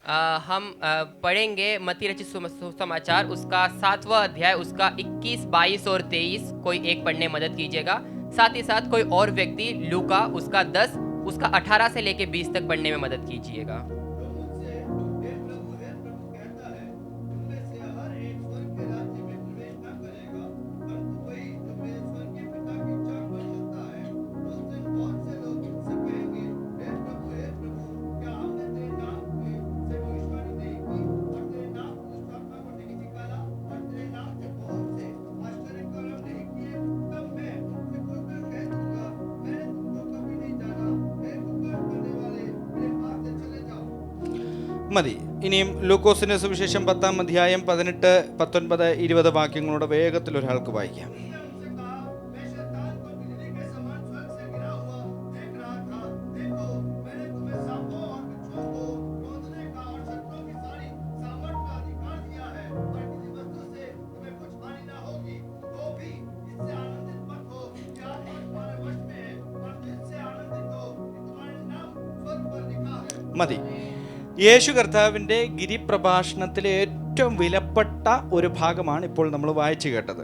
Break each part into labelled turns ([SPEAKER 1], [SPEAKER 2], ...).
[SPEAKER 1] हम पढ़ेंगे मत्ती रचित सुसमाचार उसका 7वां अध्याय उसका 21, 22 और 23। कोई एक पढ़ने मदद कीजिएगा। साथ ही साथ कोई और व्यक्ति लूका उसका 10 उसका 18 से लेके 20 तक पढ़ने में मदद कीजिएगा।
[SPEAKER 2] മതി. ഇനിയും ലൂക്കോസിന്റെ സുവിശേഷം 10-ാം അധ്യായം 18, 19, 20 വാക്യങ്ങളോട് വേഗത്തിൽ ഒരാൾക്ക് വായിക്കാം. മതി. യേശു കർത്താവിൻ്റെ ഗിരിപ്രഭാഷണത്തിലെ ഏറ്റവും വിലപ്പെട്ട ഒരു ഭാഗമാണ് ഇപ്പോൾ നമ്മൾ വായിച്ചു കേട്ടത്.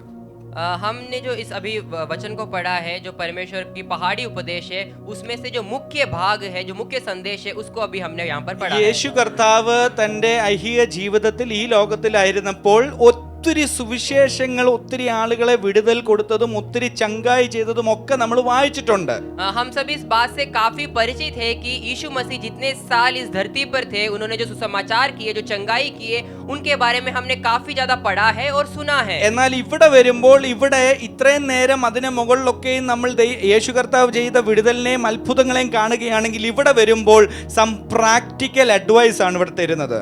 [SPEAKER 1] हमने जो इस अभी वचन को पढ़ा है, जो परमेश्वर की पहाड़ी उपदेश है, उसमें से जो मुख्य भाग है, जो मुख्य संदेश है, उसको अभी हमने यहाँ पर पढ़ा है.
[SPEAKER 2] യേശു കർത്താവ് തൻ്റെ ഐഹിക ജീവിതത്തിൽ ഈ ലോകത്തിലായിരുന്നപ്പോൾ ഒത്തിരി സുവിശേഷങ്ങൾ, ഒത്തിരി ആളുകളെ വിടുതൽ കൊടുത്തതും ഒത്തിരി ചങ്കായി ചെയ്തതും ഒക്കെ നമ്മൾ വായിച്ചിട്ടുണ്ട്.
[SPEAKER 1] हम सभी इस बात से काफी परिचित है कि यीशु मसीह जितने साल इस धरती पर थे, उन्होंने जो सुसमाचार किए, जो चंगाई किए, उनके बारे में हमने काफी ज्यादा पढ़ा है और सुना है.
[SPEAKER 2] എന്നാൽ ഇവിടെ വരുമ്പോൾ ഇവിടെ ഇത്രയും നേരം അതിനെ മുകളിലൊക്കെയും നമ്മൾ യേശു കർത്താവ് ചെയ്ത വിടുതലിനെയും അത്ഭുതങ്ങളെയും കാണുകയാണെങ്കിൽ ഇവിടെ വരുമ്പോൾ സം പ്രാക്ടിക്കൽ അഡ്വൈസ് ആണ് ഇവിടെ തരുന്നത്.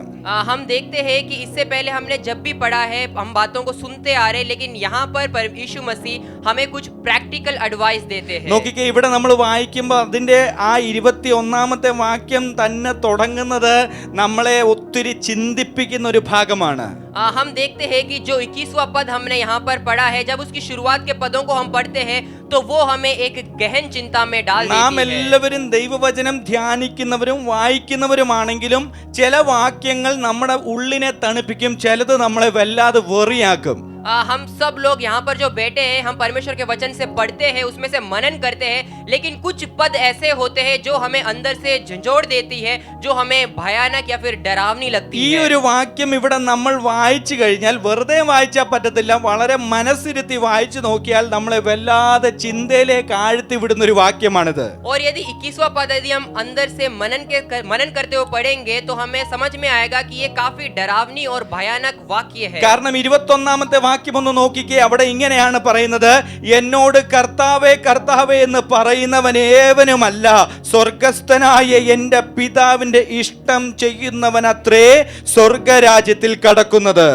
[SPEAKER 1] हम देखते हैं कि इससे पहले हमने जब भी पढ़ा है हम बातों को सुनते आ रहे, लेकिन यहाँ पर यीशु मसीह हमें कुछ प्रैक्टिकल एडवाइस देते हैं.
[SPEAKER 2] നോക്കിക്കേ, ഇവിടെ നമ്മൾ വായിക്കുമ്പോൾ അതിന്റെ ആ 21-ാമത്തെ വാക്യം തന്നെ തുടങ്ങുന്നത് നമ്മളെ ഒത്തിരി ചിന്തിപ്പിക്കുന്ന ഒരു ഭാഗമാണ്.
[SPEAKER 1] हम देखते हैं कि जो 21वां पद हमने यहाँ पर पढ़ा है, जब उसकी शुरुआत के पदों को हम पढ़ते हैं तो वो हमें एक गहन चिंता में डाल देती है.
[SPEAKER 2] നാം എല്ലാവരും ദൈവവചനം ധ്യാനിക്കുന്നവരും വായിക്കുന്നവരുമാണെങ്കിലും ചില വാക്യങ്ങൾ നമ്മുടെ ഉള്ളിനെ തണുപ്പിക്കും, ചിലത് നമ്മളെ വല്ലാതെ വെറിയാക്കും.
[SPEAKER 1] हम सब लोग यहाँ पर जो बैठे हैं, हम परमेश्वर के वचन से पढ़ते हैं, उसमें से मनन करते हैं, लेकिन कुछ पद ऐसे होते हैं जो हमें अंदर से झंझोड़ देती है, जो हमें भयानक या फिर डरावनी लगती है.
[SPEAKER 2] ഈ ഒരു വാക്യം ഇവിടെ നമ്മൾ വായിച്ചു കഴിഞ്ഞാൽ വെറുതെ വായിച്ചാൽ പറ്റത്തില്ല, വളരെ മനസ്സിരുത്തി വായിച്ചു നോക്കിയാൽ നമ്മളെ വല്ലാതെ ചിന്തയിലേക്ക് ആഴ്ത്തി വിടുന്ന ഒരു വാക്യമാണിത്.
[SPEAKER 1] और यदि 21वां पद यदि हम अंदर से मनन करते हुए पढ़ेंगे तो हमें समझ में आएगा कि ये काफी डरावनी और भयानक वाक्य है.
[SPEAKER 2] കാരണം 21-ാമത്തെ വാക്യം ഒന്ന് നോക്കിക്കേ, അവിടെ ഇങ്ങനെയാണ് പറയുന്നത്: എന്നോട് കർത്താവേ കർത്താവേ എന്ന് പറയുന്നവൻ ഏവനുമല്ല, സ്വർഗസ്ഥനായ എന്റെ പിതാവിന്റെ ഇഷ്ടം ചെയ്യുന്നവനത്രേ സ്വർഗരാജ്യത്തിൽ കടക്കുന്നത്.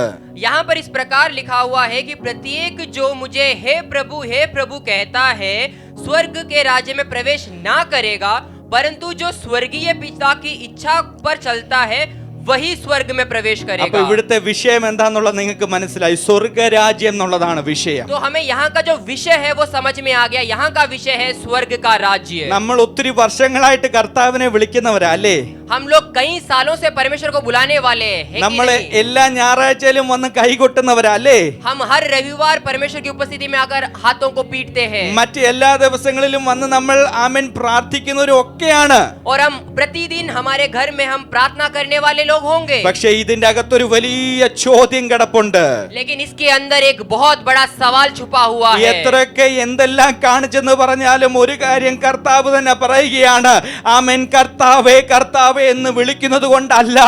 [SPEAKER 1] यहाँ पर इस प्रकार लिखा हुआ है कि प्रत्येक जो मुझे हे प्रभु कहता है, स्वर्ग के राज्य में प्रवेश ना करेगा, परंतु जो स्वर्गीय पिता की इच्छा पर चलता है वही स्वर्ग में प्रवेश करेगा.
[SPEAKER 2] അപ്പോൾ ഇവിടുത്തെ വിഷയം എന്താണെന്നുള്ളത് നിങ്ങൾക്ക് മനസ്സിലായി. സ്വർഗരാജ്യം എന്നുള്ളതാണ് വിഷയം.
[SPEAKER 1] तो हमें यहाँ का जो विषय है वो समझ में आ गया. यहाँ का विषय है स्वर्ग का राज्य.
[SPEAKER 2] നമ്മൾ ഒത്തിരി വർഷങ്ങളായിട്ട് കർത്താവിനെ വിളിക്കുന്നവരാ അല്ലേ?
[SPEAKER 1] हम लोग कई सालों से परमेश्वर को बुलाने वाले हैं.
[SPEAKER 2] നമ്മൾ എല്ലാ ഞായറാഴ്ചയിലും വന്ന് കൈകൊട്ടുന്നവരാ അല്ലേ?
[SPEAKER 1] हम हर रविवार परमेश्वर की उपस्थिति में आकर हाथों को पीटते हैं.
[SPEAKER 2] മറ്റ് എല്ലാ ദിവസങ്ങളിലും വന്ന് നമ്മൾ ആമേൻ പ്രാർത്ഥിക്കുന്നവരും ഒക്കെയാണ്.
[SPEAKER 1] और हम प्रतिदिन हमारे घर में हम प्रार्थना करने वाले लोग होंगे.
[SPEAKER 2] പക്ഷേ ഇതിന്റെ അകത്തൊരു വലിയ ചോദ്യം കിടപ്പുണ്ട്.
[SPEAKER 1] लेकिन इसके अंदर एक बहुत बड़ा सवाल छुपा हुआ है.
[SPEAKER 2] എത്രയൊക്കെ എന്തെല്ലാം കാണിച്ചെന്ന് പറഞ്ഞാലും ഒരു കാര്യം കർത്താവ് തന്നെ പറയുകയാണ്: ആമേൻ, കർത്താവേ കർത്താവേ എന്ന് വിളിക്കുന്നത് കൊണ്ടല്ല,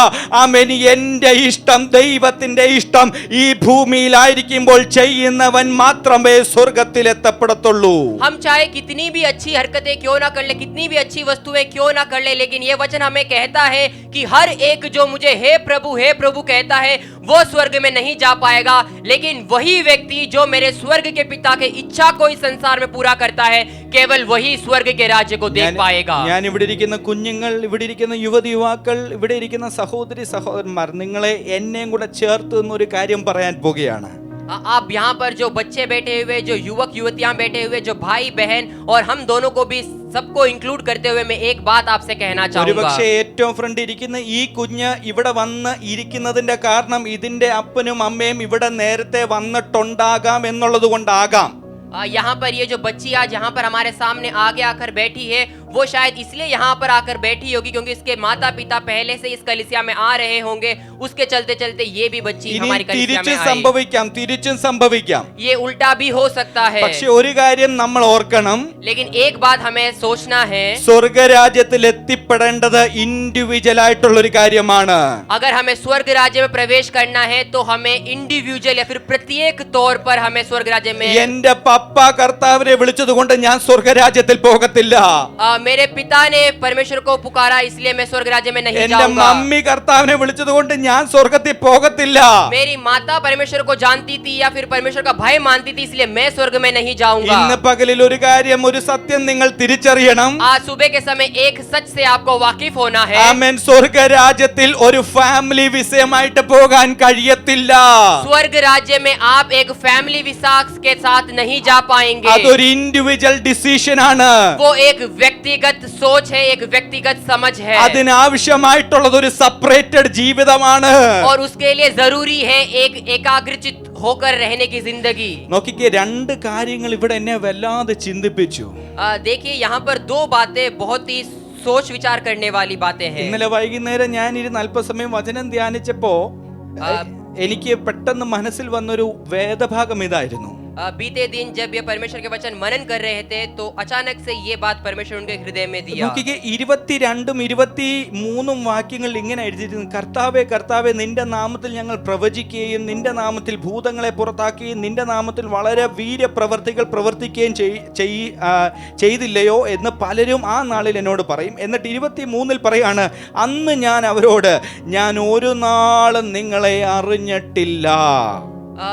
[SPEAKER 2] ആമേൻ, എന്റെ ഇഷ്ടം, ദൈവത്തിന്റെ ഇഷ്ടം ഈ ഭൂമിയിലായിരിക്കുമ്പോൾ ചെയ്യുന്നവൻ മാത്രമേ സ്വർഗത്തിൽ എത്തപ്പെടത്തുള്ളൂ.
[SPEAKER 1] हम चाहे कितनी भी अच्छी हरकतें क्यों ना कर ले, कितनी भी अच्छी वस्तुएं क्यों ना कर ले, लेकिन ये वचन हमें कहता है कि हर एक जो मुझे हे प्रभु कहता है वो स्वर्ग में नहीं जा पाएगा, लेकिन वही व्यक्ति जो मेरे स्वर्ग के पिता के इच्छा को इस संसार में पूरा करता है, केवल वही स्वर्ग के राज्य को देख पाएगा.
[SPEAKER 2] ഞാൻ ഇവിടെ ഇരിക്കുന്ന കുഞ്ഞുങ്ങൾ, ഇവിടെ ഇരിക്കുന്ന യുവതി യുവാക്കൾ, ഇവിടെ ഇരിക്കുന്ന സഹോദരി സഹോദരന്മാർ, നിങ്ങളെ എന്നെയും കൂടെ ചേർത്ത് എന്നൊരു കാര്യം പറയാൻ പോകുകയാണ്.
[SPEAKER 1] आप यहाँ पर जो बच्चे बैठे हुए, जो युवक युवतियां बैठे हुए, जो भाई बहन और हम दोनों को भी सबको इंक्लूड करते हुए मैं एक बात आपसे कहना चाहूंगा।
[SPEAKER 2] ഒരുപക്ഷേ ഏറ്റവും ഫ്രണ്ട് ഇരിക്കുന്ന ഈ കുഞ്ഞ് ഇവിടെ വന്ന് ഇരിക്കുന്നതിന്റെ കാരണം ഇതിന്റെ അപ്പനും അമ്മയും ഇവിടെ നേരത്തെ വന്നിട്ടുണ്ടാകാം എന്നുള്ളത് കൊണ്ടാകാം.
[SPEAKER 1] यहाँ पर ये जो बच्ची आज यहाँ पर हमारे सामने आगे आकर बैठी है, वो शायद इसलिए यहाँ पर आकर बैठी होगी क्योंकि इसके माता पिता पहले से इस कलीसिया में आ रहे होंगे, उसके चलते चलते ये भी बच्ची
[SPEAKER 2] ഇനി
[SPEAKER 1] हमारी कलीसिया
[SPEAKER 2] തിരിച്ചും
[SPEAKER 1] में आई।
[SPEAKER 2] സംഭവിക്കാം, തിരിച്ചും സംഭവിക്കാം.
[SPEAKER 1] ये उल्टा भी हो सकता है,
[SPEAKER 2] പക്ഷെ ഒരു കാര്യം നമ്മൾ ഓർക്കണം,
[SPEAKER 1] लेकिन एक बात हमें सोचना है,
[SPEAKER 2] സ്വർഗരാജ്യത്തിൽ എത്തിപ്പെടേണ്ടത് ഇൻഡിവിജ്വൽ ആയിട്ടുള്ള ഒരു കാര്യമാണ്.
[SPEAKER 1] अगर हमें स्वर्ग राज्य में प्रवेश करना है तो हमें इंडिविजुअल या फिर प्रत्येक तौर पर हमें स्वर्ग राज्य में
[SPEAKER 2] എന്റെ പപ്പ കർത്താവിനെ വിളിച്ചത് കൊണ്ട് ഞാൻ സ്വർഗരാജ്യത്തിൽ പോകത്തില്ല.
[SPEAKER 1] मेरे पिता ने परमेश्वर को पुकारा इसलिए मैं स्वर्ग राज्य में नहीं
[SPEAKER 2] എന്റെ
[SPEAKER 1] जाऊंगा।
[SPEAKER 2] മമ്മി കർത്താവിനെ വിളിച്ചത് കൊണ്ട് ഞാൻ സ്വർഗത്തിൽ പോകത്തില്ല.
[SPEAKER 1] मेरी माता परमेश्वर को जानती थी या फिर परमेश्वर का भय मानती थी इसलिए मैं स्वर्ग में नहीं जाऊंगा।
[SPEAKER 2] ഇന്ന് പകലിൽ ഒരു കാര്യം, ഒരു സത്യം നിങ്ങൾ തിരിച്ചറിയണം.
[SPEAKER 1] आज सुबह के समय एक सच से आपको वाकिफ होना है।
[SPEAKER 2] ആമേൻ. സ്വർഗരാജ്യത്തിൽ ഒരു ഫാമിലി വിഷയമായിട്ട് പോകാൻ കഴിയത്തില്ല.
[SPEAKER 1] स्वर्ग राज्य में आप एक फैमिली विसाख के साथ नहीं जा पाएंगे।
[SPEAKER 2] അതൊരു ഇൻഡിവിജ്വൽ ഡിസിഷൻ ആണ്.
[SPEAKER 1] वो एक व्यक्तिगत सोच है, एक व्यक्तिगत समझ है
[SPEAKER 2] അതിനാവശ്യമായിട്ടുള്ളത് ഒരു സെപ്പറേറ്റഡ് ജീവിതമാണ്.
[SPEAKER 1] और उसके लिए जरूरी है एक एकाग्रचित होकर रहने की जिंदगी।
[SPEAKER 2] നോക്കിക്കേ, രണ്ട് കാര്യങ്ങൾ ഇവിടെ എന്നെ വല്ലാതെ ചിന്തിപ്പിച്ചു.
[SPEAKER 1] देखिए यहाँ पर दो बातें बहुत ही सोच विचार करने वाली बातें हैं।
[SPEAKER 2] ഇന്നലെ വൈകുന്നേരം ഞാൻ ഇരുന്ന് അല്പസമയം വചനം ധ്യാനിച്ചപ്പോ എനിക്ക് പെട്ടെന്ന് മനസ്സിൽ വന്നൊരു വേദഭാഗം ഇതായിരുന്നു.
[SPEAKER 1] बीते दिन जब ये परमेश्वर के वचन मनन कर रहे थे तो अचानक से ये बात परमेश्वर उनके हृदय में दिया।
[SPEAKER 2] നോക്കിക്കേ, 22ഉം 23ഉം വാക്യങ്ങൾ ഇങ്ങനെ എഴുതിയിരുന്നു: കർത്താവേ കർത്താവേ, നിന്റെ നാമത്തിൽ ഞങ്ങൾ പ്രവചിക്കുകയും നിന്റെ നാമത്തിൽ ഭൂതങ്ങളെ പുറത്താക്കുകയും നിന്റെ നാമത്തിൽ വളരെ വീര്യപ്രവർത്തികൾ പ്രവർത്തിക്കുകയും ചെയ്തില്ലയോ എന്ന് പലരും ആ നാളിൽ എന്നോട് പറയും. എന്നിട്ട് 23ൽ പറയാണ്, അന്ന് ഞാൻ അവരോട്, ഞാൻ ഒരു നാളും നിങ്ങളെ അറിഞ്ഞിട്ടില്ല.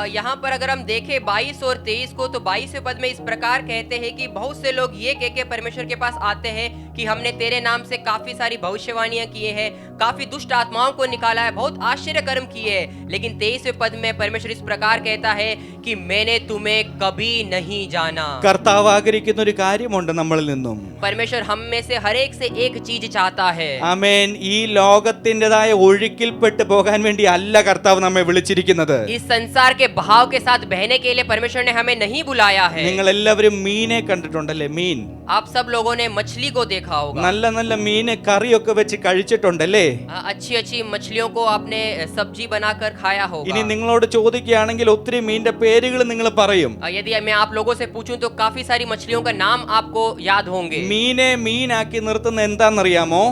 [SPEAKER 1] यहाँ पर अगर हम देखें 22 और 23 को, तो 22वें पद में इस प्रकार कहते हैं कि बहुत से लोग ये कह के परमेश्वर के पास आते हैं कि हमने तेरे नाम से काफी सारी भविष्यवाणियां किए हैं, काफी दुष्ट आत्माओं को निकाला है, बहुत आश्चर्य कर्म किए हैं। लेकिन 23वें पद में परमेश्वर इस प्रकार कहता है कि मैंने तुम्हें कभी नहीं जाना।
[SPEAKER 2] കർത്താവ് ആഗ്രഹിക്കുന്ന ഒരു കാര്യമുണ്ട് നമ്മളിൽ നിന്നും.
[SPEAKER 1] परमेश्वर हम में से हर एक से एक चीज चाहता है।
[SPEAKER 2] ആമേൻ. ഈ ലോകത്തിൻ്റെതായ ഒഴുക്കിൽപ്പെട്ട് പോകാൻ വേണ്ടി അല്ല കർത്താവ് നമ്മെ വിളിച്ചിരിക്കുന്നത്.
[SPEAKER 1] इस संसार के बहाव के साथ बहने के लिए परमेश्वर ने हमें नहीं बुलाया है।
[SPEAKER 2] നിങ്ങൾ എല്ലാവരും മീനെ കണ്ടിട്ടുണ്ടല്ലേ? മീൻ,
[SPEAKER 1] आप सब लोगों ने मछली को देखा होगा।
[SPEAKER 2] നല്ല നല്ല മീന് കറിയൊക്കെ വെച്ച് കഴിച്ചിട്ടുണ്ടല്ലേ?
[SPEAKER 1] अच्छी अच्छी मछलियों को आपने सब्जी बनाकर खाया होगा।
[SPEAKER 2] ഇനി നിങ്ങളോട് ചോദിക്കുകയാണെങ്കിൽ ഒത്തിരി മീനിന്റെ പേരുകൾ നിങ്ങൾ പറയും.
[SPEAKER 1] यदि मैं आप लोगों से पूछूं तो काफी सारी मछलियों का नाम आपको याद होंगे।
[SPEAKER 2] മീനെ മീനാക്കി നിർത്തുന്ന എന്താണെന്നറിയാമോ?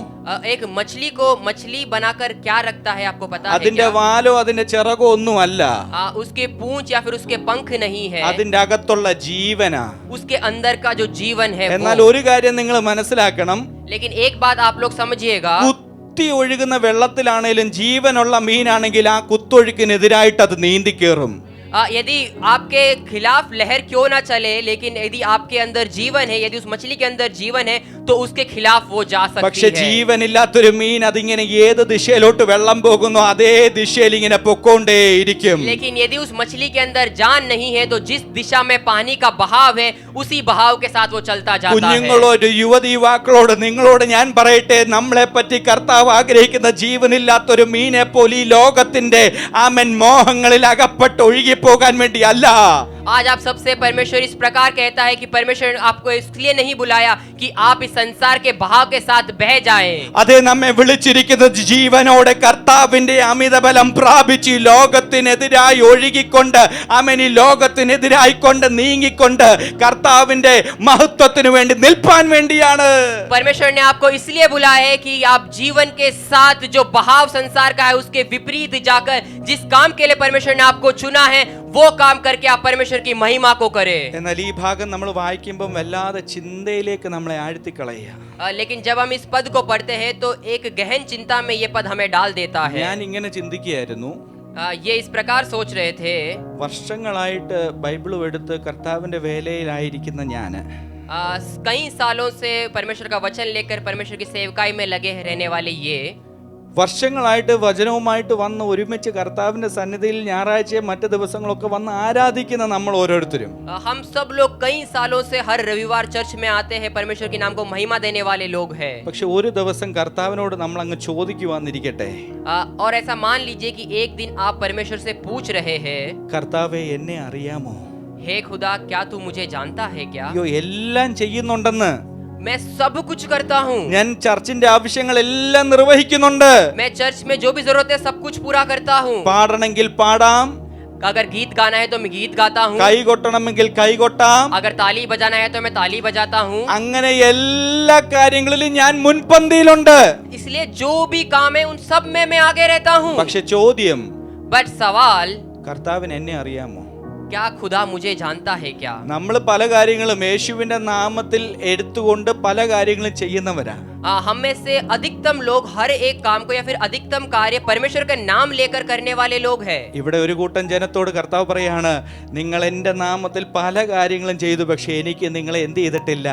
[SPEAKER 1] एक मछली को मछली बनाकर क्या रखता है आपको पता है
[SPEAKER 2] അതിന്റെ
[SPEAKER 1] क्या?
[SPEAKER 2] വാലോ അതിന്റെ ചിറകോ ഒന്നുമല്ല,
[SPEAKER 1] उसके पूंछ या फिर उसके पंख नहीं है,
[SPEAKER 2] അതിന്റെ അകത്തുള്ള ജീവനാ.
[SPEAKER 1] उसके अंदर का जो जीवन है
[SPEAKER 2] എന്നാൽ
[SPEAKER 1] वो।
[SPEAKER 2] ഒരു കാര്യം നിങ്ങൾ മനസ്സിലാക്കണം,
[SPEAKER 1] लेकिन एक बात आप लोग समझिएगा,
[SPEAKER 2] കുത്തി ഒഴുകുന്ന വെള്ളത്തിലാണേലും ജീവനുള്ള മീനാണെങ്കിൽ ആ കുത്തൊഴുക്കിനെതിരായിട്ട് അത് നീന്തി കയറും.
[SPEAKER 1] यदि आपके खिलाफ लहर क्यों ना चले, लेकिन यदि आपके अंदर जीवन है, यदि उस मछली के अंदर जीवन है तो उसके खिलाफ वो जा
[SPEAKER 2] പക്ഷെ
[SPEAKER 1] सकती है।
[SPEAKER 2] ജീവനില്ലാത്തൊരു മീൻ അതിങ്ങനെ ഏത് ദിശയിലോട്ട് വെള്ളം പോകുന്നു അതേ ദിശയിൽ ഇങ്ങനെ പൊക്കോണ്ടേയിരിക്കും.
[SPEAKER 1] लेकिन यदि उस मछली के अंदर जान नहीं है तो जिस दिशा में पानी का बहाव है उसी बहाव के साथ वो चलता जाता है।
[SPEAKER 2] കുഞ്ഞുങ്ങളോട്, യുവതി യുവാക്കളോട്, നിങ്ങളോട് ഞാൻ പറയട്ടെ, നമ്മളെ പറ്റി കർത്താവ് ആഗ്രഹിക്കുന്ന ജീവനില്ലാത്തൊരു മീനെ പോലെ ഈ ലോകത്തിന്റെ ആമൻ മോഹങ്ങളിൽ അകപ്പെട്ട് ഒഴുകി പോകാൻ വേണ്ടി അല്ല.
[SPEAKER 1] आज आप सबसे परमेश्वर इस प्रकार कहता है कि परमेश्वर आपको इसलिए नहीं बुलाया कि आप इस संसार के बहाव के साथ बह जाएं।
[SPEAKER 2] അതേ നമ്മെ വിളിച്ചിരിക്കുന്നത് ജീവനോടെ കർത്താവിന്റെ അമിതബലം പ്രാപിച്ച് ലോകത്തിനെതിരായി ഒഴുകിക്കൊണ്ട് ആമേൻ ഈ ലോകത്തിനെതിരായിക്കൊണ്ട് നീങ്ങിക്കൊണ്ട് കർത്താവിന്റെ മഹത്വത്തിന് വേണ്ടി നിൽപ്പാൻ വേണ്ടിയാണ്.
[SPEAKER 1] परमेश्वर ने आपको इसलिए बुलाया है कि आप जीवन के साथ जो बहाव संसार का है उसके विपरीत जाकर जिस काम के लिए परमेश्वर ने आपको चुना है वो काम करके आप परमेश्वर की महिमा को करें।
[SPEAKER 2] എന്നാൽ ഈ ഭാഗം നമ്മൾ വായിക്കുമ്പോൾ വല്ലാതെ ചിന്തയിലേക്ക് നമ്മളെ ആഴ്ത്തിക്കളയുക.
[SPEAKER 1] लेकिन जब हम इस पद को पढ़ते हैं तो एक गहन चिंता में ये पद हमें डाल देता है।
[SPEAKER 2] ഞാൻ ഇങ്ങനെ ചിന്തിക്കുകയായിരുന്നു,
[SPEAKER 1] ये इस प्रकार सोच रहे थे,
[SPEAKER 2] വർഷങ്ങളായിട്ട് ബൈബിളും എടുത്ത് കർത്താവിന്റെ വേലയിലായിരിക്കുന്ന ഞാൻ
[SPEAKER 1] कई सालों से परमेश्वर का वचन लेकर परमेश्वर की सेवकाई में लगे रहने वाले ये
[SPEAKER 2] വർഷങ്ങളായിട്ട് വചനവുമായിട്ട് വന്ന് ഒരുമിച്ച് കർത്താവിന്റെ സന്നിധിയിൽ ഞായറാഴ്ചയും മറ്റ് ദിവസങ്ങളൊക്കെ വന്ന് ആരാധിക്കുന്ന നമ്മൾ ഓരോരുത്തരും
[SPEAKER 1] हम सब लोग कई सालों से हर रविवार चर्च में आते हैं, परमेश्वर के नाम को महिमा देने वाले लोग हैं।
[SPEAKER 2] പക്ഷെ ഒരു ദിവസം കർത്താവിനോട് നമ്മൾ അങ്ങ് ചോദിക്കുവാന്നിരിക്കട്ടെ,
[SPEAKER 1] और ऐसा मान लीजिए कि एक दिन आप परमेश्वर से पूछ रहे हैं,
[SPEAKER 2] കർത്താവേ എന്നെ അറിയാമോ?
[SPEAKER 1] हे खुदा क्या तू मुझे जानता है क्या?
[SPEAKER 2] അയ്യോ എല്ലാം ചെയ്യുന്നുണ്ടെന്ന്,
[SPEAKER 1] मैं सब कुछ करता हूँ,
[SPEAKER 2] ഞാൻ ചർച്ചിന്റെ ആവശ്യങ്ങളെല്ലാം നിർവഹിക്കുന്നുണ്ട്,
[SPEAKER 1] मैं चर्च में जो भी जरूरत है सब कुछ पूरा करता हूँ,
[SPEAKER 2] പാടണമെങ്കിൽ പാടാം,
[SPEAKER 1] अगर गीत गाना है तो मैं गीत गाता हूँ,
[SPEAKER 2] കൈ കൊട്ടണമെങ്കിൽ കൈ കൊട്ടാം,
[SPEAKER 1] अगर ताली बजाना है तो मैं ताली बजाता हूँ।
[SPEAKER 2] അങ്ങനെ എല്ലാ കാര്യങ്ങളിലും ഞാൻ മുൻപന്തിയിലുണ്ട്.
[SPEAKER 1] इसलिए जो भी काम है उन सब में मैं आगे रहता हूँ।
[SPEAKER 2] പക്ഷെ ചോദ്യം,
[SPEAKER 1] बट सवाल,
[SPEAKER 2] കർത്താവിന് എന്നെ അറിയാമോ?
[SPEAKER 1] क्या खुदा मुझे जानता है क्या?
[SPEAKER 2] നമ്മൾ പല കാര്യങ്ങളും യേശുവിന്റെ നാമത്തിൽ എടുത്തുകൊണ്ട് പല കാര്യങ്ങളും ചെയ്യുന്നവരാ.
[SPEAKER 1] हम में से अधिकतम लोग हर एक काम को या फिर अधिकतम कार्य परमेश्वर का नाम लेकर करने वाले लोग हैं।
[SPEAKER 2] ഇവിടെ ഒരു കൂട്ടം ജനത്തോട് കർത്താവ് പറയാണ്, നിങ്ങൾ എൻ്റെ നാമത്തിൽ പല കാര്യങ്ങളും ചെയ്തു, പക്ഷെ എനിക്ക് നിങ്ങളെ എന്ത് ചെയ്തിട്ടില്ല,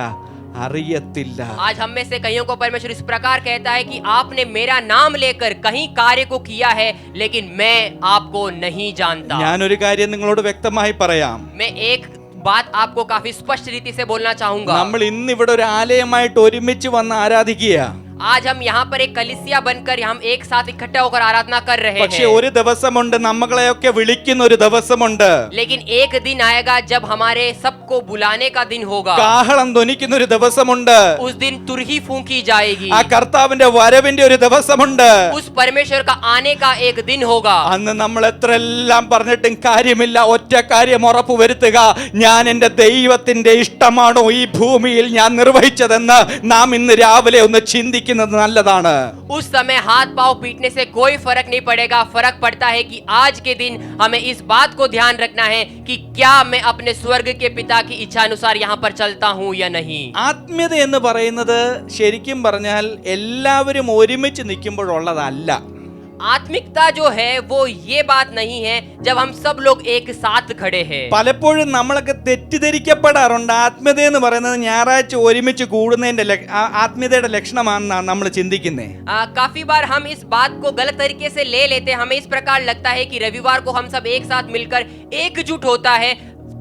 [SPEAKER 2] അറിയത്തില്ല.
[SPEAKER 1] आज हम में से कईयों को परमेश्वर इस प्रकार कहता है कि आपने मेरा नाम लेकर कहीं कार्य को किया है, लेकिन मैं आपको नहीं जानता।
[SPEAKER 2] ഞാനൊരു കാര്യം നിങ്ങളോട് വ്യക്തമായി പറയാം,
[SPEAKER 1] मैं एक बात आपको काफी स्पष्ट रीति से बोलना चाहूंगा।
[SPEAKER 2] നമ്മൾ ഇന്ന് ഇവിടെ ഒരു ആലയമായിട്ട് ഒരുമിച്ച് വന്ന് ആരാധിക്കുക.
[SPEAKER 1] आज हम यहाँ पर एक कलीसिया बनकर हम एक साथ इकट्ठा होकर आराधना कर रहे
[SPEAKER 2] പക്ഷെ
[SPEAKER 1] हैं।
[SPEAKER 2] ഒരു ദിവസമുണ്ട് നമ്മളെയൊക്കെ വിളിക്കുന്ന ഒരു ദിവസമുണ്ട്,
[SPEAKER 1] लेकिन एक दिन आएगा जब हमारे सबको बुलाने का दिन होगा।
[SPEAKER 2] കാഹളം ധ്വനിക്കുന്ന ഒരു ദിവസമുണ്ട്,
[SPEAKER 1] उस दिन तुरही फूंकी जाएगी।
[SPEAKER 2] ആ കർത്താവിന്റെ വരവിന്റെ ഒരു ദിവസമുണ്ട്.
[SPEAKER 1] उस परमेश्वर का आने का एक दिन होगा।
[SPEAKER 2] അന്ന് നമ്മൾ എത്രയെല്ലാം പറഞ്ഞിട്ടും കാര്യമില്ല, ഒറ്റ കാര്യം ഉറപ്പ് വരുത്തുക, ഞാൻ എൻ്റെ ദൈവത്തിന്റെ ഇഷ്ടമാണോ ഈ ഭൂമിയിൽ ഞാൻ നിർവഹിച്ചതെന്ന് നാം ഇന്ന് രാവിലെ ഒന്ന് ചിന്തിക്കുന്നത് നല്ലതാണ്.
[SPEAKER 1] उस समय हाथ पांव पीटने से कोई फर्क नहीं पड़ेगा। फर्क पड़ता है कि आज के दिन हमें इस बात को ध्यान रखना है कि क्या मैं अपने स्वर्ग के पिता की इच्छा अनुसार यहाँ पर चलता हूँ या नहीं।
[SPEAKER 2] ആത്മീയത എന്ന് പറയുന്നത് ശരിക്കും പറഞ്ഞാൽ എല്ലാവരും ഒരുമിച്ച് നിൽക്കുമ്പോഴുള്ളതല്ല.
[SPEAKER 1] आत्मिकता जो है वो ये बात नहीं है जब हम सब लोग एक साथ खड़े हैं।
[SPEAKER 2] പലപ്പോഴും നമ്മളൊക്കെ തെറ്റിദ്ധരിക്കപ്പെടാറുണ്ട്. ആത്മീയത എന്ന് പറയുന്നത് ഞായറാഴ്ച ഒരുമിച്ച് കൂടുന്നതിന്റെ ആത്മീയതയുടെ ലക്ഷണമാണെന്നാണ് നമ്മൾ ചിന്തിക്കുന്നത്.
[SPEAKER 1] काफी बार हम इस बात को गलत तरीके से ले लेते हैं। हमें इस प्रकार लगता है कि रविवार को हम सब एक साथ मिलकर एकजुट होता है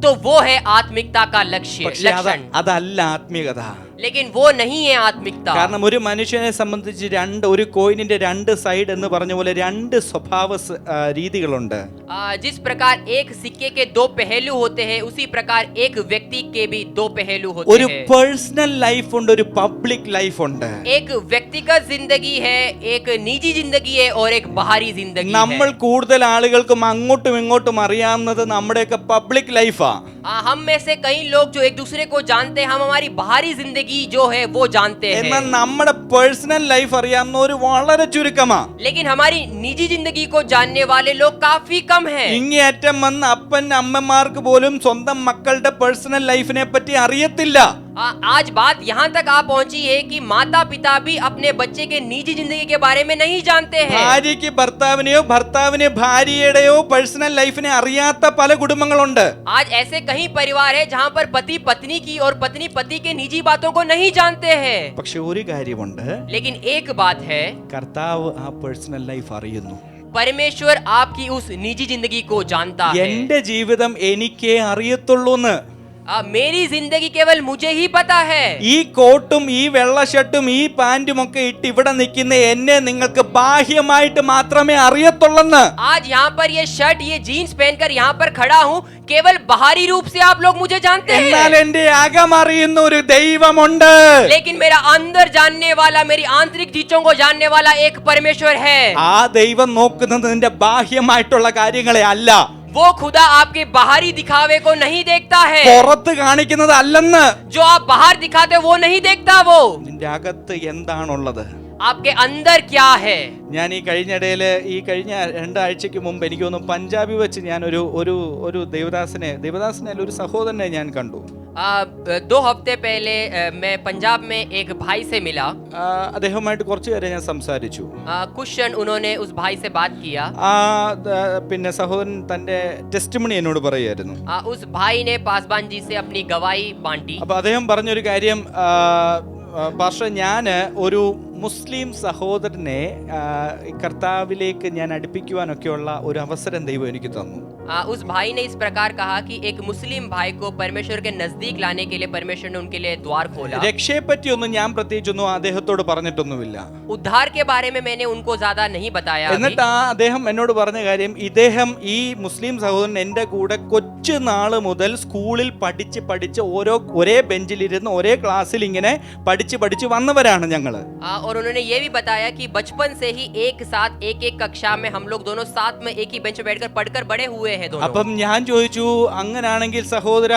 [SPEAKER 1] तो वो है आत्मिकता का लक्ष्य लक्षण।
[SPEAKER 2] അതല്ല ആത്മീയത.
[SPEAKER 1] लेकिन वो नहीं है आत्मिकता।
[SPEAKER 2] കാരണം ഒരു മനുഷ്യനെ സംബന്ധിച്ച് ഒരു കോയിനിന്റെ രണ്ട് സൈഡ് എന്ന് പറഞ്ഞ പോലെ രണ്ട് സ്വഭാവ രീതികളുണ്ട്.
[SPEAKER 1] जिस प्रकार एक सिक्के के दो पहलू होते हैं उसी प्रकार एक व्यक्ति के भी दो पहलू होते
[SPEAKER 2] ഒരു
[SPEAKER 1] हैं।
[SPEAKER 2] പേഴ്സണൽ ലൈഫ് ഉണ്ട്, ഒരു പബ്ലിക് ലൈഫ് ഉണ്ട്.
[SPEAKER 1] एक व्यक्तिगत जिंदगी है, एक निजी जिंदगी है और एक बाहरी जिंदगी
[SPEAKER 2] നമ്മൾ
[SPEAKER 1] है।
[SPEAKER 2] കൂടുതൽ ആളുകൾക്കും അങ്ങോട്ടും ഇങ്ങോട്ടും അറിയാവുന്നത് നമ്മുടെയൊക്കെ പബ്ലിക് ലൈഫാ.
[SPEAKER 1] हम में से कई लोग जो एक दूसरे को जानते हैं, हम हमारी बाहरी जिंदगी जो है वो जानते
[SPEAKER 2] എന്നാൽ
[SPEAKER 1] हैं,
[SPEAKER 2] നമ്മുടെ പേഴ്സണൽ ലൈഫ് അറിയാവുന്നവർ വളരെ ചുരുക്കമാ.
[SPEAKER 1] लेकिन हमारी निजी जिंदगी को जानने वाले लोग काफी कम हैं।
[SPEAKER 2] ഇങ്ങേയറ്റം വന്ന് അപ്പൻ അമ്മമാർക്ക് പോലും സ്വന്തം മക്കളുടെ പേഴ്സണൽ ലൈഫിനെ പറ്റി അറിയത്തില്ല.
[SPEAKER 1] आज बात यहाँ तक आ पहुँची है कि माता पिता भी अपने बच्चे के निजी जिंदगी के बारे में नहीं जानते हैं।
[SPEAKER 2] ഭാര്യയ്ക്ക് ഭർത്താവിനെയോ ഭർത്താവിന് ഭാര്യയുടെയോ പേഴ്സണൽ ലൈഫിനെ അറിയാത്ത പല കുടുംബങ്ങളുണ്ട്.
[SPEAKER 1] आज ऐसे कई परिवार है जहाँ पर पति पत्नी की और पत्नी पति के निजी बातों को नहीं जानते हैं।
[SPEAKER 2] പക്ഷെ ഒരു കാര്യമുണ്ട്,
[SPEAKER 1] लेकिन एक बात है,
[SPEAKER 2] കർത്താവ് ആ പേഴ്സണൽ ലൈഫ് അറിയുന്നു.
[SPEAKER 1] परमेश्वर आपकी उस निजी जिंदगी को जानता है।
[SPEAKER 2] എന്റെ ജീവിതം എനിക്കേ അറിയത്തുള്ളൂന്ന്.
[SPEAKER 1] मेरी जिंदगी केवल मुझे ही पता है।
[SPEAKER 2] ഈ കോട്ടും ഈ വെള്ള ഷർട്ടും ഈ പാന്റും ഒക്കെ ഇട്ട് ഇവിടെ നിൽക്കുന്ന എന്നെ നിങ്ങൾക്ക് ബാഹ്യമായിട്ട് മാത്രമേ അറിയത്തുള്ളെന്ന്.
[SPEAKER 1] आज यहाँ पर ये शर्ट ये जीन्स पहनकर यहाँ पर खड़ा हूँ, केवल बाहरी रूप से आप लोग मुझे जानते
[SPEAKER 2] എന്നാൽ
[SPEAKER 1] हैं,
[SPEAKER 2] എന്റെ അകം അറിയുന്ന ഒരു ദൈവമുണ്ട്.
[SPEAKER 1] लेकिन मेरा अंदर जानने वाला, मेरी आंतरिक चीजों को जानने वाला एक परमेश्वर है।
[SPEAKER 2] ആ ദൈവം നോക്കുന്നത് നിന്റെ ബാഹ്യമായിട്ടുള്ള കാര്യങ്ങളെ അല്ല,
[SPEAKER 1] वो खुदा आपके बाहरी दिखावे को नहीं देखता है।
[SPEAKER 2] പുറത്ത് കാണിക്കുന്നത് അല്ലെന്ന്.
[SPEAKER 1] जो आप बाहर दिखाते वो नहीं देखता, वो
[SPEAKER 2] നിന്റെ അകത്ത് എന്താണുള്ളത്.
[SPEAKER 1] आपके अंदर क्या है।
[SPEAKER 2] ഞാൻ ഈ കഴിഞ്ഞ 2 ആഴ്ചക്ക് മുമ്പ് എനിക്ക് തോന്നുന്നു പഞ്ചാബി വെച്ച് ഞാൻ ഒരു ദേവദാസനെ ഒരു സഹോദരനെ ഞാൻ കണ്ടു.
[SPEAKER 1] 2 हफ्ते पहले मैं पंजाब में एक भाई से मिला।
[SPEAKER 2] അദ്ദേഹവുമായിട്ട് കുറച്ചു നേരം ഞാൻ സംസാരിച്ചു.
[SPEAKER 1] कुछ क्षण उन्होंने उस भाई से बात किया।
[SPEAKER 2] പിന്നെ സഹോദരൻ തന്റെ ടെസ്റ്റിമണി എന്നോട് പറയായിരുന്നു.
[SPEAKER 1] उस भाई ने पासवान जी से अपनी गवाही बांटी।
[SPEAKER 2] അപ്പൊ അദ്ദേഹം പറഞ്ഞൊരു കാര്യം, പാസ്റ്റർ, ഞാൻ ഒരു മുസ്ലിം സഹോദരനെ കർത്താവിലേക്ക് ഞാൻ അടുപ്പിക്കുവാനൊക്കെയുള്ള ഒരു അവസരം ദൈവം എനിക്ക് തന്നു.
[SPEAKER 1] उस भाई ने इस प्रकार कहा कि एक मुस्लिम भाई को परमेश्वर के नजदीक लाने के लिए परमेश्वर ने उनके लिए द्वार खोला.
[SPEAKER 2] രക്ഷയെ പറ്റിയൊന്നും ഞാൻ പ്രത്യേകിച്ചൊന്നും അദ്ദേഹത്തോട് പറഞ്ഞിട്ടൊന്നുമില്ല.
[SPEAKER 1] उद्धार के बारे में मैंने उनको ज्यादा नहीं बताया.
[SPEAKER 2] എന്നിട്ട് അദ്ദേഹം എന്നോട് പറഞ്ഞ കാര്യം, ഇദ്ദേഹം ഈ മുസ്ലിം സഹോദരൻ എൻ്റെ കൂടെ കൊച്ചു നാള് മുതൽ സ്കൂളിൽ പഠിച്ച് ഒരേ ബെഞ്ചിലിരുന്ന് ഒരേ ക്ലാസ്സിൽ ഇങ്ങനെ പഠിച്ച് വന്നവരാണ് ഞങ്ങള്.
[SPEAKER 1] और उन्होंने ये भी बताया कि बचपन से ही एक साथ एक कक्षा में हम लोग दोनों साथ में एक ही बेंच पे बैठकर पढ़कर बड़े हुए हैं दोनों.
[SPEAKER 2] അപ്പം ഞാൻ ചോദിച്ചു, അങ്ങനാണെങ്കിൽ സഹോദര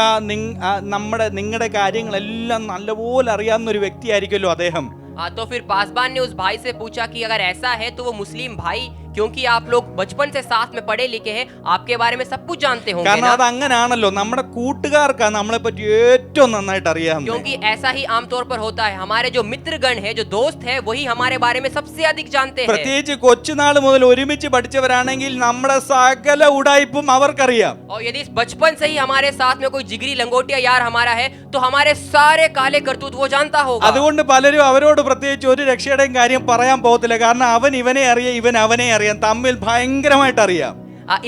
[SPEAKER 2] നിങ്ങളുടെ കാര്യങ്ങളെല്ലാം നല്ലപോലെ അറിയാവുന്ന ഒരു വ്യക്തിയായിരിക്കുമല്ലോ അദ്ദേഹം.
[SPEAKER 1] तो फिर पासबान ने उस भाई से पूछा कि अगर ऐसा है तो वो मुस्लिम भाई, क्योंकि आप लोग बचपन से साथ में पढ़े लिखे हैं, आपके बारे में सब कुछ जानते होंगे
[SPEAKER 2] കാരണം അത് അങ്ങനാണല്ലോ, നമ്മുടെ കൂട്ടുകാർക്ക് നമ്മളെ പറ്റി ഏറ്റവും നന്നായിട്ട് അറിയാം.
[SPEAKER 1] क्योंकि ऐसा ही आमतौर पर होता है, हमारे जो मित्रगण है, जो दोस्त है, वही हमारे बारे में सबसे अधिक जानते हैं.
[SPEAKER 2] പ്രത്യേകിച്ച് കൊച്ചുനാൾ മുതൽ ഒരുമിച്ച് പഠിച്ചവരാണെങ്കിൽ നമ്മുടെ സകല ഉടായിപ്പും അവർക്കറിയാം.
[SPEAKER 1] और यदि बचपन से ही हमारे साथ में कोई जिगरी लंगोटिया यार हमारा है तो हमारे सारे काले करतूत वो जानता होगा.
[SPEAKER 2] അതുകൊണ്ട് പലരും അവരോട് പ്രത്യേകിച്ച് ഒരു രക്ഷയുടെയും കാര്യം പറയാൻ പോകത്തില്ല. കാരണം അവൻ ഇവനെ അറിയാം, ഇവൻ അവനെ അറിയാം, തമ്മിൽ ഭയങ്കരമായിട്ട് അറിയാം.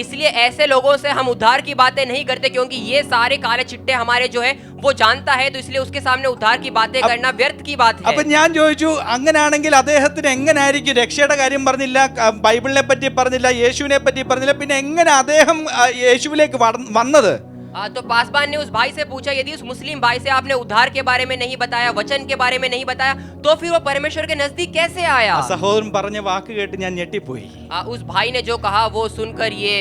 [SPEAKER 1] इसलिए ऐसे लोगों से हम उद्धार की बातें नहीं करते, क्योंकि ये सारे काले चिट्टे हमारे जो है वो जानता है, तो इसलिए उसके सामने उद्धार की बातें करना व्यर्थ की बात है.
[SPEAKER 2] അപ്പൊ ഞാൻ ചോദിച്ചു, അങ്ങനാണെങ്കിൽ അദ്ദേഹത്തിന് എങ്ങനായിരിക്കും, രക്ഷയുടെ കാര്യം പറഞ്ഞില്ല, ബൈബിളിനെ പറ്റി പറഞ്ഞില്ല, യേശുവിനെ പറ്റി പറഞ്ഞില്ല, പിന്നെ എങ്ങനെ അദ്ദേഹം യേശുവിലേക്ക് വന്നത്?
[SPEAKER 1] तो पासबान ने उस भाई से पूछा, यदि उस मुस्लिम भाई से आपने उद्धार के बारे में नहीं बताया, वचन के बारे में नहीं बताया, तो फिर वो परमेश्वर के नजदीक कैसे आया?
[SPEAKER 2] സഹോദരൻ പറഞ്ഞ വാക്ക് കേട്ട് ഞാൻ ഞെട്ടിപ്പോയി.
[SPEAKER 1] उस भाई ने जो कहा वो सुनकर ये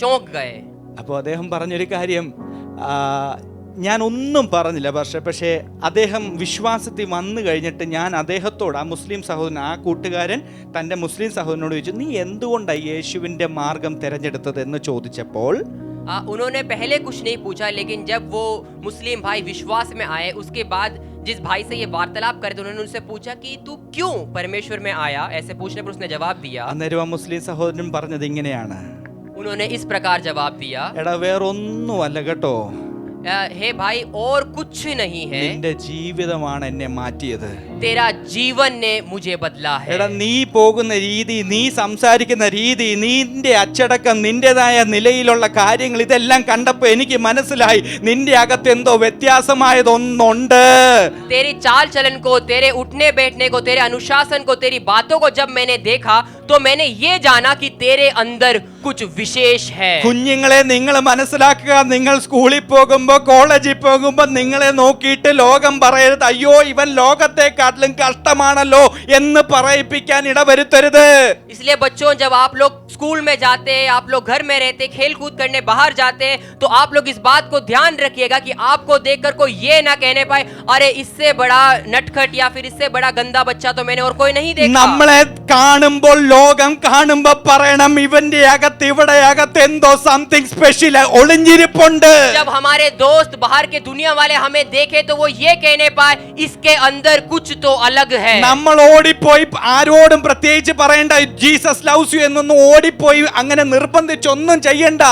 [SPEAKER 1] चौंक गए.
[SPEAKER 2] അപ്പോൾ അദ്ദേഹം പറഞ്ഞൊരു കാര്യം, ഞാൻ ഒന്നും പറഞ്ഞില്ല. പക്ഷേ അദ്ദേഹം വിശ്വാസത്തിൽ വന്നു കഴിഞ്ഞിട്ട് ഞാൻ അദ്ദേഹത്തോട്, ആ മുസ്ലിം സഹോദരൻ, ആ കൂട്ടുകാരൻ തൻ്റെ മുസ്ലിം സഹോദരനോട് ചോദിച്ചു, നീ എന്തുകൊണ്ടാണ് യേശുവിൻ്റെ മാർഗം തിരഞ്ഞെടുത്തത് എന്ന് ചോദിച്ചപ്പോൾ
[SPEAKER 1] उन्होंने पहले कुछ नहीं पूछा, लेकिन जब वो मुस्लिम भाई विश्वास में आए, उसके बाद जिस भाई से ये वार्तालाप करे थे, उन्होंने उनसे पूछा कि तू क्यों परमेश्वर में आया. ऐसे पूछने पर उसने जवाब दिया.
[SPEAKER 2] അന്നേരം ആ മുസ്ലിം സഹോദരൻ പറഞ്ഞത് ഇങ്ങനെയാണ്,
[SPEAKER 1] उन्होंने इस प्रकार जवाब दिया,
[SPEAKER 2] എടാ വേറൊന്നുമല്ല കേട്ടോ,
[SPEAKER 1] हे भाई और कुछ नहीं है,
[SPEAKER 2] നിന്റെ ജീവിതമാണ് എന്നെ മാറ്റിയത്.
[SPEAKER 1] तेरा जीवन ने मुझे बदला है.
[SPEAKER 2] എടാ നീ പോകുന്ന രീതി, നീ സംസാരിക്കുന്ന രീതി, നിന്റെ അച്ചടക്കം, നിന്റേതായ നിലയിലുള്ള കാര്യങ്ങൾ, ഇതെല്ലാം കണ്ടപ്പോ എനിക്ക് മനസ്സിലായി നിന്റെ അകത്ത് എന്തോ വ്യത്യാസമായതൊന്നുണ്ട്.
[SPEAKER 1] तेरी चाल चलन को, तेरे उठने बैठने को, तेरे अनुशासन को, तेरी बातों को जब मैंने देखा तो मैंने ये जाना कि तेरे अंदर कुछ विशेष है.
[SPEAKER 2] കുഞ്ഞുങ്ങളെ നിങ്ങൾ മനസ്സിലാക്കുക, നിങ്ങൾ സ്കൂളിൽ പോകുമ്പോ കോളേജിൽ പോകുമ്പോ നിങ്ങളെ നോക്കിയിട്ട് ലോകം പറയരുത്, അയ്യോ ഇവൻ ലോകത്തെക്കാട്ടിലും കഷ്ടമാണല്ലോ എന്ന് പറയിപ്പിക്കാൻ ഇടവരുത്തരുത്.
[SPEAKER 1] इसलिए बच्चों, जब आप लोग स्कूल में जाते हैं, आप लोग घर में रहते, खेल कूद करने बाहर जाते हैं, तो आप लोग इस बात को ध्यान रखिएगा कि आपको देखकर कोई ये ना कहने पाए, अरे इससे बड़ा नटखट या फिर इससे बड़ा गंदा बच्चा तो मैंने और कोई नहीं देखा.
[SPEAKER 2] നമ്മളെ കാണുമ്പോൾ, ലോകം കാണുമ്പോ പറയണം, ഇവന്റെ അകത്ത് ഇവിടെ അകത്ത് എന്തോ സംതിങ് സ്പെഷ്യൽ ഒളിഞ്ഞിരിപ്പുണ്ട്.
[SPEAKER 1] जब हमारे दोस्त बाहर के दुनिया वाले हमें देखे तो वो ये कहने पाए, इसके अंदर कुछ तो अलग है.
[SPEAKER 2] നമ്മൾ ഓടിപ്പോയി ആരോടും പ്രത്യേകിച്ച് പറയണ്ട ജീസസ് ലവ്സ് യു എന്നൊന്നും ഓടിപ്പോയി അങ്ങനെ നിർബന്ധിച്ചൊന്നും ചെയ്യണ്ട.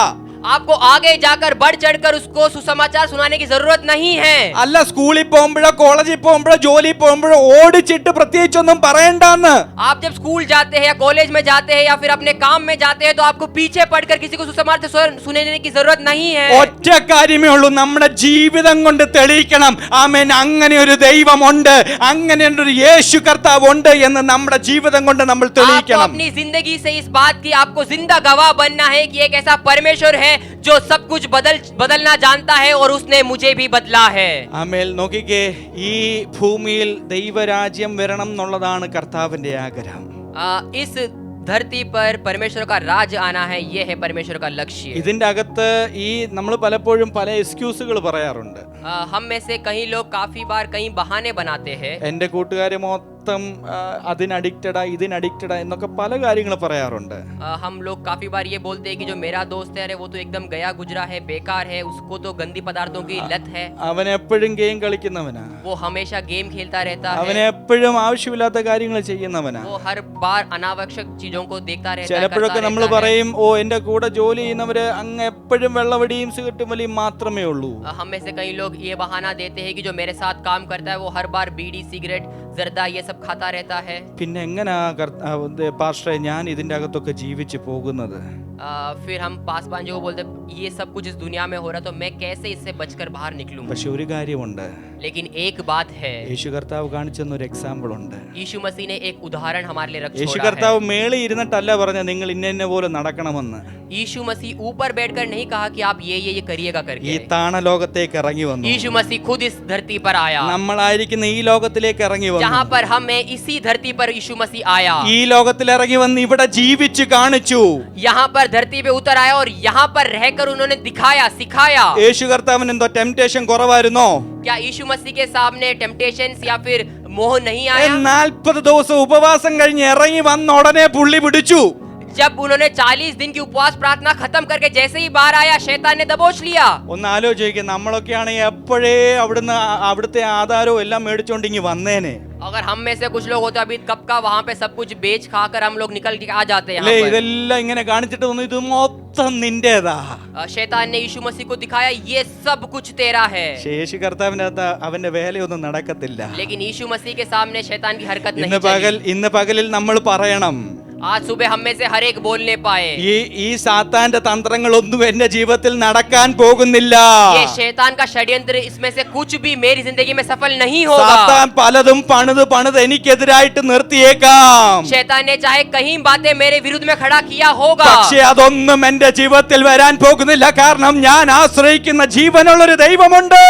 [SPEAKER 1] आपको आगे जाकर बढ़ चढ़कर उसको सुसमाचार सुनाने की जरूरत नहीं है.
[SPEAKER 2] അല്ല, സ്കൂളിൽ പോകുമ്പോഴോ കോളേജിൽ പോകുമ്പോഴോ ജോലിയിൽ പോകുമ്പോഴോ ഓടിച്ചിട്ട് പ്രത്യേകിച്ചൊന്നും പറയണ്ടെന്ന്.
[SPEAKER 1] आप जब स्कूल जाते हैं या कॉलेज में जाते हैं या फिर अपने काम में जाते हैं तो आपको पीछे पड़कर किसी को सुसमाचार सुनाने की जरूरत नहीं है.
[SPEAKER 2] ഒറ്റ കാര്യമേ ഉള്ളൂ, നമ്മുടെ ജീവിതം കൊണ്ട് തെളിയിക്കണം, ആമേൻ, അങ്ങനെ ഒരു ദൈവമുണ്ട്, അങ്ങനെ ഒരു യേശു കർത്താവ് ഉണ്ട് എന്ന് നമ്മുടെ ജീവിതം കൊണ്ട് നമ്മൾ
[SPEAKER 1] आपको
[SPEAKER 2] തെളിയിക്കണം.
[SPEAKER 1] अपनी जिंदगी से इस बात की आपको जिंदा गवाह बनना है कि एक ऐसा परमेश्वर है जो सब कुछ बदलना जानता है और उसने मुझे भी बदला है.
[SPEAKER 2] ആമേൻ. നോക്കിക്കേ, ഈ ഭൂമിയിൽ ദൈവരാജ്യം വരണം എന്നുള്ളതാണ് കർത്താവിന്റെ ആഗ്രഹം.
[SPEAKER 1] इस धरती पर परमेश्वर का राज आना है, ये है परमेश्वर का लक्ष्य.
[SPEAKER 2] ഇതിന്റെ അകത്ത് ഈ നമ്മൾ പലപ്പോഴും പല എക്സ്ക്യൂസുകൾ പറയാറുണ്ട്.
[SPEAKER 1] हम में से कई लोग काफी बार कई बहाने बनाते हैं.
[SPEAKER 2] എൻ്റെ കൂട്ടുകാരെ മൊത്തം അതിന് അഡിക്റ്റഡാ, ഇതിന് അഡിക്റ്റഡാ എന്നൊക്കെ പല കാര്യങ്ങൾ പറയാറുണ്ട്.
[SPEAKER 1] हम लोग काफी बार ये बोलते हैं कि जो मेरा दोस्त है, अरे वो तो एकदम गया गुजरा है, बेकार है, उसको तो गंदी पदार्थों की लत है,
[SPEAKER 2] അവൻ എപ്പോഴും ഗെയിം കളിക്കുന്നവനാ,
[SPEAKER 1] वो हमेशा गेम खेलता रहता
[SPEAKER 2] അവൻ
[SPEAKER 1] है,
[SPEAKER 2] എപ്പോഴും ആവശ്യമില്ലാത്ത കാര്യങ്ങൾ ചെയ്യുന്നവനാ.
[SPEAKER 1] वो हर बार अनावश्यक चीजों को देखता रहता है,
[SPEAKER 2] ചിലപ്പോഴൊക്കെ
[SPEAKER 1] करता
[SPEAKER 2] നമ്മൾ
[SPEAKER 1] रहता है.
[SPEAKER 2] പറയും, ഓ എൻ്റെ കൂടെ ജോലി ചെയ്യുന്നവര് അങ്ങ് എപ്പോഴും വെള്ളവടിയും സിഗരറ്റും വലിയും മാത്രമേ ഉള്ളൂ.
[SPEAKER 1] हम में से कई लोग ये बहाना देते हैं कि जो मेरे साथ काम करता है वो हर बार बीड़ी सिगरेट जर्दा ये सब सब खाता रहता है।
[SPEAKER 2] പിന്നെ എങ്ങനാ പാസ്റ്ററെ ഞാൻ ഇതിന്റെ അകത്തൊക്കെ ജീവിച്ചു പോകുന്നത്?
[SPEAKER 1] फिर हम पासवान जी को बोलते ये सब कुछ इस दुनिया में हो रहा तो मैं कैसे इससे बचकर बाहर निकलूं?
[SPEAKER 2] പക്ഷെ ഒരു കാര്യമുണ്ട്,
[SPEAKER 1] लेकिन एक बात है,
[SPEAKER 2] യേശു കർത്താവ് കാണിച്ചെന്ന ഒരു എക്സാമ്പിൾ ഉണ്ട്.
[SPEAKER 1] यीशु मसीह ने एक उदाहरण हमारे लिए रख
[SPEAKER 2] യേശു
[SPEAKER 1] छोड़ा
[SPEAKER 2] കർത്താവ്
[SPEAKER 1] है।
[SPEAKER 2] മേളിൽ ഇരുന്നിട്ടല്ല പറഞ്ഞ നിങ്ങൾ ഇന്ന പോലെ നടക്കണമെന്ന്.
[SPEAKER 1] यीशु मसीह ऊपर बैठकर नहीं कहा कि आप ये करिएगा
[SPEAKER 2] ഈ
[SPEAKER 1] करके।
[SPEAKER 2] താണലോകത്തേക്ക് ഇറങ്ങി വന്നു.
[SPEAKER 1] यीशु मसीह खुद इस धरती पर आया।
[SPEAKER 2] നമ്മളായിരിക്കുന്ന ഈ ലോകത്തിലേക്ക് ഇറങ്ങി വന്നു.
[SPEAKER 1] जहाँ पर हम हैं इसी धरती पर यीशु मसीह आया।
[SPEAKER 2] ഈ ലോകത്തിൽ ഇറങ്ങി വന്ന് ഇവിടെ ജീവിച്ചു കാണിച്ചു.
[SPEAKER 1] यहाँ पर धरती पे उतर आया और यहाँ पर रहकर उन्होंने दिखाया, सिखाया।
[SPEAKER 2] യേശു കർത്താവിന് എന്തോ ടെംപ്റ്റേഷൻ കുറവായിരുന്നോ?
[SPEAKER 1] क्या यीशु मसीह के सामने टेम्पटेशंस या फिर मोह नहीं आया?
[SPEAKER 2] 40 ദിവസം ഉപവാസം കഴിഞ്ഞ് ഇറങ്ങി വന്ന ഉടനെ പുള്ളി പിടിച്ചു.
[SPEAKER 1] जब उन्होंने 40 दिन की उपवास प्रार्थना खत्म करके जैसे ही बाहर आया, शैतान ने दबोच लिया।
[SPEAKER 2] ഒന്ന് ആലോചിക്കുക, നമ്മളൊക്കെയാണെങ്കിൽ എപ്പോഴേ അവിടുത്തെ ആധാരവും എല്ലാം മേടിച്ചോണ്ട് ഇങ്ങി വന്നേനെ.
[SPEAKER 1] अगर हम में से कुछ लोग होते अभी कब का वहाँ पे सब कुछ बेच खाकर हम लोग निकल के आ जाते हैं
[SPEAKER 2] അല്ലേ?
[SPEAKER 1] यहाँ पर।
[SPEAKER 2] ഇതെല്ലാം ഇങ്ങനെ കാണിച്ചിട്ട് തോന്നുന്നു ഇത് മൊത്തം നിന്റേതാ.
[SPEAKER 1] शैतान ने यीशु मसीह को दिखाया ये सब कुछ तेरा है।
[SPEAKER 2] യേശു കർത്താവിനകത്ത് അവന്റെ വേലയൊന്നും നടക്കത്തില്ല.
[SPEAKER 1] लेकिन यीशु मसीह के सामने शैतान की हरकत
[SPEAKER 2] ഇന്ന്
[SPEAKER 1] नहीं चली।
[SPEAKER 2] ഇന്ന് പകലിൽ നമ്മൾ പറയണം,
[SPEAKER 1] आज सुबह हम में से हर एक बोलने पाए
[SPEAKER 2] ഈ സാത്താന്റെ തന്ത്രങ്ങളൊന്നും എന്റെ ജീവിതത്തിൽ നടക്കാൻ പോകുന്നില്ല.
[SPEAKER 1] ये शैतान का षड्यंत्र इसमें से कुछ भी मेरी जिंदगी में सफल नहीं
[SPEAKER 2] സാത്താൻ
[SPEAKER 1] होगा।
[SPEAKER 2] പലതും പണിത് എനിക്കെതിരായിട്ട് നിർത്തിയേക്കാം.
[SPEAKER 1] शैतान ने चाहे कहीं बातें मेरे विरुद्ध में खड़ा किया होगा,
[SPEAKER 2] പക്ഷേ അതൊന്നും എന്റെ ജീവിതത്തിൽ വരാൻ പോകുന്നില്ല. കാരണം ഞാൻ ആശ്രയിക്കുന്ന ജീവനുള്ളൊരു ദൈവമുണ്ട്.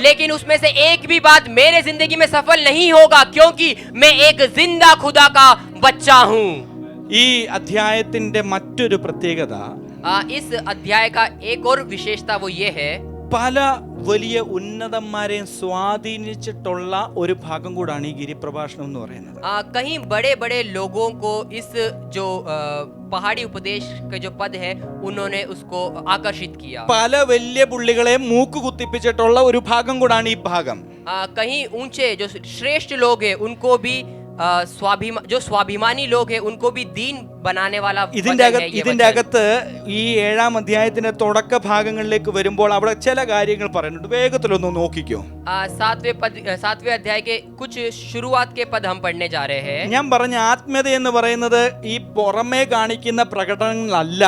[SPEAKER 1] लेकिन उसमें से एक भी बात मेरे जिंदगी में सफल नहीं होगा क्योंकि मैं एक जिंदा खुदा का बच्चा हूँ।
[SPEAKER 2] ഈ അധ്യായത്തിന്റെ മറ്റൊരു പ്രത്യേകത,
[SPEAKER 1] इस अध्याय का एक और विशेषता वो ये है,
[SPEAKER 2] പല വലിയ ഉന്നതന്മാരെയും സ്വാധീനിച്ചിട്ടുള്ള ഒരു ഭാഗം കൂടാണ് ഈ ഗിരിപ്രഭാഷണം എന്ന് പറയുന്നത്.
[SPEAKER 1] कहीं बड़े बड़े लोगों को इस जो पहाड़ी उपदेश के जो पद है उन्होंने उसको आकर्षित किया।
[SPEAKER 2] പല വലിയ പുള്ളികളെ മൂക്ക് കുത്തിപ്പിച്ചിട്ടുള്ള ഒരു ഭാഗം കൂടാണ് ഈ ഭാഗം.
[SPEAKER 1] कहीं ऊंचे जो श्रेष्ठ लोग हैं उनको भी जो स्वाभिमानी लोग हैं उनको भी दीन बनाने वाला
[SPEAKER 2] ഇതിന്റെ അകത്ത് ഈ 7-ാം അധ്യായത്തിന്റെ തുടക്ക ഭാഗങ്ങളിലേക്ക് വരുമ്പോൾ അവിടെ ചില കാര്യങ്ങൾ പറയുന്നുണ്ട്. വേഗത്തിലൊന്ന് നോക്കിക്കോ.
[SPEAKER 1] 7वें अध्याय के कुछ शुरुआत के पद हम पढ़ने जा रहे हैं।
[SPEAKER 2] ഞാൻ പറഞ്ഞ ആത്മീയത എന്ന് പറയുന്നത് ഈ പുറമേ കാണിക്കുന്ന പ്രകടനങ്ങളല്ല.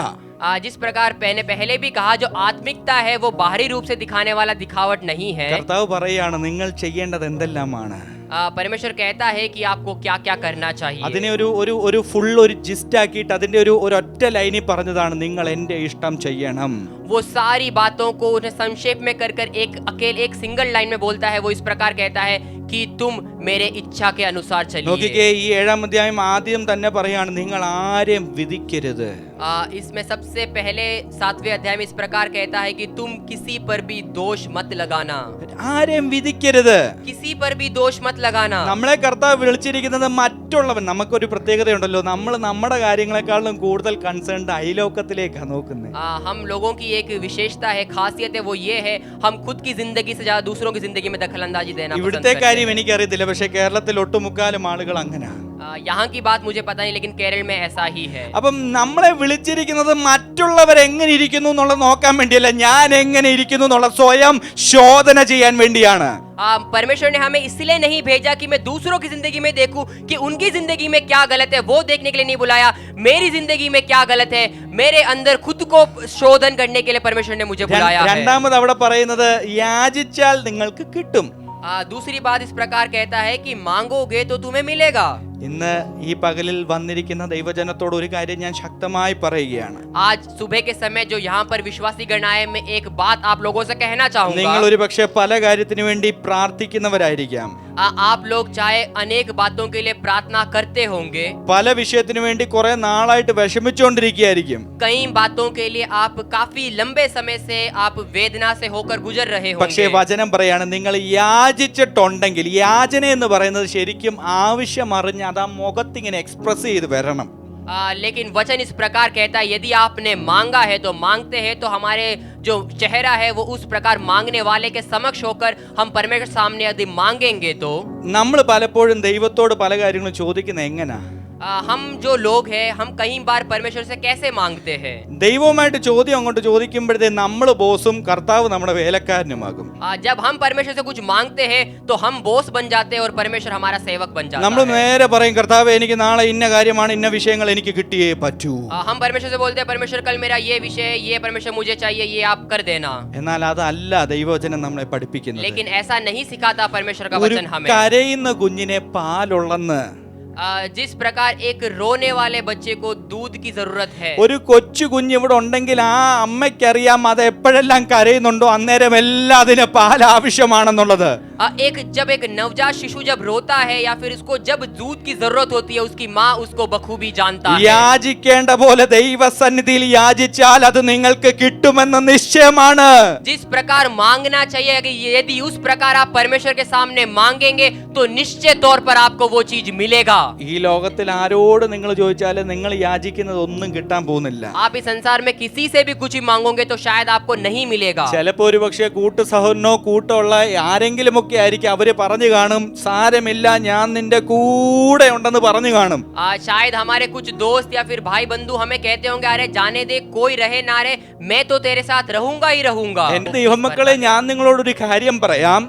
[SPEAKER 1] जिस प्रकार मैंने पहले भी कहा जो आत्मिकता है वो बाहरी रूप से दिखाने वाला दिखावट नहीं है।
[SPEAKER 2] കർത്താവ് പറയാണ് നിങ്ങൾ ചെയ്യേണ്ടത് എന്തെല്ലാമാണ്.
[SPEAKER 1] परमेश्वर कहता है कि आपको क्या क्या करना चाहिए।
[SPEAKER 2] അതിനെ ഒരു ഫുൾ ഒരു ജിസ്റ്റ് ആക്കിയിട്ട് അതിന്റെ ഒരു ഒറ്റ ലൈനിൽ പറഞ്ഞതാണ് നിങ്ങൾ എന്റെ ഇഷ്ടം ചെയ്യണം.
[SPEAKER 1] वो सारी बातों को उन्हें संक्षेप में कर एक सिंगल लाइन में बोलता है। वो इस प्रकार कहता है कि तुम मेरे इच्छा के अनुसार चलिए।
[SPEAKER 2] നോക്കിക്കേ, ഈ 7-ാം അധ്യായം ആദ്യം തന്നെ പറയാണ് നിങ്ങൾ ആരെയും വിധിക്കരുത്.
[SPEAKER 1] इसमें सबसे पहले 7वें अध्याय में इस प्रकार कहता है कि तुम किसी पर भी दोष मत लगाना।
[SPEAKER 2] ആരെയും വിധിക്കരുത്.
[SPEAKER 1] किसी पर भी दोष मत लगाना।
[SPEAKER 2] നമ്മളെ കർത്താവ് വിളിച്ചിരിക്കുന്നത് മറ്റുള്ളവൻ. നമുക്കൊരു പ്രത്യേകതയുണ്ടല്ലോ, നമ്മൾ നമ്മുടെ കാര്യങ്ങളെക്കാളും കൂടുതൽ കൺസേൺഡ് അയലോക്കത്തിലേക്കാണ് നോക്കുന്നത്.
[SPEAKER 1] हम लोगों की एक विशेषता है, खासियत है, वो ये है हम खुद की जिंदगी से ज्यादा दूसरों की जिंदगी में दखल अंदाजी देना पसंद
[SPEAKER 2] ഇവിടുത്തെ
[SPEAKER 1] करते
[SPEAKER 2] കാര്യം എനിക്കറിയത്തില്ല, പക്ഷെ കേരളത്തിൽ ഒട്ടുമുക്കാലും ആളുകൾ അങ്ങനെ.
[SPEAKER 1] हैं। यहाँ की बात मुझे पता नहीं लेकिन केरल में ऐसा ही है।
[SPEAKER 2] അപ്പം നമ്മളെ വിളിച്ചിരിക്കുന്നത് മറ്റുള്ളവർ എങ്ങനെ ഇരിക്കുന്നു എന്നുള്ളത് നോക്കാൻ വേണ്ടിയല്ല, ഞാൻ എങ്ങനെ ഇരിക്കുന്നു എന്നുള്ള സ്വയം ശോധന ചെയ്യാൻ വേണ്ടിയാണ്.
[SPEAKER 1] परमेश्वर ने हमें इसलिए नहीं भेजा कि मैं दूसरों की जिंदगी में देखूं कि उनकी जिंदगी में क्या गलत है, वो देखने के लिए नहीं बुलाया। मेरी जिंदगी में क्या गलत है, मेरे अंदर खुद को शोधन करने के लिए परमेश्वर ने मुझे बुलाया है।
[SPEAKER 2] രണ്ടാമത് അവിടെ പറയുന്നത് യാചിച്ചാൽ നിങ്ങൾക്ക് കിട്ടും.
[SPEAKER 1] दूसरी बात इस प्रकार कहता है कि मांगोगे तो तुम्हें मिलेगा।
[SPEAKER 2] ഇന്ന് ഈ പകലിൽ വന്നിരിക്കുന്ന ദൈവജനത്തോട് ഒരു കാര്യം ഞാൻ ശക്തമായി പറയുകയാണ്.
[SPEAKER 1] आज सुबह के समय जो यहाँ पर विश्वासी गण आए, मैं एक बात आप लोगों से कहना चाहूंगा।
[SPEAKER 2] നിങ്ങൾ ഒരു പക്ഷേ പല കാര്യത്തിനു വേണ്ടി പ്രാർത്ഥിക്കുന്നവരായിരിക്കാം.
[SPEAKER 1] आप लोग चाहे अनेक बातों के लिए प्रार्थना करते होंगे,
[SPEAKER 2] പല വിഷയത്തിനു വേണ്ടി കുറെ നാളായിട്ട് വിഷമിച്ചുകൊണ്ടിരിക്കുകയായിരിക്കും.
[SPEAKER 1] कई बातों के लिए आप काफी लंबे समय से आप वेदना से होकर गुजर रहे
[SPEAKER 2] പക്ഷേ
[SPEAKER 1] होंगे।
[SPEAKER 2] വചനം പറയാണ് നിങ്ങൾ യാചിച്ചിട്ടുണ്ടെങ്കിൽ, യാചന എന്ന് പറയുന്നത് ശരിക്കും ആവശ്യം അറിഞ്ഞ് അത് ആ മുഖത്തിങ്ങനെ എക്സ്പ്രസ് ചെയ്ത് വരണം.
[SPEAKER 1] लेकिन वचन इस प्रकार कहता है यदि आपने मांगा है तो मांगते हैं तो हमारे जो चेहरा है वो उस प्रकार मांगने वाले के समक्ष होकर हम परमेश्वर सामने यदि मांगेंगे तो
[SPEAKER 2] നമ്മൾ പലപ്പോഴും ദൈവത്തോട് പല കാര്യങ്ങളും ചോദിക്കുന്നത് എങ്ങനാ?
[SPEAKER 1] हम जो लोग हैं हम कई बार परमेश्वर से कैसे मांगते हैं?
[SPEAKER 2] ദൈവവുമായിട്ട് ചോദ്യം അങ്ങോട്ട് ചോദിക്കുമ്പോഴത്തേ നമ്മൾ ബോസും കർത്താവ് നമ്മുടെ വേലക്കാരനുമാകും.
[SPEAKER 1] जब हम परमेश्वर से कुछ मांगते हैं तो हम बॉस बन जाते हैं और परमेश्वर हमारा सेवक बन जाता
[SPEAKER 2] നമ്മൾ
[SPEAKER 1] है।
[SPEAKER 2] നേരെ പറയും കർത്താവ് എനിക്ക് നാളെ ഇന്ന കാര്യമാണ് ഇന്ന വിഷയങ്ങൾ എനിക്ക് കിട്ടിയേ പറ്റൂ.
[SPEAKER 1] हम परमेश्वर से बोलते हैं परमेश्वर कल मेरा ये विषय है, ये परमेश्वर मुझे चाहिए, ये आप कर देना।
[SPEAKER 2] എന്നാൽ അതല്ല ദൈവവചനം നമ്മളെ പഠിപ്പിക്കുന്നത്.
[SPEAKER 1] लेकिन ऐसा नहीं सिखाता परमेश्वर का
[SPEAKER 2] ഒരു
[SPEAKER 1] वचन हमें।
[SPEAKER 2] കരയുന്ന കുഞ്ഞിനെ പാലുള്ളെന്ന്,
[SPEAKER 1] जिस प्रकार एक रोने वाले बच्चे को दूध की जरूरत है,
[SPEAKER 2] ഒരു കൊച്ചു കുഞ്ഞ് ഇവിടെ ഉണ്ടെങ്കിൽ ആ അമ്മയ്ക്കറിയാം അത് എപ്പോഴെല്ലാം കരയുന്നുണ്ടോ അന്നേരം എല്ലാം അതിന് പാൽ ആവശ്യമാണെന്നുള്ളത്.
[SPEAKER 1] जब एक नवजात शिशु जब रोता है या फिर उसको जब दूध की जरूरत होती है उसकी माँ उसको बखूबी जानता है।
[SPEAKER 2] യാചിക്കേണ്ട പോലെ ദൈവസന്നിധിയിൽ യാചിച്ചാൽ അത് നിങ്ങൾക്ക് കിട്ടുമെന്ന് നിശ്ചയമാണ്.
[SPEAKER 1] जिस प्रकार मांगना चाहिए कि यदि उस प्रकार आप परमेश्वर के सामने मांगेंगे तो निश्चित तौर पर आपको वो चीज मिलेगा।
[SPEAKER 2] ഈ ലോകത്തിൽ ആരോട് നിങ്ങൾ ചോദിച്ചാലും നിങ്ങൾ യാചിക്കുന്നത് ഒന്നും കിട്ടാൻ പോകുന്നില്ല.
[SPEAKER 1] आप इस संसार में किसी से भी कुछ भी मांगोगे तो शायद आपको नहीं मिलेगा।
[SPEAKER 2] ചിലപ്പോ ഒരു പക്ഷേ കൂട്ടു സഹോദരനോ കൂട്ടുള്ള ആരെങ്കിലും ഒക്കെ ആയിരിക്കും അവര് പറഞ്ഞു കാണും സാരമില്ല ഞാൻ നിന്റെ കൂടെ ഉണ്ടെന്ന് പറഞ്ഞു കാണും.
[SPEAKER 1] शायद हमारे कुछ दोस्त या फिर भाई बंधु हमें कहते होंगे अरे जाने दे कोई रहे ना रहे मैं तो तेरे साथ रहूंगा ही रहूंगा।
[SPEAKER 2] എന്റെ ദൈവമക്കളെ ഞാൻ നിങ്ങളോടൊരു കാര്യം പറയാം.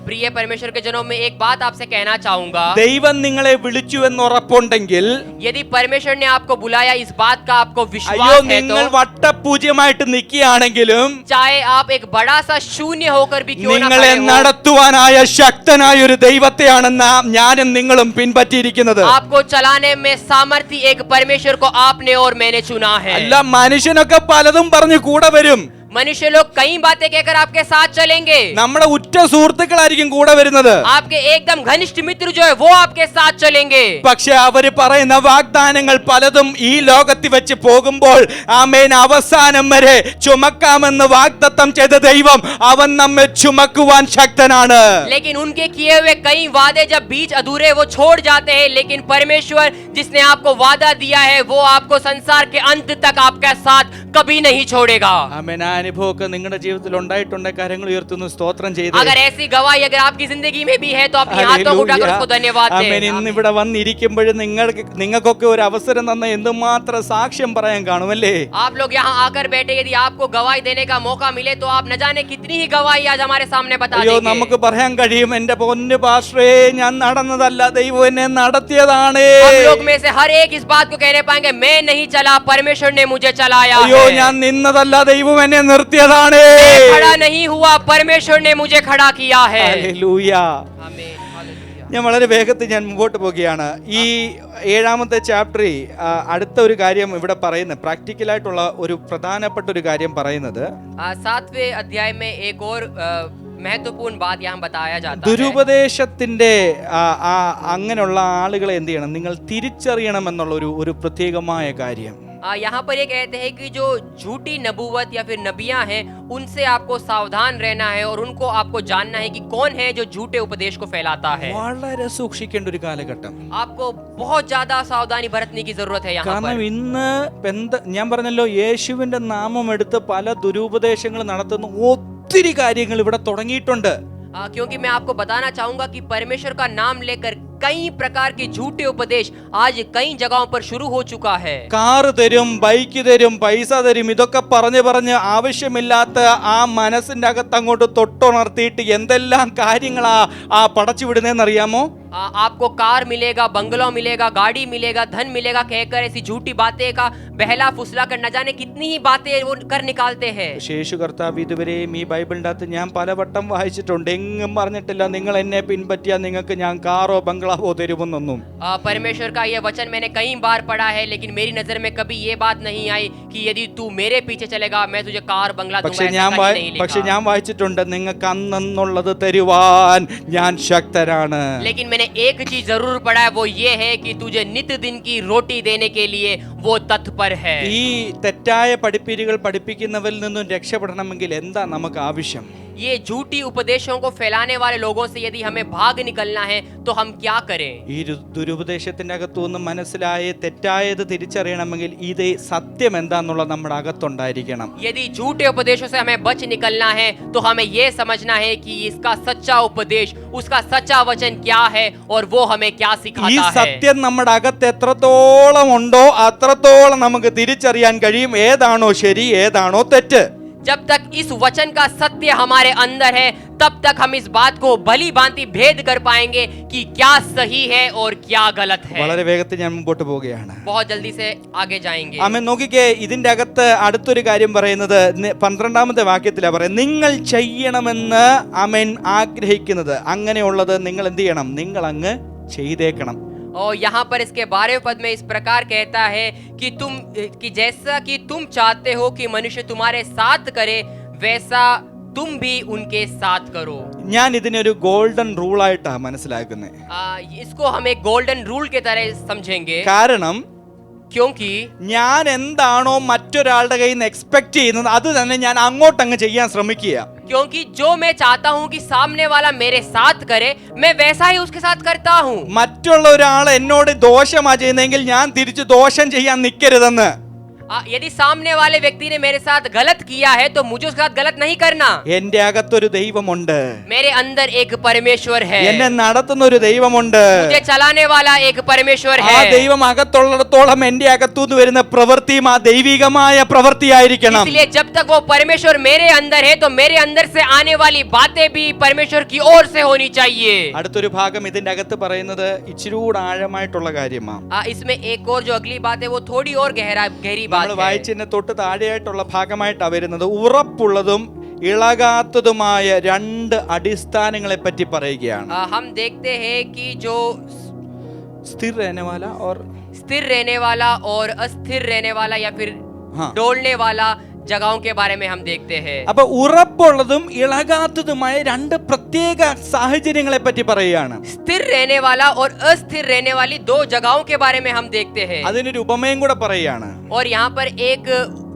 [SPEAKER 1] प्रिय परमेश्वर के जनों में एक बात आपसे कहना चाहूंगा,
[SPEAKER 2] ദൈവം നിങ്ങളെ വിളിച്ചു എന്ന് ഉറപ്പുണ്ടെങ്കിൽ,
[SPEAKER 1] यदि परमेश्वर ने आपको बुलाया इस बात का आपको
[SPEAKER 2] അയ്യോ
[SPEAKER 1] विश्वास है
[SPEAKER 2] നിങ്ങൾ
[SPEAKER 1] तो
[SPEAKER 2] വട്ടപൂജ്യമായിട്ട് നിൽക്കുകയാണെങ്കിലും
[SPEAKER 1] चाहे आप एक बड़ा सा शून्य होकर भी क्यों ना
[SPEAKER 2] നിങ്ങളെ
[SPEAKER 1] खड़े हो,
[SPEAKER 2] നടത്തുവാനായ ശക്തനായ ഒരു ദൈവത്തെയാണ് ഞാനും നിങ്ങളും പിൻപറ്റിയിരിക്കുന്നത്.
[SPEAKER 1] आपको चलाने में सामर्थ्य एक परमेश्वर को आपने और मैंने चुना है।
[SPEAKER 2] അല്ല മനുഷ്യനൊക്കെ പലതും പറഞ്ഞു കൂടെ വരും.
[SPEAKER 1] मनुष्य लोग कई बातें कहकर आपके साथ चलेंगे,
[SPEAKER 2] നമ്മുടെ ഉറ്റ സുഹൃത്തുക്കളായിരിക്കും കൂടെ വരുന്നത്.
[SPEAKER 1] आपके एकदम घनिष्ठ मित्र जो है वो आपके साथ चलेंगे,
[SPEAKER 2] പക്ഷെ അവര് പറയുന്ന വാഗ്ദാനങ്ങൾ പലതും ഈ ലോകത്തിൽ വെച്ച് പോകുമ്പോൾ ആമേൻ അവസാനം വരെ ചുമക്കാമെന്ന് വാഗ്ദത്തം ചെയ്ത ദൈവം അവൻ നമ്മെ ചുമക്കുവാൻ ശക്തനാണ്.
[SPEAKER 1] लेकिन उनके किए हुए कई वादे जब बीच अधूरे वो छोड़ जाते हैं, लेकिन परमेश्वर जिसने आपको वादा दिया है वो आपको संसार के अंत तक आपका साथ कभी नहीं छोड़ेगा।
[SPEAKER 2] ആമേൻ ആ അനുഭവമൊക്കെ നിങ്ങളുടെ ജീവിതത്തിൽ ഉണ്ടായിട്ടുണ്ട്. കാര്യങ്ങൾ ഉയർത്തുന്നു സ്തോത്രം ചെയ്ത്.
[SPEAKER 1] अगर ऐसी गवाही अगर आपकी जिंदगी में भी है तो अपनी हाथों को उठाकर उसको धन्यवाद
[SPEAKER 2] ആമേൻ
[SPEAKER 1] दें।
[SPEAKER 2] ഇന്ന് ഇവിടെ വന്നിരിക്കുമ്പോഴും നിങ്ങൾക്കൊക്കെ ഒരു അവസരം തന്ന എന്തുമാത്രം സാക്ഷ്യം പറയാൻ കാണുമല്ലേ.
[SPEAKER 1] आप लोग यहाँ आकर बैठे यदि आपको गवाही देने का मौका मिले तो आप न जाने कितनी ही गवाही आज हमारे सामने बता
[SPEAKER 2] അയ്യോ
[SPEAKER 1] देंगे।
[SPEAKER 2] നമുക്ക് പറയാൻ കഴിയും എന്റെ പൊന്നു പാസ്റ്ററേ ഞാൻ നടന്നതല്ല ദൈവം എന്നെ നടത്തിയതാണ്.
[SPEAKER 1] हम लोग में से हर एक इस बात को कहने पाएंगे मैं नहीं चला परमेश्वर ने मुझे चलाया
[SPEAKER 2] അയ്യോ
[SPEAKER 1] है।
[SPEAKER 2] ഞാൻ നിന്നതല്ല ദൈവം എന്നെ നിർത്തിയതാണ്.
[SPEAKER 1] मैं खड़ा नहीं हुआ परमेश्वर ने मुझे खड़ा किया है।
[SPEAKER 2] ഹല്ലേലൂയ.
[SPEAKER 1] आमीन, हालेलुया।
[SPEAKER 2] ഞാൻ വളരെ വേഗത്തിൽ ഞാൻ മുമ്പോട്ട് പോവുകയാണ്. ഈ 7-ാമത്തെ ചാപ്റ്ററിൽ അടുത്ത ഒരു കാര്യം ഇവിടെ പറയുന്നത് പ്രാക്ടിക്കലായിട്ടുള്ള ഒരു പ്രധാനപ്പെട്ട ഒരു കാര്യം പറയുന്നത്
[SPEAKER 1] 7वें अध्याय में एक और महत्वपूर्ण बात यहाँ बताया जाता है।
[SPEAKER 2] ദുരുപദേശത്തിന്റെ അങ്ങനെയുള്ള ആളുകളെ എന്ത് ചെയ്യണം നിങ്ങൾ തിരിച്ചറിയണം എന്നുള്ള ഒരു പ്രത്യേകമായ കാര്യം.
[SPEAKER 1] यहाँ पर ये कहते हैं कि जो झूठी नबूवत या फिर नबियां हैं उनसे आपको सावधान रहना है और उनको आपको जानना है कि कौन है जो झूठे उपदेश को फैलाता है।
[SPEAKER 2] വളരെ സൂക്ഷിക്കേണ്ട ഒരു കാലഘട്ടം.
[SPEAKER 1] आपको बहुत ज्यादा सावधानी बरतने की जरूरत है यहाँ
[SPEAKER 2] കാരണം
[SPEAKER 1] पर।
[SPEAKER 2] ഇന്ന് ഞാൻ പറഞ്ഞല്ലോ യേശുവിന്റെ നാമം എടുത്ത് പല ദുരുപദേശങ്ങൾ നടത്തുന്ന ഒത്തിരി കാര്യങ്ങൾ ഇവിടെ തുടങ്ങിയിട്ടുണ്ട്.
[SPEAKER 1] क्योंकि मैं आपको बताना चाहूंगा कि परमेश्वर का नाम लेकर कई प्रकार के झूठे उपदेश आज कई जगहों पर शुरू हो चुका है।
[SPEAKER 2] കാറ് തരും, ബൈക്ക് തരും, പൈസ തരും, ഇതൊക്കെ പറഞ്ഞ് ആവശ്യമില്ലാത്ത ആ മനസ്സിന്റെ അകത്ത് അങ്ങോട്ട് തൊട്ടുണർത്തിയിട്ട് എന്തെല്ലാം കാര്യങ്ങളാ പടച്ചു വിടുന്നതെന്നറിയാമോ?
[SPEAKER 1] आपको कार मिलेगा, बंगलो मिलेगा, गाड़ी मिलेगा, धन मिलेगा कहकर ऐसी झूठी बातें का बहला फुसला कर न जाने कितनी ही बातें वो कर निकालते हैं।
[SPEAKER 2] ശേഷു കർത്താവ് ഇതുവരെയും ഈ ബൈബിളിന്റെ അകത്ത് ഞാൻ പലവട്ടം വായിച്ചിട്ടുണ്ട്, എങ്ങും പറഞ്ഞിട്ടില്ല നിങ്ങൾ എന്നെ പിൻപറ്റിയാൽ നിങ്ങൾക്ക് ഞാൻ കാറോ ബംഗ്ലാവോ തരുമെന്നൊന്നും.
[SPEAKER 1] परमेश्वर का ये वचन मैंने कई बार पढ़ा है, लेकिन मेरी नजर में कभी ये बात नहीं आई कि यदि तू मेरे पीछे चलेगा मैं तुझे कार बंगला दूंगा। ऐसा कहीं नहीं लिखा।
[SPEAKER 2] ഞാൻ വായിച്ചിട്ടുണ്ട് നിങ്ങൾക്ക് അന്നെന്നുള്ളത് തരുവാൻ ഞാൻ ശക്തനാണ്.
[SPEAKER 1] लेकिन मैंने एक चीज जरूर पढ़ा है, वो ये है कि तुझे नित्य दिन की रोटी देने के लिए वो तत्पर है।
[SPEAKER 2] ഈ തെറ്റായ പഠിപ്പീരുകൾ പഠിപ്പിക്കുന്നവരിൽ നിന്നും രക്ഷപ്പെടണമെങ്കിൽ എന്താ നമുക്ക് ആവശ്യം?
[SPEAKER 1] ये झूठी उपदेशों को फैलाने वाले लोगों से यदि हमें भाग निकलना है तो हम क्या करें?
[SPEAKER 2] ഈ ദുരുപദേശത്തിന്റെ അകത്തുനിന്ന് മനസ്സിലായി തെറ്റായത് തിരിച്ചറിയണമെങ്കിൽ ഇത് സത്യം എന്താന്നുള്ളത് നമ്മുടെ അകത്തുണ്ടായിരിക്കണം.
[SPEAKER 1] यदि झूठे उपदेशों से हमें बच निकलना है तो हमें ये समझना है कि इसका सच्चा उपदेश, उसका सच्चा वचन क्या है और वो हमें क्या
[SPEAKER 2] ഈ
[SPEAKER 1] सिखाता है.
[SPEAKER 2] സത്യം നമ്മുടെ അകത്ത് എത്രത്തോളം ഉണ്ടോ അത്രത്തോളം നമുക്ക് തിരിച്ചറിയാൻ കഴിയും ഏതാണോ ശരി ഏതാണോ തെറ്റ്.
[SPEAKER 1] जब तक इस वचन का सत्य हमारे अंदर है तब तक हम इस बात को भली भांति भेद कर पाएंगे कि क्या सही है और क्या गलत है.
[SPEAKER 2] വളരെ വേഗത്തിൽ ഞാൻ മുമ്പോട്ട് പോവുകയാണ്.
[SPEAKER 1] बहुत जल्दी से आगे जाएंगे.
[SPEAKER 2] ആമേൻ. നോക്കിക്കേ, ഇതിന്റെ അകത്ത് അടുത്തൊരു കാര്യം പറയുന്നത് 12ാമത്തെ വാക്യത്തിലാണ് പറയുന്നത്, നിങ്ങൾ ചെയ്യണമെന്ന് ആമേൻ ആഗ്രഹിക്കുന്നത് അങ്ങനെയുള്ളത് നിങ്ങൾ എന്ത് ചെയ്യണം? നിങ്ങൾ അങ്ങ് ചെയ്തേക്കണം.
[SPEAKER 1] और यहाँ पर इसके 12वें पद में इस प्रकार कहता है कि जैसा कि तुम चाहते हो कि मनुष्य तुम्हारे साथ करे वैसा तुम भी उनके साथ करो.
[SPEAKER 2] ഞാൻ ഇതിനൊരു ഗോൾഡൻ റൂൾ ആയിട്ടാണ് മനസ്സിലാക്കുന്നത്.
[SPEAKER 1] इसको हम एक गोल्डन रूल के तरह समझेंगे.
[SPEAKER 2] കാരണം
[SPEAKER 1] क्योंकि
[SPEAKER 2] ഞാൻ എന്താണോ മറ്റൊരാളുടെ കയ്യിൽ നിന്ന് എക്സ്പെക്ട് ചെയ്യുന്നത് അത് തന്നെ ഞാൻ അങ്ങോട്ടങ്ങ് ചെയ്യാൻ ശ്രമിക്കുക.
[SPEAKER 1] क्योंकि जो मैं चाहता हूँ कि सामने वाला मेरे साथ करे मैं वैसा ही उसके साथ करता हूँ.
[SPEAKER 2] മറ്റുള്ള ഒരാൾ എന്നോട് ദോഷമാ ചെയ്യുന്നെങ്കിൽ ഞാൻ തിരിച്ചു ദോഷം ചെയ്യാൻ നിൽക്കരുതെന്ന്.
[SPEAKER 1] यदि सामने वाले व्यक्ति ने मेरे साथ गलत किया है तो मुझे उसके साथ गलत नहीं करना.
[SPEAKER 2] എന്റെ അകത്തൊരു ദൈവമുണ്ട്,
[SPEAKER 1] मेरे अंदर एक परमेश्वर है,
[SPEAKER 2] എന്നെ നടത്തുന്ന ഒരു ദൈവമുണ്ട്.
[SPEAKER 1] मुझे चलाने वाला एक परमेश्वर
[SPEAKER 2] ആ
[SPEAKER 1] है.
[SPEAKER 2] ദൈവം അകത്തുള്ളിടത്തോളം എന്റെ അകത്തുനിന്ന് വരുന്ന പ്രവൃത്തിയും ആ ദൈവികമായ പ്രവൃത്തിയായിരിക്കണം.
[SPEAKER 1] इसलिए जब तक वो परमेश्वर मेरे अंदर है तो मेरे अंदर से आने वाली बातें भी परमेश्वर की ओर से होनी चाहिए.
[SPEAKER 2] അടുത്തൊരു ഭാഗം ഇതിന്റെ അകത്ത് പറയുന്നത് ഇച്ചിരി കൂടെ ആഴമായിട്ടുള്ള കാര്യമാണ്.
[SPEAKER 1] इसमें एक और जो अगली बात है वो थोड़ी और गहरी बात
[SPEAKER 2] നമ്മൾ
[SPEAKER 1] है.
[SPEAKER 2] വായിച്ചതിന് തൊട്ട് താഴെയായിട്ടുള്ള ഭാഗമായിട്ടാണ് വരുന്നത്. ഉറപ്പുള്ളതും ഇളകാത്തതുമായ രണ്ട് അടിസ്ഥാനങ്ങളെ പറ്റി പറയുകയാണ്.
[SPEAKER 1] हम देखते हैं कि जो
[SPEAKER 2] സ്ഥിർ रहने वाला और
[SPEAKER 1] स्थिर रहने वाला और अस्थिर रहने वाला या फिर
[SPEAKER 2] हाँ.
[SPEAKER 1] डोलने वाला जगहों के बारे में हम देखते हैं.
[SPEAKER 2] അപ്പൊ ഉറപ്പുള്ളതും ഇളകാത്തതുമായ രണ്ട് പ്രത്യേക സാഹചര്യങ്ങളെ പറ്റി പറയുകയാണ്.
[SPEAKER 1] स्थिर रहने वाला और अस्थिर रहने वाली दो जगहों के बारे में हम देखते हैं.
[SPEAKER 2] അതിനൊരു ഉപമയും കൂടെ പറയുകയാണ്.
[SPEAKER 1] और यहाँ पर एक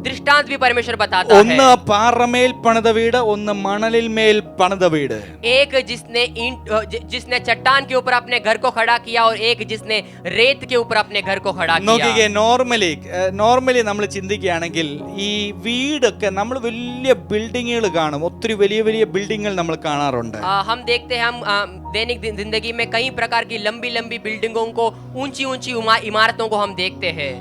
[SPEAKER 1] दृष्टांत भी परमेश्वर बताता
[SPEAKER 2] ഒന്ന്
[SPEAKER 1] है.
[SPEAKER 2] പാറമേൽ പണിത വീട്, ഒന്ന് മണലിൽ മേൽ പണിത വീട്.
[SPEAKER 1] एक जिसने चट्टान के ऊपर अपने घर को खड़ा किया और एक जिसने रेत के ऊपर अपने घर को खड़ा
[SPEAKER 2] നോക്കിക്കേ,
[SPEAKER 1] किया.
[SPEAKER 2] നോർമലി നമ്മൾ ചിന്തിക്കുകയാണെങ്കിൽ ഈ വീടൊക്കെ നമ്മൾ വലിയ ബിൽഡിങ്ങുകൾ കാണും, ഒത്തിരി വലിയ വലിയ ബിൽഡിങ്ങുകൾ നമ്മൾ കാണാറുണ്ട്.
[SPEAKER 1] हम देखते हैं, हम दैनिक जिंदगी में कई प्रकार की लंबी लंबी बिल्डिंगों को, ऊंची ऊंची इमारतों को हम देखते हैं.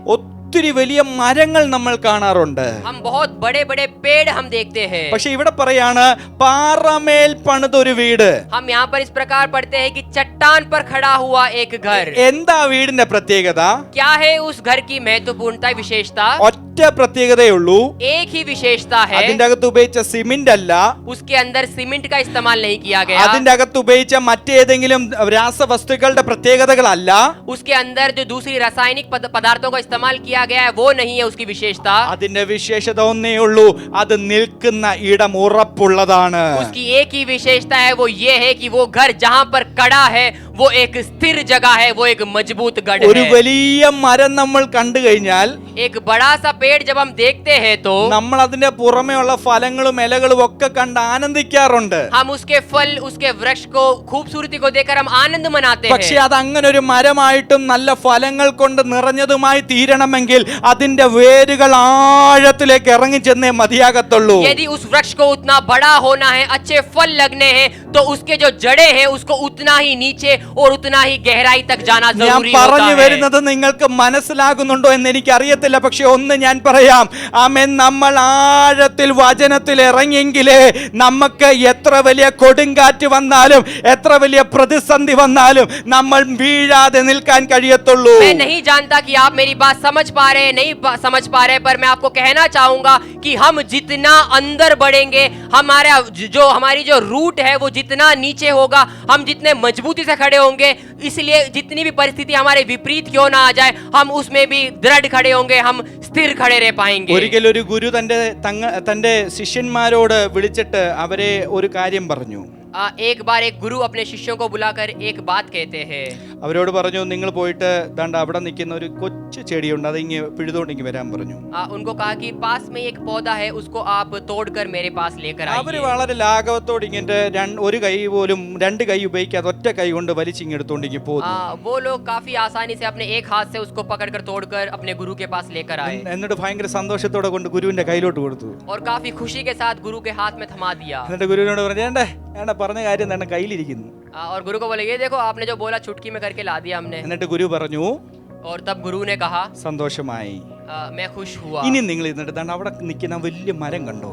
[SPEAKER 2] ഒത്തിരി വലിയ മരങ്ങൾ നമ്മൾ കാണാറുണ്ട്.
[SPEAKER 1] हम बहुत बड़े बड़े पेड़ हम देखते हैं.
[SPEAKER 2] പക്ഷെ ഇവിടെ പറയാണ് പാറമേൽ പണിതൊരു വീട്.
[SPEAKER 1] हम यहाँ पर इस प्रकार पढ़ते हैं कि चट्टान पर खड़ा हुआ एक घर.
[SPEAKER 2] എന്താ വീടിന്റെ പ്രത്യേകത?
[SPEAKER 1] क्या है उस घर की महत्वपूर्णता, विशेषता?
[SPEAKER 2] ഒറ്റ പ്രത്യേകതയേ ഉള്ളൂ.
[SPEAKER 1] एक ही विशेषता है.
[SPEAKER 2] അതിന്റെ അകത്ത് ഉപയോഗിച്ച സിമെന്റ് അല്ല,
[SPEAKER 1] उसके अंदर सीमेंट का इस्तेमाल नहीं किया गया.
[SPEAKER 2] അതിന്റെ അകത്ത് ഉപയോഗിച്ച മറ്റേതെങ്കിലും രാസവസ്തുക്കളുടെ പ്രത്യേകതകളല്ല.
[SPEAKER 1] उसके अंदर जो दूसरी रासायनिक पदार्थों का इस्तेमाल किया गया है वो नहीं है उसकी विशेषता.
[SPEAKER 2] അതിന്റെ വിശേഷത ഒന്നേ ഉള്ളൂ, അത് നിൽക്കുന്ന ഇടം ഉറപ്പുള്ളതാണ്.
[SPEAKER 1] उसकी एक ही विशेषता है, वो ये है कि वो घर जहाँ पर खड़ा है वो एक स्थिर जगह है, वो एक मजबूत गढ़
[SPEAKER 2] ഒരു
[SPEAKER 1] है.
[SPEAKER 2] വലിയ മരം നമ്മൾ കണ്ടു കഴിഞ്ഞാൽ
[SPEAKER 1] एक बड़ा सा पेड़ जब हम देखते हैं तो
[SPEAKER 2] നമ്മൾ അതിന്റെ പുറമെയുള്ള ഫലങ്ങളും ഇലകളും ഒക്കെ കണ്ട് ആനന്ദിക്കാറുണ്ട്.
[SPEAKER 1] हम उसके फल, उसके वृक्ष को, खूबसूरती को देखकर हम आनंद मनाते
[SPEAKER 2] പക്ഷെ
[SPEAKER 1] हैं.
[SPEAKER 2] അത് അങ്ങനെ ഒരു മരമായിട്ടും നല്ല ഫലങ്ങൾ കൊണ്ട് നിറഞ്ഞതുമായി തീരണമെങ്കിൽ അതിന്റെ വേരുകൾ ആഴത്തിലേക്ക് ഇറങ്ങി ചെന്നേ മതിയാകത്തുള്ളൂ.
[SPEAKER 1] यदि उस वृक्ष को उतना बड़ा होना है, अच्छे फल लगने हैं, तो उसके जो जड़ें हैं उसको उतना ही नीचे और उतना ही गहराई तक जाना
[SPEAKER 2] ഞാൻ
[SPEAKER 1] जरूरी
[SPEAKER 2] പറഞ്ഞു
[SPEAKER 1] होता है.
[SPEAKER 2] വരുന്നത് നിങ്ങൾക്ക് മനസ്സിലാകുന്നുണ്ടോ എന്ന് എനിക്ക് അറിയത്തില്ല. പക്ഷെ ഒന്ന് ഞാൻ പറയാം, ആമേൻ, നമ്മൾ ആഴത്തിൽ വചനത്തിൽ ഇറങ്ങിയെങ്കിലേ നമുക്ക് എത്ര വലിയ കൊടുങ്കാറ്റ് വന്നാലും എത്ര വലിയ പ്രതിസന്ധി വന്നാലും നമ്മൾ വീഴാതെ നിൽക്കാൻ കഴിയത്തുള്ളൂ.
[SPEAKER 1] मैं नहीं जानता कि आप मेरी बात समझ पा रहे हैं, नहीं समझ पा रहे, पर मैं आपको कहना चाहूंगा कि हम जितना अंदर बढ़ेंगे, हमारी जो रूट है वो जितना नीचे होगा, हम जितने मजबूती से खड़े होंगे, इसलिए जितनी भी परिस्थिति हमारे विपरीत क्यों ना आ जाए, हम उसमें भी दृढ़ खड़े होंगे, हम स्थिर खड़े रह पाएंगे.
[SPEAKER 2] ഒരിക്കൽ ഒരു ഗുരു തന്റെ ശിഷ്യന്മാരോട് വിളിച്ചിട്ട് അവരെ ഒരു കാര്യം പറഞ്ഞു.
[SPEAKER 1] एक बार एक गुरु अपने शिष्यों को बुलाकर एक बात कहते हैं।
[SPEAKER 2] അവരോട് പറഞ്ഞു നിങ്ങൾ പോയിട്ട് ദാണ്ട അവിടെ നിൽക്കുന്ന ഒരു കൊച്ചു ചെടിയുണ്ട് അത് ഇങ്ങ് പിഴുതോണ്ടിങ്ങ് വരാൻ പറഞ്ഞു.
[SPEAKER 1] उनको कहा कि पास में एक पौधा है उसको आप तोड़कर मेरे पास लेकर
[SPEAKER 2] അവര്
[SPEAKER 1] आइए।
[SPEAKER 2] വളരെ ലാഘവത്തോടെ ഇങ്ങനെ ഒരു കൈ പോലും രണ്ട് കൈ ഉപയോഗിക്കാതെ ഒറ്റ കൈ കൊണ്ട് വലിച്ചിങ്ങെടുത്തോണ്ടിങ്ങ് പോകുന്നു.
[SPEAKER 1] वो लोग काफी आसानी से अपने एक हाथ से उसको पकड़कर तोड़कर अपने गुरु के पास लेकर आए
[SPEAKER 2] എന്നിട്ട് ഭയങ്കര സന്തോഷത്തോടെ കൊണ്ട് ഗുരുവിന്റെ കയ്യിലോട്ട് കൊടുത്തു.
[SPEAKER 1] और काफी खुशी के साथ गुरु के हाथ में थमा दिया।
[SPEAKER 2] എന്നിട്ട് ഗുരുവിനോട് പറഞ്ഞു ഏണ്ട ഏണ്ട പറഞ്ഞ കാര്യം എന്താണ് കയ്യിലിരിക്കുന്നു.
[SPEAKER 1] और गुरु को बोले ये देखो आपने जो बोला चुटकी में करके ला दिया हमने।
[SPEAKER 2] എന്നിട്ട് ഗുരു പറഞ്ഞു
[SPEAKER 1] और तब गुरु ने कहा
[SPEAKER 2] സന്തോഷമായി.
[SPEAKER 1] मैं खुश हुआ।
[SPEAKER 2] ഇനി നിങ്ങൾ എന്നിട്ട് ദാണ്ട അവിടെ നിൽക്കുന്ന വലിയ മരം കണ്ടോ?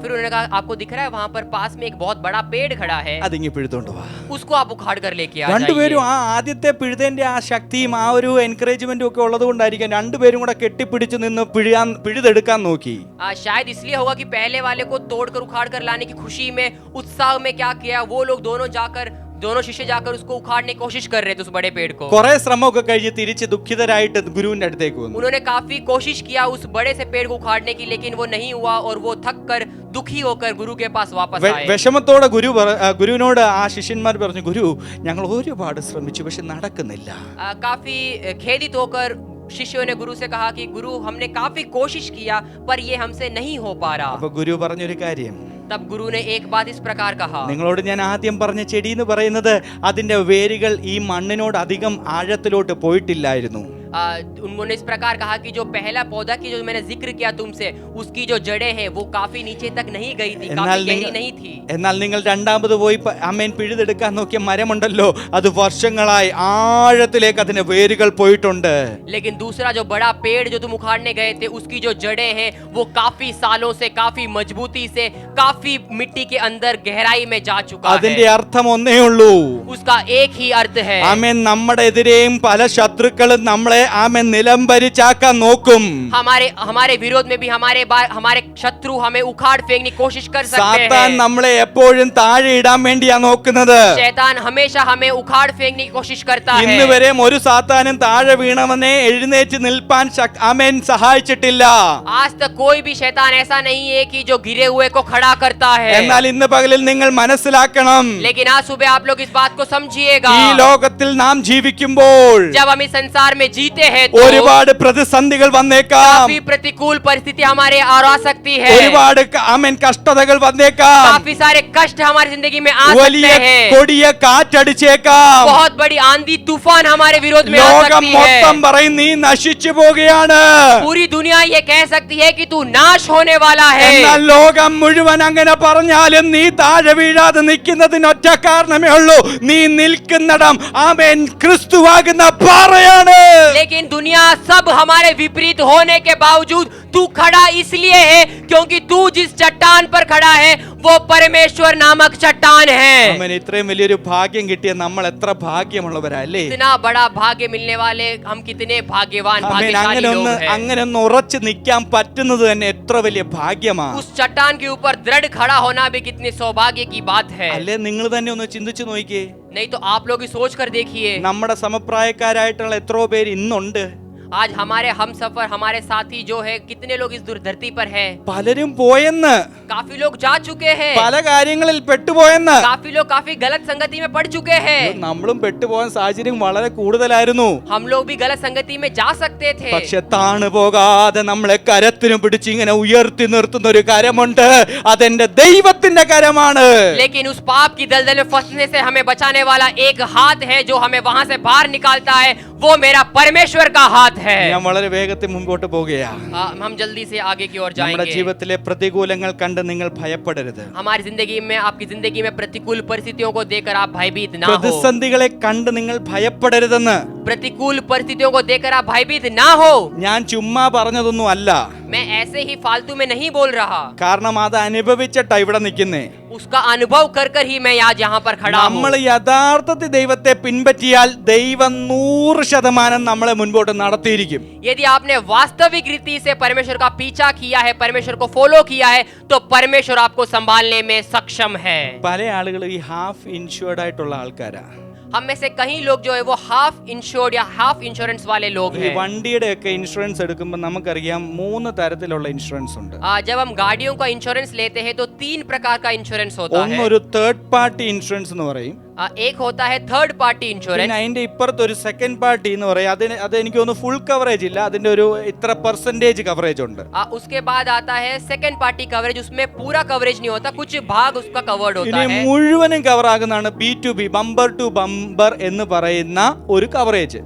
[SPEAKER 1] फिर उन्होंने कहा आपको दिख रहा है वहाँ पर पास में एक बहुत बड़ा पेड़ खड़ा है,
[SPEAKER 2] അതിങ്ങ് പിഴുതോണ്ട് വാ.
[SPEAKER 1] उसको आप उखाड़ कर लेके आ
[SPEAKER 2] രണ്ടുപേരും
[SPEAKER 1] जाइए।
[SPEAKER 2] ആ ആദ്യത്തെ പിഴുതേന്റെ ആ ശക്തിയും ആ ഒരു എൻകറേജ്മെന്റും ഒക്കെ ഉള്ളത് കൊണ്ടായിരിക്കും രണ്ടുപേരും കൂടെ കെട്ടിപ്പിടിച്ച് നിന്ന് പിഴുതെടുക്കാൻ നോക്കി.
[SPEAKER 1] शायद इसलिए होगा कि पहले वाले को तोड़कर उखाड़ कर लाने की खुशी में उत्साह में क्या किया, वो लोग दोनों शिष्य जाकर उसको उखाड़ने की कोशिश कर रहे थे उस बड़े पेड़ को।
[SPEAKER 2] കുറെ ശ്രമമൊക്കെ കഴിഞ്ഞ് തിരിച്ച് ദുഃഖിതരായിട്ട് ഗുരുവിന്റെ അടുത്തേക്ക് വന്നു.
[SPEAKER 1] उन्होंने काफी कोशिश किया उस बड़े से पेड़ को उखाड़ने की, लेकिन वो नहीं हुआ और वो थक कर दुखी होकर गुरु के पास वापस आए।
[SPEAKER 2] വിഷമത്തോടെ ഗുരുവിനോട് ആ ശിഷ്യന്മാർ പറഞ്ഞു ഗുരു ഞങ്ങൾ ഒരുപാട് ശ്രമിച്ചു പക്ഷെ നടക്കുന്നില്ല.
[SPEAKER 1] काफी खेदित होकर शिष्यों ने गुरु से कहा कि गुरु हमने काफी कोशिश किया पर ये हमसे नहीं हो पा रहा।
[SPEAKER 2] അപ്പൊ ഗുരു പറഞ്ഞൊരു കാര്യം,
[SPEAKER 1] तब गुरु ने एक बात इस प्रकार कहा,
[SPEAKER 2] നിങ്ങളോട് ഞാൻ ആദ്യം പറഞ്ഞ ചെടി എന്ന് പറയുന്നത് അതിന്റെ വേരുകൾ ഈ മണ്ണിനോട് അധികം ആഴത്തിലോട്ട് പോയിട്ടില്ലായിരുന്നു.
[SPEAKER 1] उन्होंने इस प्रकार कहा कि जो पहला पौधा की जो मैंने जिक्र किया तुमसे उसकी जो जड़ें हैं वो काफी नीचे तक नहीं गई थी, काफी गहरी नहीं थी।
[SPEAKER 2] എന്നാൽ നിങ്ങൾ രണ്ടാമത് പോയി അമ്മേൻ പിഴുതെടുക്കാൻ നോക്കിയ മരമുണ്ടല്ലോ അത് വർഷങ്ങളായി ആഴത്തിലേക്ക് അതിന്റെ വേരുകൾ പോയിട്ടുണ്ട്.
[SPEAKER 1] लेकिन दूसरा जो बड़ा पेड़ जो तुम उखाड़ने गए थे उसकी जो जड़ें हैं वो काफी सालों से काफी मजबूती से काफी मिट्टी के अंदर गहराई में जा चुका
[SPEAKER 2] അതിന്റെ
[SPEAKER 1] है।
[SPEAKER 2] അർത്ഥം ഒന്നേ ഉള്ളൂ,
[SPEAKER 1] उसका एक ही अर्थ है।
[SPEAKER 2] ആമേൻ നമ്മുടെ എതിരെയും പല ശത്രുക്കളും നമ്മളെ ആമേൻ നിലംപരിച്ചാക്കാൻ നോക്കും.
[SPEAKER 1] हमारे विरोध में भी हमारे शत्रु हमें उखाड़ फेंकने की कोशिश कर सकते
[SPEAKER 2] സാത്താൻ
[SPEAKER 1] हैं।
[SPEAKER 2] നമ്മളെ എപ്പോഴും താഴെ ഇടാൻ വേണ്ടിയാ നോക്കുന്നത്.
[SPEAKER 1] शैतान हमेशा हमें उखाड़ फेंकने की कोशिश करता है।
[SPEAKER 2] ഇന്ന് വരെ ഒരു സാത്താനും താഴെ വീണവനെ എഴുന്നേറ്റ് നിൽപ്പാൻ ആമേൻ സഹായിച്ചിട്ടില്ല.
[SPEAKER 1] आज तक कोई भी शैतान ऐसा नहीं है कि जो गिरे हुए को खड़ा करता है।
[SPEAKER 2] എന്നാൽ ഇന്ന് പകലിൽ നിങ്ങൾ മനസ്സിലാക്കണം,
[SPEAKER 1] लेकिन आज सुबह आप लोग इस बात को समझिएगा,
[SPEAKER 2] ഈ ലോകത്തിൽ നാം ജീവിക്കുമ്പോൾ
[SPEAKER 1] जब हम इस संसार में जीते हैं तो
[SPEAKER 2] ഒരുപാട് പ്രതിസന്ധികൾ വന്നേക്കാം,
[SPEAKER 1] काफी प्रतिकूल परिस्थिति हमारे आ सकती है,
[SPEAKER 2] ഒരുപാട് ആമേൻ കഷ്ടതകൾ വന്നേക്കാം,
[SPEAKER 1] काफी सारे कष्ट हमारी जिंदगी में आ
[SPEAKER 2] വലിയ
[SPEAKER 1] सकते हैं,
[SPEAKER 2] കൊടിയ കാറ്റടിച്ചേക്കാം.
[SPEAKER 1] बहुत बड़ी आंधी तूफान हमारे विरोध में आ
[SPEAKER 2] ലോകം
[SPEAKER 1] सकती
[SPEAKER 2] മൊത്തം
[SPEAKER 1] है।
[SPEAKER 2] പറയും നീ നശിച്ചു പോകുകയാണ്.
[SPEAKER 1] पूरी दुनिया ये कह सकती है कि तू नाश होने वाला
[SPEAKER 2] എന്നാൽ
[SPEAKER 1] है,
[SPEAKER 2] ലോകം മുഴുവൻ അങ്ങനെ പറഞ്ഞാലും നീ താഴെ വീഴാതെ നിൽക്കുന്നതിന് ഒറ്റ കാരണമേ ഉള്ളൂ, നീ നിൽക്കുന്നിടം ആമേൻ ക്രിസ്തുവാകുന്ന പാറയാണ്.
[SPEAKER 1] लेकिन दुनिया सब हमारे विपरीत होने के बावजूद तू खड़ा इसलिए है क्योंकि तू जिस चट्टान पर खड़ा है वो परमेश्वर नामक चट्टान है।
[SPEAKER 2] ആമേൻ ഇത്രയും വലിയൊരു ഭാഗ്യം കിട്ടിയ നമ്മൾ എത്ര ഭാഗ്യമുള്ളവരാ അല്ലേ?
[SPEAKER 1] इतना बड़ा भाग्य मिलने वाले हम कितने भाग्यवान
[SPEAKER 2] ആമേൻ
[SPEAKER 1] भाग्यशाली लोग हैं।
[SPEAKER 2] അങ്ങനെ ഒന്ന് ഉറച്ചു നിൽക്കാൻ പറ്റുന്നത് തന്നെ എത്ര വലിയ ഭാഗ്യമാണ്.
[SPEAKER 1] उस चट्टान के ऊपर दृढ़ खड़ा होना भी कितने सौभाग्य की बात है।
[SPEAKER 2] അല്ലേ നിങ്ങൾ തന്നെ ഒന്ന് ചിന്തിച്ചു നോക്കിയേ,
[SPEAKER 1] नहीं तो आप लोग ही सोच कर देखिए,
[SPEAKER 2] നമ്മുടെ സമപ്രായക്കാരായിട്ടുള്ള എത്രയോ പേര് ഇന്നുണ്ട്.
[SPEAKER 1] आज हमारे हम सफर हमारे साथी जो है कितने लोग इस धरती पर है।
[SPEAKER 2] പലരും പോയെന്ന്,
[SPEAKER 1] काफी लोग जा चुके हैं,
[SPEAKER 2] പല കാര്യങ്ങളിൽ പെട്ടുപോയെന്ന്.
[SPEAKER 1] काफी लोग काफी गलत संगति में पड़ चुके हैं।
[SPEAKER 2] നമ്മളും പെട്ടുപോകാൻ സാഹചര്യം വളരെ കൂടുതലായിരുന്നു.
[SPEAKER 1] हम लोग भी गलत संगति में जा सकते थे,
[SPEAKER 2] പക്ഷെ താണു പോകാതെ നമ്മളെ കരത്തിനും പിടിച്ച് ഇങ്ങനെ ഉയർത്തി നിർത്തുന്ന ഒരു കരമുണ്ട്, അതെന്റെ ദൈവത്തിന്റെ കരമാണ്.
[SPEAKER 1] लेकिन उस पाप की दलदल में फंसने से हमें बचाने वाला एक हाथ है जो हमें वहां से बाहर निकालता है, वो मेरा परमेश्वर का हाथ है।
[SPEAKER 2] ഞാൻ വളരെ വേഗത്തിൽ മുമ്പോട്ട് പോകുകയാ.
[SPEAKER 1] हम जल्दी से आगे की ओर
[SPEAKER 2] നമ്മുടെ
[SPEAKER 1] जाएंगे।
[SPEAKER 2] ജീവിതത്തിലെ പ്രതികൂലങ്ങൾ കണ്ട് നിങ്ങൾ ഭയപ്പെടരുത്.
[SPEAKER 1] हमारी जिंदगी में आपकी जिंदगी में प्रतिकूल परिस्थितियों को देखकर आप भयभीत ना हो।
[SPEAKER 2] പ്രതിസന്ധികളെ കണ്ട് നിങ്ങൾ ഭയപ്പെടരുതെന്ന്
[SPEAKER 1] प्रतिकूल परिस्थितियों को देखकर आप भयभीत ना हो।
[SPEAKER 2] ഞാൻ ചുമ്മാ പറഞ്ഞതൊന്നും അല്ല,
[SPEAKER 1] मैं ऐसे ही फालतू में नहीं बोल रहा,
[SPEAKER 2] കാരണം അത് അനുഭവിച്ചിട്ടാ ഇവിടെ നിൽക്കുന്നേ.
[SPEAKER 1] उसका अनुभव कर कर ही मैं आज यहाँ पर खड़ा हूँ।
[SPEAKER 2] നമ്മൾ യഥാർത്ഥത്തിൽ ദൈവത്തെ പിൻപറ്റിയാൽ ദൈവം 100% നമ്മളെ മുൻപോട്ട് നടത്തിയിരിക്കും.
[SPEAKER 1] यदि आपने वास्तविक रीति से परमेश्वर का पीछा किया है, परमेश्वर को फॉलो किया है, तो परमेश्वर आपको संभालने में सक्षम है।
[SPEAKER 2] പല ആളുകളും ഈ ഹാഫ് ഇൻഷുർഡ് ആയിട്ടുള്ള ആൾക്കാരാ.
[SPEAKER 1] हम में से कई लोग जो है वो हाफ इंश्योर्ड या हाफ इंश्योरेंस वाले लोग
[SPEAKER 2] ഈ
[SPEAKER 1] हैं।
[SPEAKER 2] വണ്ടിയുടെ ഒക്കെ ഇൻഷുറൻസ് എടുക്കുമ്പോൾ നമുക്കറിയാം 3 തരത്തിലുള്ള ഇൻഷുറൻസ് ഉണ്ട്.
[SPEAKER 1] जब हम गाड़ियों का इंश्योरेंस लेते हैं तो 3 प्रकार का इंश्योरेंस होता है।
[SPEAKER 2] ഒന്നൊരു തേർഡ് പാർട്ടി ഇൻഷുറൻസ് എന്ന് പറയും.
[SPEAKER 1] एक होता है थर्ड पार्टी
[SPEAKER 2] പിന്നെ
[SPEAKER 1] इंश्योरेंस।
[SPEAKER 2] അതിന്റെ ഇപ്പുറത്ത് ഒരു സെക്കൻഡ് പാർട്ടി എന്ന് പറയും. അത് എനിക്ക് തോന്നുന്നു ഫുൾ കവറേജ് ഇല്ല, അതിന്റെ ഒരു ഇത്ര പെർസെന്റേജ് കവറേജ് ഉണ്ട്.
[SPEAKER 1] उसके बाद आता है सेकंड पार्टी कवरेज, उसमें पूरा कवरेज नहीं होता, कुछ भाग उसका कवर्ड होता
[SPEAKER 2] ഇനി
[SPEAKER 1] है।
[SPEAKER 2] മുഴുവനും കവർ ആകുന്നതാണ് B2B, ബമ്പർ ടു ബമ്പർ എന്ന് പറയുന്ന ഒരു കവറേജ്.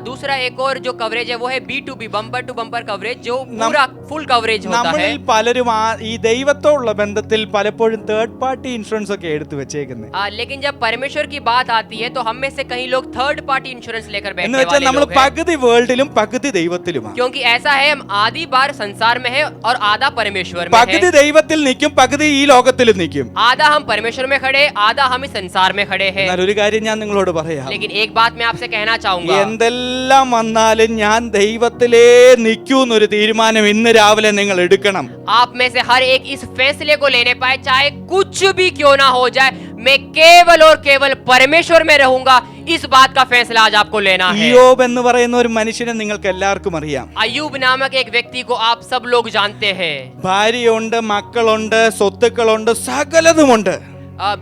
[SPEAKER 1] दूसरा एक और जो कवरेज है वो है B2B, bumper to bumper coverage, जो पूरा फुल कवरेज होता है।
[SPEAKER 2] നമ്മളിൽ പലരും ഈ ദൈവത്തോടുള്ള ബന്ധത്തിൽ പലപ്പോഴും തേർഡ് പാർട്ടി ഇൻഷുറൻസ് ഒക്കെ എടുത്തു വെച്ചേക്കുന്നത്.
[SPEAKER 1] लेकिन जब परमेश्वर की बात आती है तो हम में से कई लोग थर्ड पार्टी इंश्योरेंस लेकर
[SPEAKER 2] എന്ന്
[SPEAKER 1] बैठने
[SPEAKER 2] വെച്ചാൽ
[SPEAKER 1] वाले
[SPEAKER 2] നമ്മൾ
[SPEAKER 1] लोग हैं।
[SPEAKER 2] പകുതി വേൾഡിലും പകുതി ദൈവത്തിലുമാണ്.
[SPEAKER 1] क्योंकि ऐसा है, हम आधी बार संसार में है और आधा परमेश्वर में
[SPEAKER 2] പകുതി
[SPEAKER 1] है।
[SPEAKER 2] ദൈവത്തിൽ നിൽക്കും, പകുതി ഈ ലോകത്തിലും നിൽക്കും.
[SPEAKER 1] आधा हम परमेश्वर में खड़े, आधा हम इस संसार में खड़े हैं।
[SPEAKER 2] എന്നാൽ ഒരു കാര്യം ഞാൻ നിങ്ങളോട് പറയാം,
[SPEAKER 1] लेकिन एक बात मैं आपसे कहना चाहूंगा,
[SPEAKER 2] എന്തെല്ലാം വന്നാലും ഞാൻ ദൈവത്തിലേ നിൽക്കൂ എന്നൊരു തീരുമാനം ഇന്ന് രാവിലെ നിങ്ങൾ എടുക്കണം.
[SPEAKER 1] आप में से हर एक इस फैसले को लेने पाए, चाहे कुछ भी क्यों ना हो जाए, मैं केवल और केवल परमेश्वर में रहूंगा, इस बात का फैसला आज आपको लेना है।
[SPEAKER 2] ഇയ്യോബ് എന്ന് പറയുന്ന ഒരു മനുഷ്യനെ നിങ്ങൾക്ക് എല്ലാവർക്കും അറിയാം.
[SPEAKER 1] अय्यूब नामक एक व्यक्ति को आप सब लोग जानते हैं।
[SPEAKER 2] ഭാര്യയുണ്ട്, മക്കളുണ്ട്, സ്വത്തുക്കളുണ്ട്, സകലതുമുണ്ട്.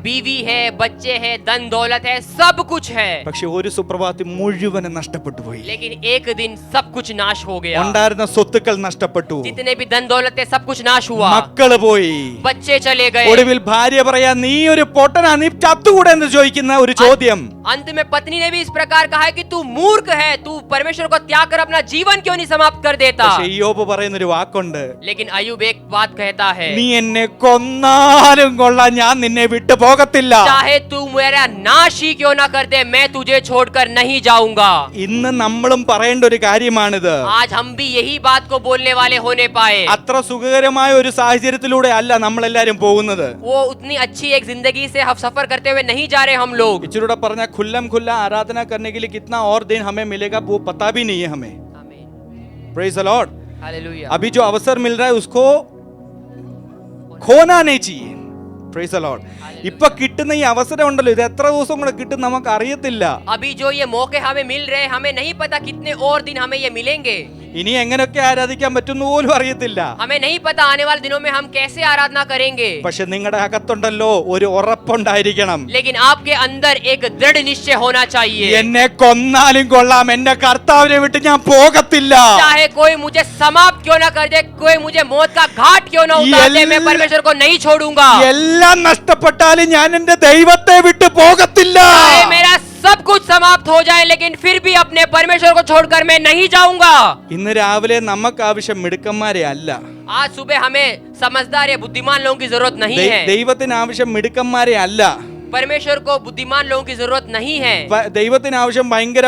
[SPEAKER 1] बीवी है, बच्चे हैं, धन दौलत है, सब कुछ है।
[SPEAKER 2] പക്ഷെ ഒരു സുപ്രഭാതത്തിൽ മുഴുവനും നഷ്ടപ്പെട്ടു പോയി.
[SPEAKER 1] लेकिन एक दिन सब कुछ नाश हो गया।
[SPEAKER 2] ഉണ്ടായിരുന്ന സ്വത്തുക്കൾ നഷ്ടപ്പെട്ടു,
[SPEAKER 1] जितने भी धन दौलत थे सब कुछ नाश हुआ,
[SPEAKER 2] മക്കള് പോയി.
[SPEAKER 1] बच्चे चले गए।
[SPEAKER 2] ഒടുവിൽ ഭാര്യ പറയാ, നീ ഒരു പൊട്ടനാ, നീ ചത്തുകൂടെ എന്ന് ചോദിക്കുന്ന ഒരു ചോദ്യം.
[SPEAKER 1] अंत में पत्नी ने भी इस प्रकार कहा है कि तू मूर्ख है, तू परमेश्वर को त्याग कर अपना जीवन क्यों नहीं समाप्त कर देता।
[SPEAKER 2] പക്ഷെ ഇയ്യോബ് പറയുന്ന ഒരു വാക്കുണ്ട്,
[SPEAKER 1] लेकिन अय्यूब एक बात कहता है,
[SPEAKER 2] നീ എന്നെ കൊന്നാലും കൊള്ളാം, ഞാൻ നിന്നെ വിട്ടു പോകത്തില്ല.
[SPEAKER 1] चाहे तू मेरा नाश ही क्यों ना कर दे, मैं तुझे छोड़कर नहीं जाऊंगा।
[SPEAKER 2] ഇന്ന് നമ്മളും പറയേണ്ട ഒരു കാര്യമാണിത്.
[SPEAKER 1] आज हम भी यही बात को बोलने वाले होने पाए।
[SPEAKER 2] അത്ര സുഖകരമായ ഒരു സാഹചര്യത്തിലൂടെ അല്ല നമ്മളെല്ലാരും പോകുന്നത്.
[SPEAKER 1] वो उतनी अच्छी एक जिंदगी से हम सफर करते हुए नहीं जा रहे हम लोग।
[SPEAKER 2] इचरूड़ा पढ़ना खुल्लम खुल्ला आराधना करने के लिए कितना और दिन हमें मिलेगा वो पता भी नहीं है हमें. Praise the Lord.
[SPEAKER 1] हालेलुया।
[SPEAKER 2] अभी जो अवसर मिल रहा है उसको खोना नहीं चाहिए. Praise the Lord. ഇപ്പൊ കിട്ടുന്ന ഈ അവസരം ഉണ്ടല്ലോ, ഇത് എത്ര ദിവസം കൂടെ കിട്ടും നമുക്ക് അറിയത്തില്ല.
[SPEAKER 1] अभी जो ये मौके हमें मिल रहे हैं, हमें नहीं पता कितने और दिन हमें ये मिलेंगे।
[SPEAKER 2] ഇനി എങ്ങനെയൊക്കെ ആരാധിക്കാൻ പറ്റുന്ന പോലും അറിയത്തില്ല.
[SPEAKER 1] हमें नहीं पता आने वाले दिनों में हम कैसे आराधना करेंगे।
[SPEAKER 2] പക്ഷെ നിങ്ങളുടെ അകത്തുണ്ടല്ലോ ഒരു ഉറപ്പുണ്ടായിരിക്കണം.
[SPEAKER 1] लेकिन आपके अंदर एक दृढ़ निश्चय होना चाहिए।
[SPEAKER 2] എന്നെ കൊന്നാലും കൊള്ളാം, എന്റെ കർത്താവിനെ വിട്ട് ഞാൻ പോകത്തില്ല.
[SPEAKER 1] चाहे कोई मुझे समाप्त क्यों ना कर दे, कोई मुझे मौत का घाट क्यों ना उतार दे, मैं परमेश्वर को नहीं छोड़ूंगा।
[SPEAKER 2] എല്ലാം നഷ്ടപ്പെട്ടാലും ഞാൻ എന്റെ ദൈവത്തെ വിട്ട് പോകത്തില്ല.
[SPEAKER 1] चाहे मेरा सब कुछ समाप्त हो जाए, लेकिन फिर भी अपने परमेश्वर को छोड़कर मैं नहीं जाऊंगा।
[SPEAKER 2] ഇന്ന് രാവിലെ നമുക്ക് ആവശ്യം മിടുക്കന്മാരെ അല്ല,
[SPEAKER 1] आज सुबह हमें समझदार या बुद्धिमान लोगों की जरूरत नहीं है।
[SPEAKER 2] ദൈവത്തിന് ആവശ്യം മിടുക്കന്മാരെ അല്ല,
[SPEAKER 1] परमेश्वर को बुद्धिमान लोगों की जरूरत नहीं है।
[SPEAKER 2] ദൈവത്തിന് ആവശ്യം ഭയങ്കര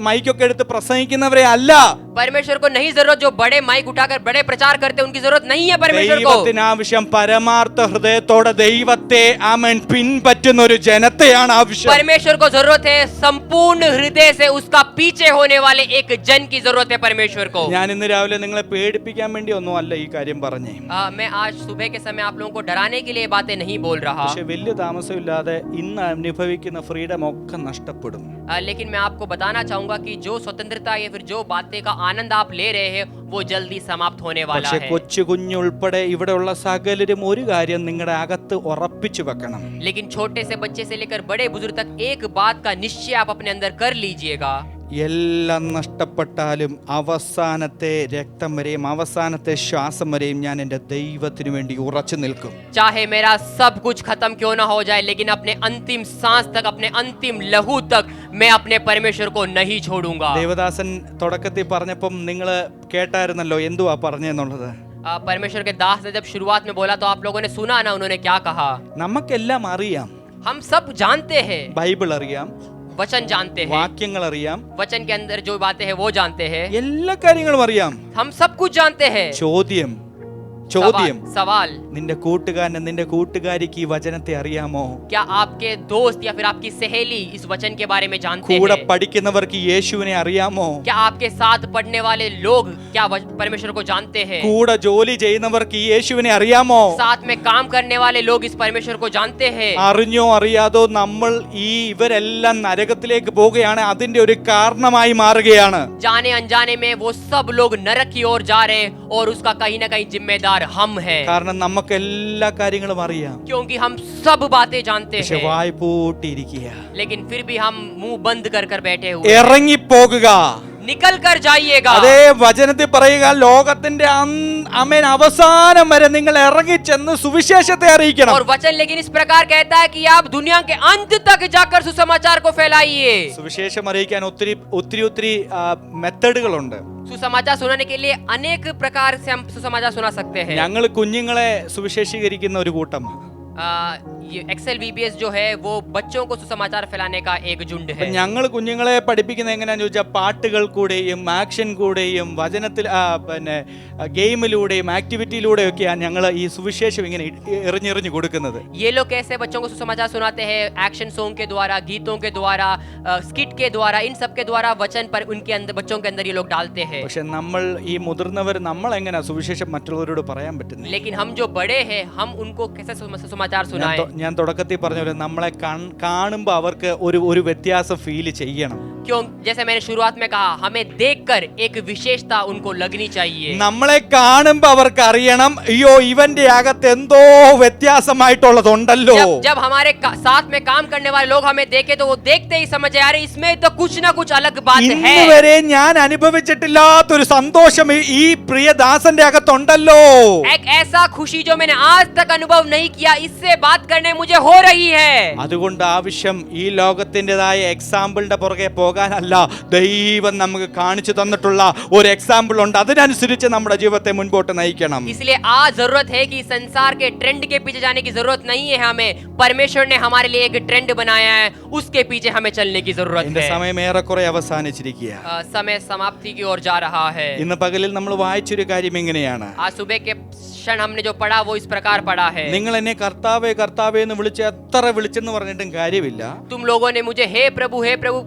[SPEAKER 2] മൈക്കൊക്കെ എടുത്ത് പ്രസംഗിക്കുന്നവരെ അല്ല.
[SPEAKER 1] परमेश्वर को नहीं जरूरत जो बड़े माइक उठाकर बड़े प्रचार करते, उनकी जरूरत नहीं है परमेश्वर को।
[SPEAKER 2] ദൈവത്തിന് ആവശ്യം പരമാർത്ഥ ഹൃദയത്തോടെ ദൈവത്തെ ആമേൻ പിൻപറ്റുന്ന ഒരു ജനത്തെയാണ് ആവശ്യം.
[SPEAKER 1] परमेश्वर को जरूरत है संपूर्ण हृदय से उसका पीछे होने वाले एक जन की जरूरत है परमेश्वर को।
[SPEAKER 2] ഞാൻ ഇന്ന് രാവിലെ നിങ്ങളെ പേടിപ്പിക്കാൻ വേണ്ടി ഒന്നും അല്ല ഈ കാര്യം പറഞ്ഞേ.
[SPEAKER 1] मैं आज सुबह के समय आप लोगों को डराने के लिए बातें नहीं बोल रहा,
[SPEAKER 2] പക്ഷെ വലിയ താമസമില്ലാതെ ഇന്ന് അനുഭവിക്കുന്ന ഫ്രീഡം ഒക്കെ നഷ്ടപ്പെടും.
[SPEAKER 1] लेकिन मैं आपको बताना चाहूंगा कि जो स्वतंत्रता या फिर जो बातें का आनंद आप ले रहे हैं वो जल्दी समाप्त होने वाला
[SPEAKER 2] പക്ഷെ
[SPEAKER 1] है।
[SPEAKER 2] കൊച്ചു കുഞ്ഞുൾപ്പെടെ ഇവിടെയുള്ള സകലരും ഒരു കാര്യം നിങ്ങളുടെ അകത്ത് ഉറപ്പിച്ചു വെക്കണം.
[SPEAKER 1] लेकिन छोटे से बच्चे से लेकर बड़े बुजुर्ग तक एक बात का निश्चय आप अपने अंदर कर लीजिएगा।
[SPEAKER 2] എല്ലാം നഷ്ടപ്പെട്ടാലും അവസാനത്തെ രക്തം വരെയും അവസാനത്തെ ശ്വാസം വരെയും ഞാൻ എൻ്റെ ദൈവത്തിനു വേണ്ടി ഉറച്ചു നിൽക്കും.
[SPEAKER 1] चाहे मेरा सब कुछ खत्म क्यों ना हो जाए, लेकिन अपने अंतिम सांस तक, अपने अंतिम लहू तक मैं अपने परमेश्वर को नहीं छोड़ूंगा।
[SPEAKER 2] ദേവദാസൻ തുടക്കത്തിൽ പറഞ്ഞപ്പം നിങ്ങൾ കേട്ടായിരുന്നല്ലോ എന്തുവാ പറഞ്ഞെന്നുള്ളത്.
[SPEAKER 1] परमेश्वर के दास ने जब शुरुआत में बोला तो आप लोगों ने सुना ना उन्होंने क्या कहा।
[SPEAKER 2] നമുക്കെല്ലാം അറിയാം,
[SPEAKER 1] हम सब जानते हैं,
[SPEAKER 2] ബൈബിൾ അറിയാം,
[SPEAKER 1] वचन जानते हैं,
[SPEAKER 2] വാക്യങ്ങൾ അറിയാം,
[SPEAKER 1] वचन के अंदर जो बातें हैं वो जानते हैं,
[SPEAKER 2] എല്ലാ കാര്യങ്ങളും അറിയാം.
[SPEAKER 1] हम सब कुछ जानते हैं।
[SPEAKER 2] ചോദ്യം ചോദ്യം,
[SPEAKER 1] सवाल
[SPEAKER 2] നിന്റെ കൂട്ടുകാരന് നിന്റെ കൂട്ടുകാരിക്ക് ഈ വചനത്തെ അറിയാമോ?
[SPEAKER 1] क्या आपके दोस्त या फिर आपकी सहेली इस वचन के बारे में जानते
[SPEAKER 2] കൂടെ
[SPEAKER 1] हैं?
[SPEAKER 2] പഠിക്കുന്നവർക്ക് യേശുവിനെ അറിയാമോ?
[SPEAKER 1] क्या आपके साथ पढ़ने वाले लोग क्या परमेश्वर को जानते हैं?
[SPEAKER 2] കൂടെ ജോലി ചെയ്യുന്നവർക്ക് ഈ യേശുവിനെ അറിയാമോ?
[SPEAKER 1] साथ में काम करने वाले लोग इस परमेश्वर को जानते हैं?
[SPEAKER 2] അറിഞ്ഞോ അറിയാതോ നമ്മൾ ഇവരെല്ലാം നരകത്തിലേക്ക് പോവുകയാണ്, അതിന്റെ ഒരു കാരണമായി മാറുകയാണ്.
[SPEAKER 1] जाने अनजाने में वो सब लोग नरक की ओर जा रहे हैं और उसका कहीं ना कहीं जिम्मेदार हम हैं,
[SPEAKER 2] കാരണം നമുക്ക് എല്ലാ കാര്യങ്ങളും അറിയാം,
[SPEAKER 1] क्योंकि हम सब बातें जानते
[SPEAKER 2] പക്ഷെ
[SPEAKER 1] हैं,
[SPEAKER 2] വായ് പൂട്ടിയിരിക്കുക.
[SPEAKER 1] लेकिन फिर भी हम मुंह बंद कर बैठे हुए हैं।
[SPEAKER 2] ഇറങ്ങിപ്പോകുക.
[SPEAKER 1] निकल कर जाइएगा।
[SPEAKER 2] അതേ വചനത്തിൽ പറയുക, ലോകത്തിന്റെ അവസാനം വരെ നിങ്ങൾ ഇറങ്ങിച്ചെന്ന് സുവിശേഷത്തെ അറിയിക്കണം.
[SPEAKER 1] और वचन लेकिन इस प्रकार कहता है कि आप दुनिया के अंत तक जाकर सुसमाचार को फैलाइए।
[SPEAKER 2] സുവിശേഷം അറിയിക്കാൻ ഒത്തിരി മെത്തഡുകളുണ്ട്.
[SPEAKER 1] सुसमाचार सुनाने के लिए अनेक प्रकार से हम सुसमाचार सुना सकते हैं।
[SPEAKER 2] ഞങ്ങൾ കുഞ്ഞുങ്ങളെ സുവിശേഷീകരിക്കുന്ന ഒരു കൂട്ടം.
[SPEAKER 1] ये एक्सेल VBS जो है वो बच्चों को सुसमाचार फैलाने का एक झुंड है।
[SPEAKER 2] ഞങ്ങൾ കുഞ്ഞുങ്ങളെ പഠിപ്പിക്കുന്നത് എങ്ങനെയാന്ന് ചോദിച്ചാൽ പാട്ടുകൾ കൂടെയും ആക്ഷൻ കൂടെയും വചനത്തിൽ പിന്നെ ഗെയിമിലൂടെയും ആക്ടിവിറ്റിയിലൂടെയും ഒക്കെയാണ് ഞങ്ങൾ ഈ സുവിശേഷം ഇങ്ങനെ എറിഞ്ഞെറിഞ്ഞു കൊടുക്കുന്നത്.
[SPEAKER 1] ये लोग कैसे बच्चों को सुसमाचार सुनाते हैं? एक्शन सॉन्ग के द्वारा, गीतों के द्वारा, स्किट के द्वारा, इन सब के द्वारा वचन पर उनके अंदर, बच्चों के अंदर ये लोग डालते हैं।
[SPEAKER 2] പക്ഷെ നമ്മൾ ഈ മുതിർന്നവർ നമ്മൾ എങ്ങനെ സുവിശേഷം മറ്റുള്ളവരോട് പറയാൻ പറ്റുന്നത്?
[SPEAKER 1] लेकिन हम जो बड़े हैं हम उनको कैसे सुसमाचार सुनाएं?
[SPEAKER 2] ഞാൻ തുടക്കത്തിൽ പറഞ്ഞ പോലെ നമ്മളെ കാണുമ്പോൾ അവർക്ക് ഒരു വ്യത്യാസം ഫീൽ ചെയ്യണം.
[SPEAKER 1] क्यों? जैसे मैंने शुरुआत में कहा, हमें देखकर एक विशेषता उनको लगनी चाहिए।
[SPEAKER 2] നമ്മളെ കാണുമ്പോൾ അവർക്ക് അറിയണം, അയ്യോ ഇവന്റെ അകത്ത് എന്തോ വ്യത്യാസമായിട്ടുള്ളതുണ്ടല്ലോ.
[SPEAKER 1] जब हमारे साथ में काम करने वाले लोग हमें देखे तो वो देखते ही समझ आ रहे इसमें तो कुछ ना कुछ अलग बात है।
[SPEAKER 2] ഇന്നുവരെ ഞാൻ അനുഭവിച്ചിട്ടില്ലാത്തൊരു സന്തോഷം ഈ പ്രിയദാസന്റെ അകത്തുണ്ടല്ലോ.
[SPEAKER 1] एक ऐसा खुशी जो मैंने आज तक अनुभव नहीं किया, इससे बात करने मुझे हो रही है।
[SPEAKER 2] അതുകൊണ്ട് ആവശ്യം ഈ ലോകത്തിൻ്റെതായ എക്സാമ്പിളിന്റെ പുറകെ പോകാനല്ല, ദൈവം നമുക്ക് കാണിച്ചു തന്നിട്ടുള്ള ഒരു എക്സാമ്പിൾ ഉണ്ട്, അതിനനുസരിച്ച് നമ്മുടെ ജീവിതത്തെ മുൻപോട്ട് നയിക്കണം.
[SPEAKER 1] इसलिए आज जरूरत है कि संसार के ट्रेंड के पीछे जाने की जरूरत नहीं है हमें। परमेश्वर ने हमारे लिए एक ट्रेंड बनाया है, उसके पीछे हमें चलने की जरूरत
[SPEAKER 2] എന്റെ
[SPEAKER 1] है।
[SPEAKER 2] സമയം ഏറെക്കുറെ അവസാനിച്ചിരിക്കുക.
[SPEAKER 1] समय समाप्ति की ओर जा रहा है।
[SPEAKER 2] ഇന്ന് പകലിൽ നമ്മൾ വായിച്ചൊരു കാര്യം ഇങ്ങനെയാണ്.
[SPEAKER 1] आज सुबह के क्षण हमने जो पढ़ा वो इस प्रकार पढ़ा है।
[SPEAKER 2] നിങ്ങൾ എന്നെ കർത്താവേ കർത്താവേ എന്ന് വിളിച്ച് എത്ര വിളിച്ചെന്ന് പറഞ്ഞിട്ടും കാര്യമില്ല.
[SPEAKER 1] तुम लोगों ने मुझे हे प्रभु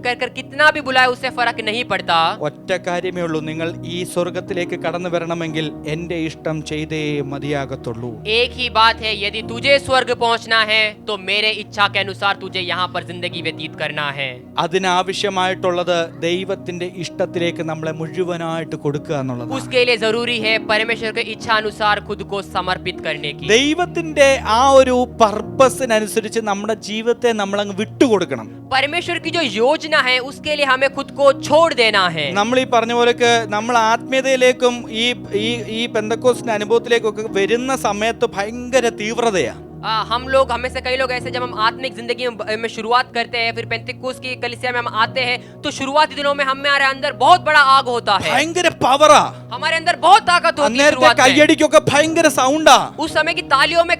[SPEAKER 1] कहकर कितना भी बुलाया उससे फर्क नहीं पड़ता।
[SPEAKER 2] ഒറ്റ കാര്യമേ ഉള്ളൂ, നിങ്ങൾ ഈ സ്വർഗത്തിലേക്ക് കടന്നു വരണമെങ്കിൽ എന്റെ ഇഷ്ടം ചെയ്തേ മതിയാകത്തുള്ളൂ.
[SPEAKER 1] एक ही बात है, यदि तुझे स्वर्ग पहुंचना है तो मेरे इच्छा के अनुसार तुझे यहाँ पर जिंदगी व्यतीत करना है।
[SPEAKER 2] അതിനാവശ്യമായിട്ടുള്ളത് ദൈവത്തിന്റെ ഇഷ്ടത്തിലേക്ക് നമ്മളെ മുഴുവനായിട്ട് കൊടുക്കുക എന്നുള്ളതാണ്.
[SPEAKER 1] उसके लिए जरूरी है परमेश्वर के इच्छा अनुसार खुद को समर्पित करने की।
[SPEAKER 2] ദൈവത്തിന്റെ ആ ഒരു പർപ്പസിനനുസരിച്ച് നമ്മുടെ ജീവിതത്തെ നമ്മൾ അങ്ങ് വിട്ടുകൊടുക്കണം.
[SPEAKER 1] परमेश्वर की जो योजना है उसके लिए हमें खुद को छोड़ देना है।
[SPEAKER 2] നമ്മൾ ഈ പറഞ്ഞ പോലെയൊക്കെ നമ്മൾ ആത്മീയതയിലേക്കും ഈ പെന്തക്കോസ്റ്റിന്റെ അനുഭവത്തിലേക്കൊക്കെ വരുന്ന സമയത്ത് ഭയങ്കര തീവ്രതയാണ്.
[SPEAKER 1] हम लोग, हमें से कई लोग ऐसे, जब हम आत्मिक जिंदगी में शुरुआत करते हैं, फिर पेंतिकोस की कलीसिया में हम आते हैं तो शुरुआती दिनों में हमारे अंदर बहुत बड़ा आग होता है,
[SPEAKER 2] ഭയങ്കര പവറാ.
[SPEAKER 1] हमारे अंदर बहुत ताकत होती है।
[SPEAKER 2] അന്നേരത്തെ
[SPEAKER 1] शुरुआत में
[SPEAKER 2] കയ്യടിക്കൊക്കെ ഭയങ്കര സൗണ്ടാ.
[SPEAKER 1] उस समय की तालियों में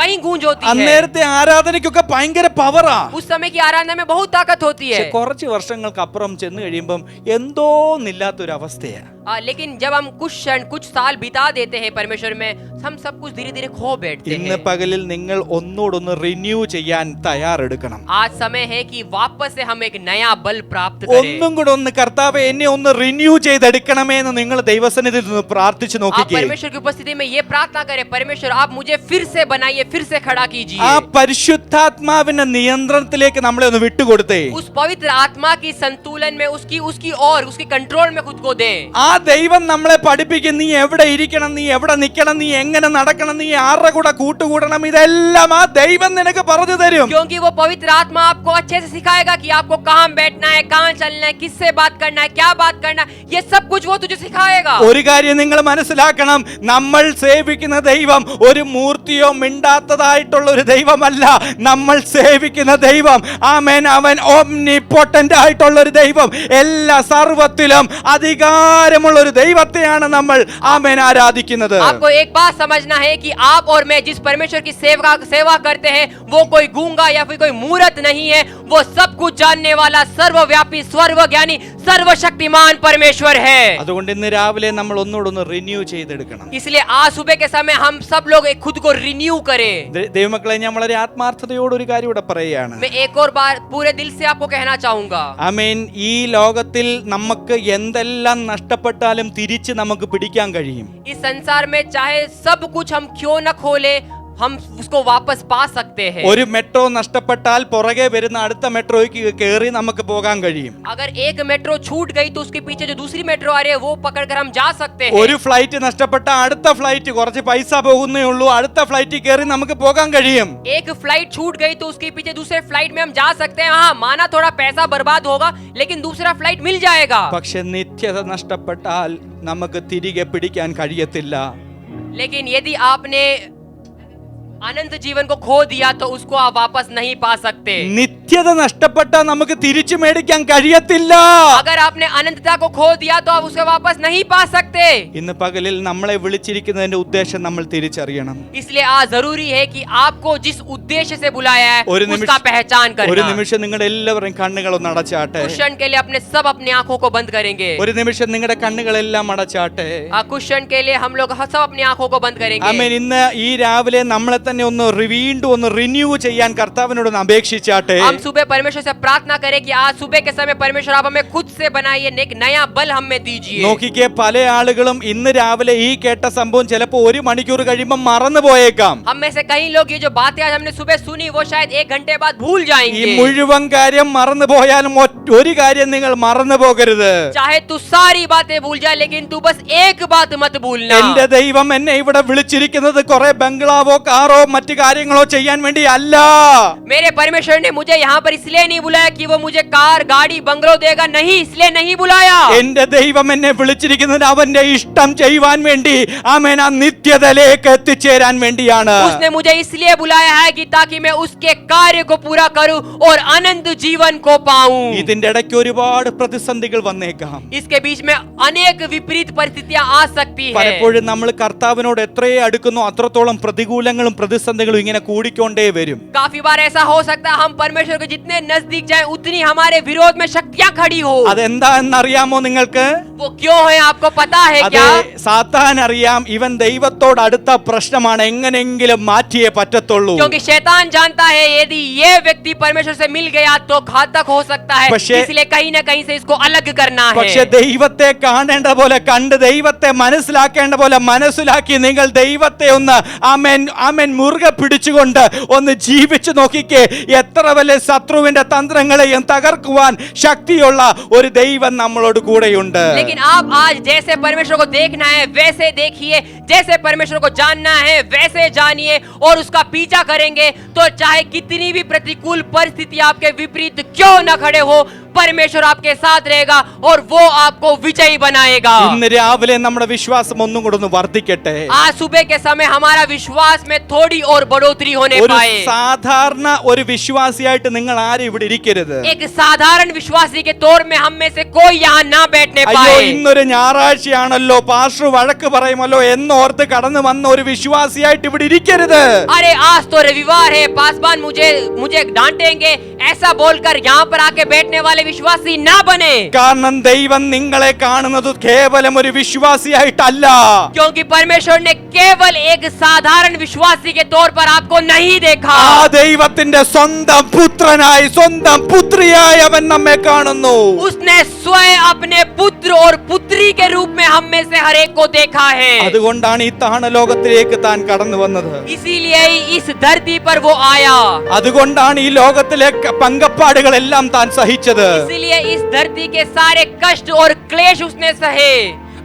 [SPEAKER 1] कहीं गूंज होती है।
[SPEAKER 2] അന്നേരത്തെ ആരാധനയ്ക്കൊക്കെ ഭയങ്കര പവറാ.
[SPEAKER 1] उस समय की आराधना में बहुत ताकत होती है।
[SPEAKER 2] കുറച്ച് വർഷങ്ങൾക്ക് അപ്പുറം ചെന്ന് കഴിയുമ്പം എന്തോന്നില്ലാത്തൊരു അവസ്ഥയാ.
[SPEAKER 1] लेकिन जब हम कुछ साल बिता देते हैं परमेश्वर में, हम सब कुछ धीरे धीरे खो बैठते
[SPEAKER 2] ഇന്ന്
[SPEAKER 1] हैं।
[SPEAKER 2] പകലിൽ നിങ്ങൾ ഒന്നുകൂടൊന്ന് റിന്യൂ ചെയ്യാൻ തയ്യാറെടുക്കണം.
[SPEAKER 1] आज समय है कि वापस से हम एक नया बल प्राप्त करें।
[SPEAKER 2] ഒന്നും കൂടെ ഒന്ന് കർത്താവേ എന്നെ ഒന്ന് റിന്യൂ ചെയ്തെടുക്കണമേ എന്ന് നിങ്ങൾ ദൈവസന്നിധിയിൽ നിന്ന് പ്രാർത്ഥിച്ചു
[SPEAKER 1] आप
[SPEAKER 2] നോക്കിക്കേ.
[SPEAKER 1] परमेश्वर की उपस्थिति में ये प्रार्थना करें, परमेश्वर आप मुझे फिर से बनाइए, फिर से खड़ा कीजिए।
[SPEAKER 2] ആ പരിശുദ്ധാത്മാവിന്റെ നിയന്ത്രണത്തിലേക്ക് നമ്മളെ ഒന്ന് വിട്ടുകൊടുത്തേ.
[SPEAKER 1] उस पवित्र आत्मा की संतुलन में उसकी कंट्रोल में खुद को दें।
[SPEAKER 2] ആ ദൈവം നമ്മളെ പഠിപ്പിക്കും, നീ എവിടെ ഇരിക്കണം, നീ എവിടെ നിൽക്കണം, നീ എങ്ങനെ നടക്കണം, നീ ആരുടെ കൂടെ കൂട്ടുകൂടണം, ഇതെല്ലാം ആ ദൈവം നിനക്ക് പറഞ്ഞു തരും.
[SPEAKER 1] क्योंकि वो पवित्र आत्मा आपको अच्छे से सिखाएगा कि आपको कहाँ बैठना है, कहाँ चलना है, किससे बात करना है, क्या बात करना है, ये सब कुछ वो तुझे सिखाएगा।
[SPEAKER 2] ഒരു കാര്യം നിങ്ങൾ മനസ്സിലാക്കണം, നമ്മൾ സേവിക്കുന്ന ദൈവം ഒരു മൂർത്തിയോ മിണ്ടാത്തതായിട്ടുള്ള ഒരു ദൈവമല്ല. നമ്മൾ സേവിക്കുന്ന ദൈവം ആമേൻ, അവൻ ഓംനിപോട്ടന്റ് ആയിട്ടുള്ള ഒരു ദൈവം, എല്ലാ സർവ്വത്തിലും അധികാരമുള്ള ഒരു ദൈവത്തെയാണ് നമ്മൾ ആമേൻ ആരാധിക്കുന്നത്.
[SPEAKER 1] आपको एक बात समझना है कि आप और मैं जिस परमेश्वर की सेवा करते हैं वो कोई गूंगा या फिर कोई मूर्त नहीं है, वो सब कुछ जानने वाला, सर्वव्यापी, सर्वज्ञानी, सर्वशक्तिमान परमेश्वर है।
[SPEAKER 2] അതുകൊണ്ട് ഇന്ന് രാവിലെ നമ്മൾ ഒന്നുകൂടെ റിന്യൂ ചെയ്തെടുക്കണം.
[SPEAKER 1] इसलिए आज सुबह के समय हम सब लोग खुद को रिन्यू करें।
[SPEAKER 2] ദൈവമക്കളെ, ഞാൻ വളരെ ആത്മാർത്ഥതയോടെ ഒരു കാര്യം ഇവിടെ പറയുകയാണ്.
[SPEAKER 1] मैं एक और बार पूरे दिल से आपको कहना चाहूंगा,
[SPEAKER 2] ആമേൻ. ഈ ലോകത്തിൽ നമുക്ക് എന്തെല്ലാം നഷ്ടപ്പെട്ടാലും തിരിച്ച് നമുക്ക് പിടിക്കാൻ കഴിയും.
[SPEAKER 1] इस संसार में चाहे सब कुछ हम क्यों न खोले, हम उसको वापस पा सकते हैं।
[SPEAKER 2] ഒരു മെട്രോ നഷ്ടപ്പെട്ടാൽ പുറകെ വരുന്ന അടുത്ത മെട്രോയ്ക്ക് കയറി നമുക്ക് പോകാൻ കഴിയും.
[SPEAKER 1] अगर एक मेट्रो छूट गई तो उसके पीछे जो दूसरी मेट्रो आ रही है वो पकड़कर हम जा सकते हैं।
[SPEAKER 2] ഒരു ഫ്ലൈറ്റ് നഷ്ടപ്പെട്ട അടുത്ത ഫ്ലൈറ്റ് കുറച്ച് പൈസ പോകുന്നേ ഉള്ളൂ, അടുത്ത ഫ്ലൈറ്റിൽ കയറി നമുക്ക് പോകാൻ കഴിയും.
[SPEAKER 1] एक फ्लाइट छूट गई तो उसके पीछे दूसरे फ्लाइट में हम जा सकते हैं। हाँ, माना थोड़ा पैसा बर्बाद होगा, लेकिन दूसरा फ्लाइट मिल जाएगा।
[SPEAKER 2] പക്ഷെ നിത്യത നഷ്ടപ്പെട്ടാൽ നമുക്ക് തിരികെ പിടിക്കാൻ കഴിയത്തില്ല.
[SPEAKER 1] लेकिन यदि आपने अनंत जीवन को खो दिया तो उसको आप वापस नहीं पा सकते।
[SPEAKER 2] നിത്യത നഷ്ടപ്പെട്ടാൽ നമുക്ക് തിരിച്ചു മേടിക്കാൻ കഴിയത്തില്ല.
[SPEAKER 1] अगर आपने अनंतता को खो दिया तो आप उसे वापस नहीं पा सकते।
[SPEAKER 2] ഇന്ന് പകലിൽ നമ്മളെ വിളിച്ചിരിക്കുന്നതിന്റെ ഉദ്ദേശം നമ്മൾ തിരിച്ചറിയണം.
[SPEAKER 1] इसलिए आज जरूरी है कि आपको जिस उद्देश्य से बुलाया है उसका पहचान
[SPEAKER 2] ഒരു
[SPEAKER 1] करना।
[SPEAKER 2] നിമിഷം നിങ്ങളുടെ എല്ലാവരും കണ്ണുകളൊന്ന് അടച്ചാട്ടെ.
[SPEAKER 1] कुछ क्षण के लिए अपने आंखों को बंद करेंगे।
[SPEAKER 2] ഒരു നിമിഷം നിങ്ങളുടെ കണ്ണുകളെല്ലാം അടച്ചാട്ടെ.
[SPEAKER 1] कुछ क्षण के लिए हम लोग सब अपनी आंखों को बंद करेंगे।
[SPEAKER 2] ആമേൻ. ഇന്ന് ഈ രാവിലെ നമ്മളെ തന്നെ ഒന്ന് വീണ്ടും ഒന്ന് റിന്യൂ ചെയ്യാൻ കർത്താവിനോട് അപേക്ഷിച്ചാട്ടെ.
[SPEAKER 1] हम सुबह परमेश्वर से प्रार्थना करें कि आज सुबह के समय परमेश्वर आप हमें खुद से बनाइए, एक नया बल हमें दीजिए।
[SPEAKER 2] നോക്കിക്കേ, പല ആളുകളും ഇന്ന് രാവിലെ ഈ കേട്ട സംഭവം ചിലപ്പോൾ 1 മണിക്കൂർ കഴിയുമ്പോൾ മറന്നു പോയേക്കാം.
[SPEAKER 1] हम में से कई लोग ये जो बातें आज हमने सुबह सुनी वो शायद 1 घंटे बाद भूल
[SPEAKER 2] ഈ
[SPEAKER 1] जाएंगे।
[SPEAKER 2] മുഴുവൻ കാര്യം മറന്നു പോയാലും ഒരു കാര്യം നിങ്ങൾ മറന്നു പോകരുത്.
[SPEAKER 1] चाहे तू सारी बातें भूल जाए, लेकिन तू बस एक बात मत भूलना।
[SPEAKER 2] എന്റെ ദൈവം എന്നെ ഇവിടെ വിളിച്ചിരിക്കുന്നത് കുറെ ബംഗ്ലാവോ കാറോ മറ്റു കാര്യങ്ങളോ ചെയ്യാൻ വേണ്ടി അല്ല.
[SPEAKER 1] मेरे परमेश्वर ने मुझे यहाँ पर इसलिए नहीं बुलाया कि वो मुझे कार गाड़ी बंगलो देगा, नहीं, इसलिए नहीं बुलाया।
[SPEAKER 2] എന്റെ ദൈവം എന്നെ വിളിച്ചിരിക്കുന്നത് അവന്റെ ഇഷ്ടം ചെയ്യുവാൻ വേണ്ടി, ആമേൻ, ആ നിത്യതയിലേക്ക് എത്തിച്ചേരാൻ വേണ്ടിയാണ്.
[SPEAKER 1] उसने मुझे इसलिए बुलाया है कि ताकि मैं उसके कार्य को पूरा करूं और अनंत जीवन को पाऊं।
[SPEAKER 2] ഇതിന്റെ ഇടയ്ക്ക് ഒരുപാട് പ്രതിസന്ധികൾ വന്നേക്കാം.
[SPEAKER 1] इसके बीच में अनेक विपरीत परिस्थितियां आ सकती है।
[SPEAKER 2] പലപ്പോഴും നമ്മൾ കർത്താവിനോട് എത്രയേ അടുക്കുന്നു അത്രത്തോളം പ്രതികൂലങ്ങളും പ്രതിസന്ധികളും ഇങ്ങനെ കൂടിക്കൊണ്ടേ വരും.
[SPEAKER 1] काफी बार ऐसा हो सकता है हम परमेश्वर के जितने नजदीक जाएं उतनी हमारे विरोध में शक्तियां खड़ी हो।
[SPEAKER 2] അതെന്താ എന്നറിയാമോ നിങ്ങൾക്ക്?
[SPEAKER 1] वो क्यों है आपको पता है
[SPEAKER 2] അതെ,
[SPEAKER 1] क्या?
[SPEAKER 2] സാത്താൻ അറിയാം ഇവൻ ദൈവത്തോട് അടുത്ത പ്രശ്നമാണ്, എങ്ങനെങ്കിലും മാറ്റിയേ പറ്റത്തുള്ളൂ.
[SPEAKER 1] क्योंकि शैतान जानता है यदि ये व्यक्ति परमेश्वर से मिल गया तो घातक हो सकता है, इसलिए कहीं ना कहीं से इसको अलग करना है।
[SPEAKER 2] പക്ഷെ ദൈവത്തെ കാണേണ്ട പോലെ കണ്ട്, ദൈവത്തെ മനസ്സിലാക്കേണ്ട പോലെ മനസ്സിലാക്കി നിങ്ങൾ ദൈവത്തെ ഒന്ന് ആമേൻ ആമേൻ മുറുകെ പിടിച്ചുകൊണ്ട് ഒന്ന് ജീവിച്ചു നോക്കിക്കേ. എത്ര വലിയ ശത്രുവിന്റെ തന്ത്രങ്ങളെയും തകർക്കുവാൻ ശക്തിയുള്ള ഒരു ദൈവം നമ്മളോട് കൂടെയുണ്ട്.
[SPEAKER 1] लेकिन आप आज जैसे परमेश्वर को देखना है वैसे देखिए, जैसे परमेश्वर को जानना है वैसे जानिए और उसका पीछा करेंगे तो चाहे कितनी भी प्रतिकूल परिस्थिति आपके विपरीत क्यों न खड़े हो, परमेश्वर आपके साथ रहेगा और वो आपको विजयी बनाएगा।
[SPEAKER 2] ഇന്ന് രാവിലെ നമ്മുടെ വിശ്വാസം ഒന്നും കൂടെ ഒന്ന് വർദ്ധിക്കട്ടെ.
[SPEAKER 1] आज सुबह के समय हमारा विश्वास में थोड़ी और बढ़ोतरी होने
[SPEAKER 2] ഒരു
[SPEAKER 1] पाए।
[SPEAKER 2] സാധാരണ ഒരു വിശ്വാസിയായിട്ട് നിങ്ങൾ ആരും ഇവിടെ ഇരിക്കരുത്.
[SPEAKER 1] एक साधारण विश्वासी के तौर में हम में से कोई यहाँ ना बैठने
[SPEAKER 2] അയ്യോ,
[SPEAKER 1] पाए।
[SPEAKER 2] ഇന്നൊരു ഞായറാഴ്ചയാണല്ലോ, പാസ്റ്റർ വഴക്ക് പറയുമല്ലോ എന്നോർത്ത് കടന്നു വന്ന ഒരു വിശ്വാസിയായിട്ട് ഇവിടെ ഇരിക്കരുത്.
[SPEAKER 1] अरे आज तो रविवार है, पासवान मुझे डांटेंगे ऐसा बोलकर यहाँ पर आके बैठने वाले विश्वासी ना बने।
[SPEAKER 2] കാരണം ദൈവം നിങ്ങളെ കാണുന്നത് കേവലം ഒരു വിശ്വാസിയായിട്ടല്ല.
[SPEAKER 1] क्योंकि परमेश्वर ने केवल एक साधारण विश्वासी के तौर पर आपको नहीं देखा।
[SPEAKER 2] ആ ദൈവത്തിന്റെ സ്വന്തം പുത്രനായി സ്വന്തം പുത്രിയായി അവൻ നമ്മെ കാണുന്നു.
[SPEAKER 1] उसने स्वयं अपने पुत्र और पुत्री के रूप में हम में से हर एक को देखा है।
[SPEAKER 2] അതുകൊണ്ടാണ് ഈ താണലോകത്തിലേക്ക് താൻ കടന്നു വന്നത്.
[SPEAKER 1] इसीलिए इस धरती पर वो आया।
[SPEAKER 2] അതുകൊണ്ടാണ് ഈ ലോകത്തിലെ പങ്കപ്പാടുകളെല്ലാം താൻ സഹിച്ചത്.
[SPEAKER 1] इसीलिए इस धरती के सारे कष्ट और क्लेश उसने सहे।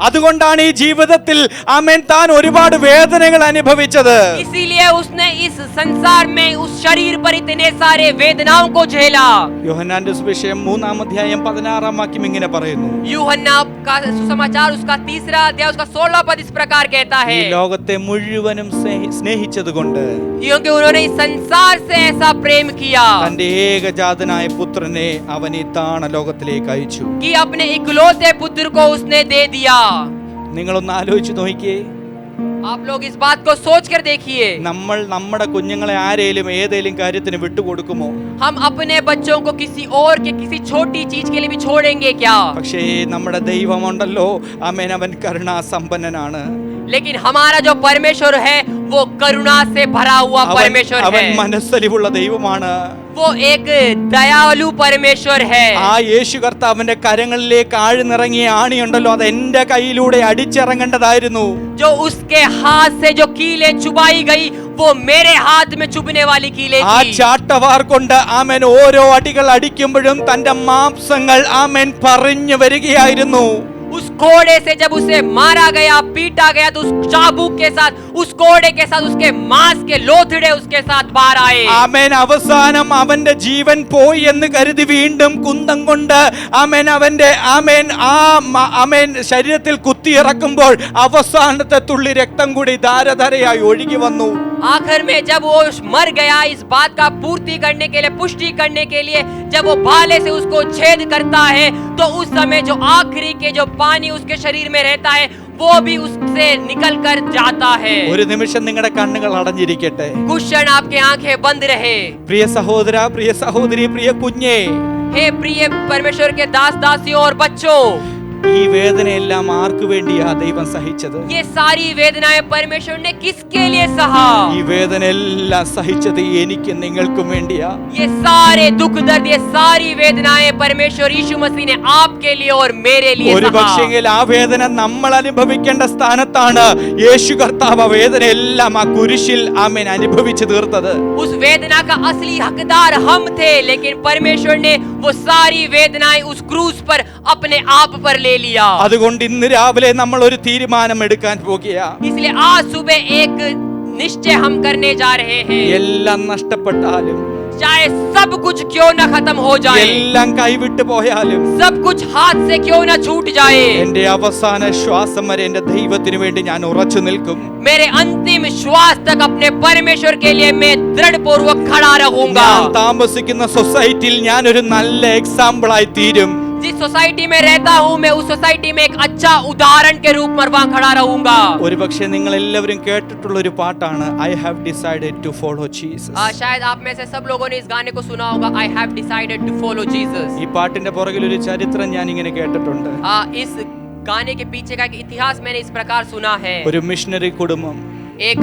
[SPEAKER 2] അതുകൊണ്ടാണ് ഈ ജീവിതത്തിൽ ആമേൻ താൻ ഒരുപാട് വേദനകൾ അനുഭവിച്ചത്.
[SPEAKER 1] इसीलिए उसने इस संसार में उस शरीर पर इतने सारे वेदनाओं को झेला।
[SPEAKER 2] യോഹന്നാന്റെ സുവിശേഷം 3-ാം അധ്യായം 16-ാം വാക്യം ഇങ്ങനെ പറയുന്നു,
[SPEAKER 1] यूहन्ना का सुसमाचार उसका 3रा अध्याय उसका 16वां पद इस प्रकार कहता
[SPEAKER 2] ഈ
[SPEAKER 1] है,
[SPEAKER 2] ലോകത്തെ മുഴുവനും സ്നേഹിച്ചതുകൊണ്ട്
[SPEAKER 1] क्योंकि उन्होंने इस संसार से ऐसा प्रेम किया
[SPEAKER 2] തന്റെ ഏകജാതനായ പുത്രനെ അവൻ ഈ താണലോകത്തിലേക്ക് അയച്ചു.
[SPEAKER 1] कि अपने इकलौते पुत्र को उसने दे दिया।
[SPEAKER 2] നിങ്ങളൊന്ന് ആലോചിച്ച് നോക്കിയേ.
[SPEAKER 1] आप लोग इस बात को सोच कर देखिए,
[SPEAKER 2] നമ്മൾ നമ്മുടെ കുഞ്ഞുങ്ങളെ ആരേലും ഏതേലും കാര്യത്തിന് വിട്ടുകൊടുക്കുമോ?
[SPEAKER 1] हम अपने बच्चों को किसी और के किसी छोटी चीज के लिए भी छोड़ेंगे क्या?
[SPEAKER 2] പക്ഷേ നമ്മുടെ ദൈവമുണ്ടല്ലോ, ആമേൻ, അവൻ കരുണാസമ്പന്നനാണ്.
[SPEAKER 1] लेकिन हमारा जो परमेश्वर है वो करुणा से भरा हुआ परमेश्वर
[SPEAKER 2] അവൻ
[SPEAKER 1] है,
[SPEAKER 2] മനസ്സലിവുള്ള ദൈവമാണ്.
[SPEAKER 1] वो एक दयालु परमेश्वर है.
[SPEAKER 2] ആ യേശു കർത്താവിന്റെ കരങ്ങളിലേക്ക് ആഴ്ന്നിറങ്ങിയ ആണിയുണ്ടല്ലോ, അത് എന്റെ കയ്യിലൂടെ അടിച്ചിറങ്ങേണ്ടതായിരുന്നു.
[SPEAKER 1] जो उसके हाथ से जो कीलें चुबाई गई वो मेरे हाथ में चुभने वाली कीलें
[SPEAKER 2] ആ
[SPEAKER 1] थी.
[SPEAKER 2] ചാട്ടവാർ കൊണ്ട് ആമേൻ ഓരോ അടികൾ അടിക്കുമ്പോഴും തന്റെ മാംസങ്ങൾ ആമേൻ പറഞ്ഞു വരികയായിരുന്നു.
[SPEAKER 1] उस कोड़े से जब उसे मारा गया, पीटा गया, तो उस चाबुक के साथ, उस कोड़े के साथ उसके मांस के लोथड़े उसके साथ बाहर आए.
[SPEAKER 2] ആമേൻ, അവസാനം അവന്റെ ജീവൻ പോയി എന്ന് കരുതി വീണ്ടും കുന്തം കൊണ്ട് ആമേൻ അവന്റെ ആമേൻ ശരീരത്തിൽ കുത്തിയിറക്കുമ്പോൾ അവസാനത്തെ തുള്ളി രക്തം കൂടി ധാരധാരയായി ഒഴുകി വന്നു.
[SPEAKER 1] आखिर में जब वो मर गया, इस बात का पूर्ति करने के लिए, पुष्टि करने के लिए, जब वो भाले से उसको छेद करता है, तो उस समय जो आखिरी के जो पानी उसके शरीर में रहता है वो भी उससे निकल कर जाता है.
[SPEAKER 2] ഒരു നിമിഷം നിങ്ങളുടെ കണ്ണുകൾ അടഞ്ഞിരിക്കട്ടെ.
[SPEAKER 1] कुछ क्षण आपके आंखें बंद रहे.
[SPEAKER 2] പ്രിയ സഹോദര, പ്രിയ സഹോദരി, പ്രിയ കുഞ്ഞേ,
[SPEAKER 1] हे प्रिय परमेश्वर के दास दासियों और बच्चों,
[SPEAKER 2] ഈ വേദനയെല്ലാം ആർക്ക് വേണ്ടിയാ ദൈവം സഹിച്ചത്?
[SPEAKER 1] ये सारी वेदनाएं परमेश्वर ने किसके लिए सहा?
[SPEAKER 2] ഈ വേദനയെല്ലാം സഹിച്ചത് എനിക്കും നിങ്ങൾക്കും വേണ്ടിയാ.
[SPEAKER 1] ये सारे दुख दर्द, ये सारी वेदनाएं परमेश्वर यीशु मसीह ने आपके लिए और मेरे लिए
[SPEAKER 2] ഒരു
[SPEAKER 1] सहा.
[SPEAKER 2] പക്ഷെങ്കിൽ ആ വേദന നമ്മൾ അനുഭവിക്കേണ്ട സ്ഥാനത്താണ് യേശു കർത്താവ് ആ വേദനയെല്ലാം ആ കുരിശിൽ ആമേൻ അനുഭവിച്ചു തീർത്തത്.
[SPEAKER 1] उस वेदना का असली हकदार हम थे, लेकिन परमेश्वर ने वो सारी वेदनाएं उस क्रूस पर अपने आप पर ले लिया.
[SPEAKER 2] അതുകൊണ്ട് ഇന്ന് രാവിലെ നമ്മൾ ഒരു തീരുമാനം എടുക്കാൻ പോകുകയാ.
[SPEAKER 1] इसलिए आज सुबह एक निश्चय हम करने जा रहे हैं.
[SPEAKER 2] എല്ലാം നഷ്ടപ്പെട്ടാലും,
[SPEAKER 1] चाहे सब कुछ क्यों न खत्म हो जाए,
[SPEAKER 2] എല്ലാം കൈവിട്ടു പോയാലും,
[SPEAKER 1] सब कुछ हाथ से क्यों न छूट जाए,
[SPEAKER 2] എന്റെ അവസാന ശ്വാസം വരെ എന്റെ ദൈവത്തിന് വേണ്ടി ഞാൻ ഉറച്ചു നിൽക്കും.
[SPEAKER 1] मेरे अंतिम श्वास तक अपने परमेश्वर के लिए मैं दृढ़ पूर्वक खड़ा रहूंगा.
[SPEAKER 2] ഞാൻ താമസിക്കുന്ന സൊസൈറ്റിയിൽ ഞാൻ ഒരു നല്ല എക്സാമ്പിൾ ആയി തീരും.
[SPEAKER 1] जिस सोसाइटी में रहता हूँ मैं उस सोसाइटी में एक अच्छा उदाहरण के रूप में वहां खड़ा रहूंगा.
[SPEAKER 2] ഒരുപക്ഷെ നിങ്ങൾ എല്ലാവരും കേട്ടിട്ടുള്ള ഒരു പാട്ടാണ് I have decided to follow Jesus.
[SPEAKER 1] शायद आप में से सब लोगों ने इस गाने को सुना होगा, I have decided to follow Jesus.
[SPEAKER 2] ഈ പാട്ടിന്റെ പുറകിൽ ഒരു ചരിത്രം ഞാൻ ഇങ്ങനെ കേട്ടിട്ടുണ്ട്.
[SPEAKER 1] इस गाने के पीछे का एक इतिहास मैंने इस प्रकार सुना है.
[SPEAKER 2] ഒരു മിഷണറി കുടുംബം
[SPEAKER 1] एक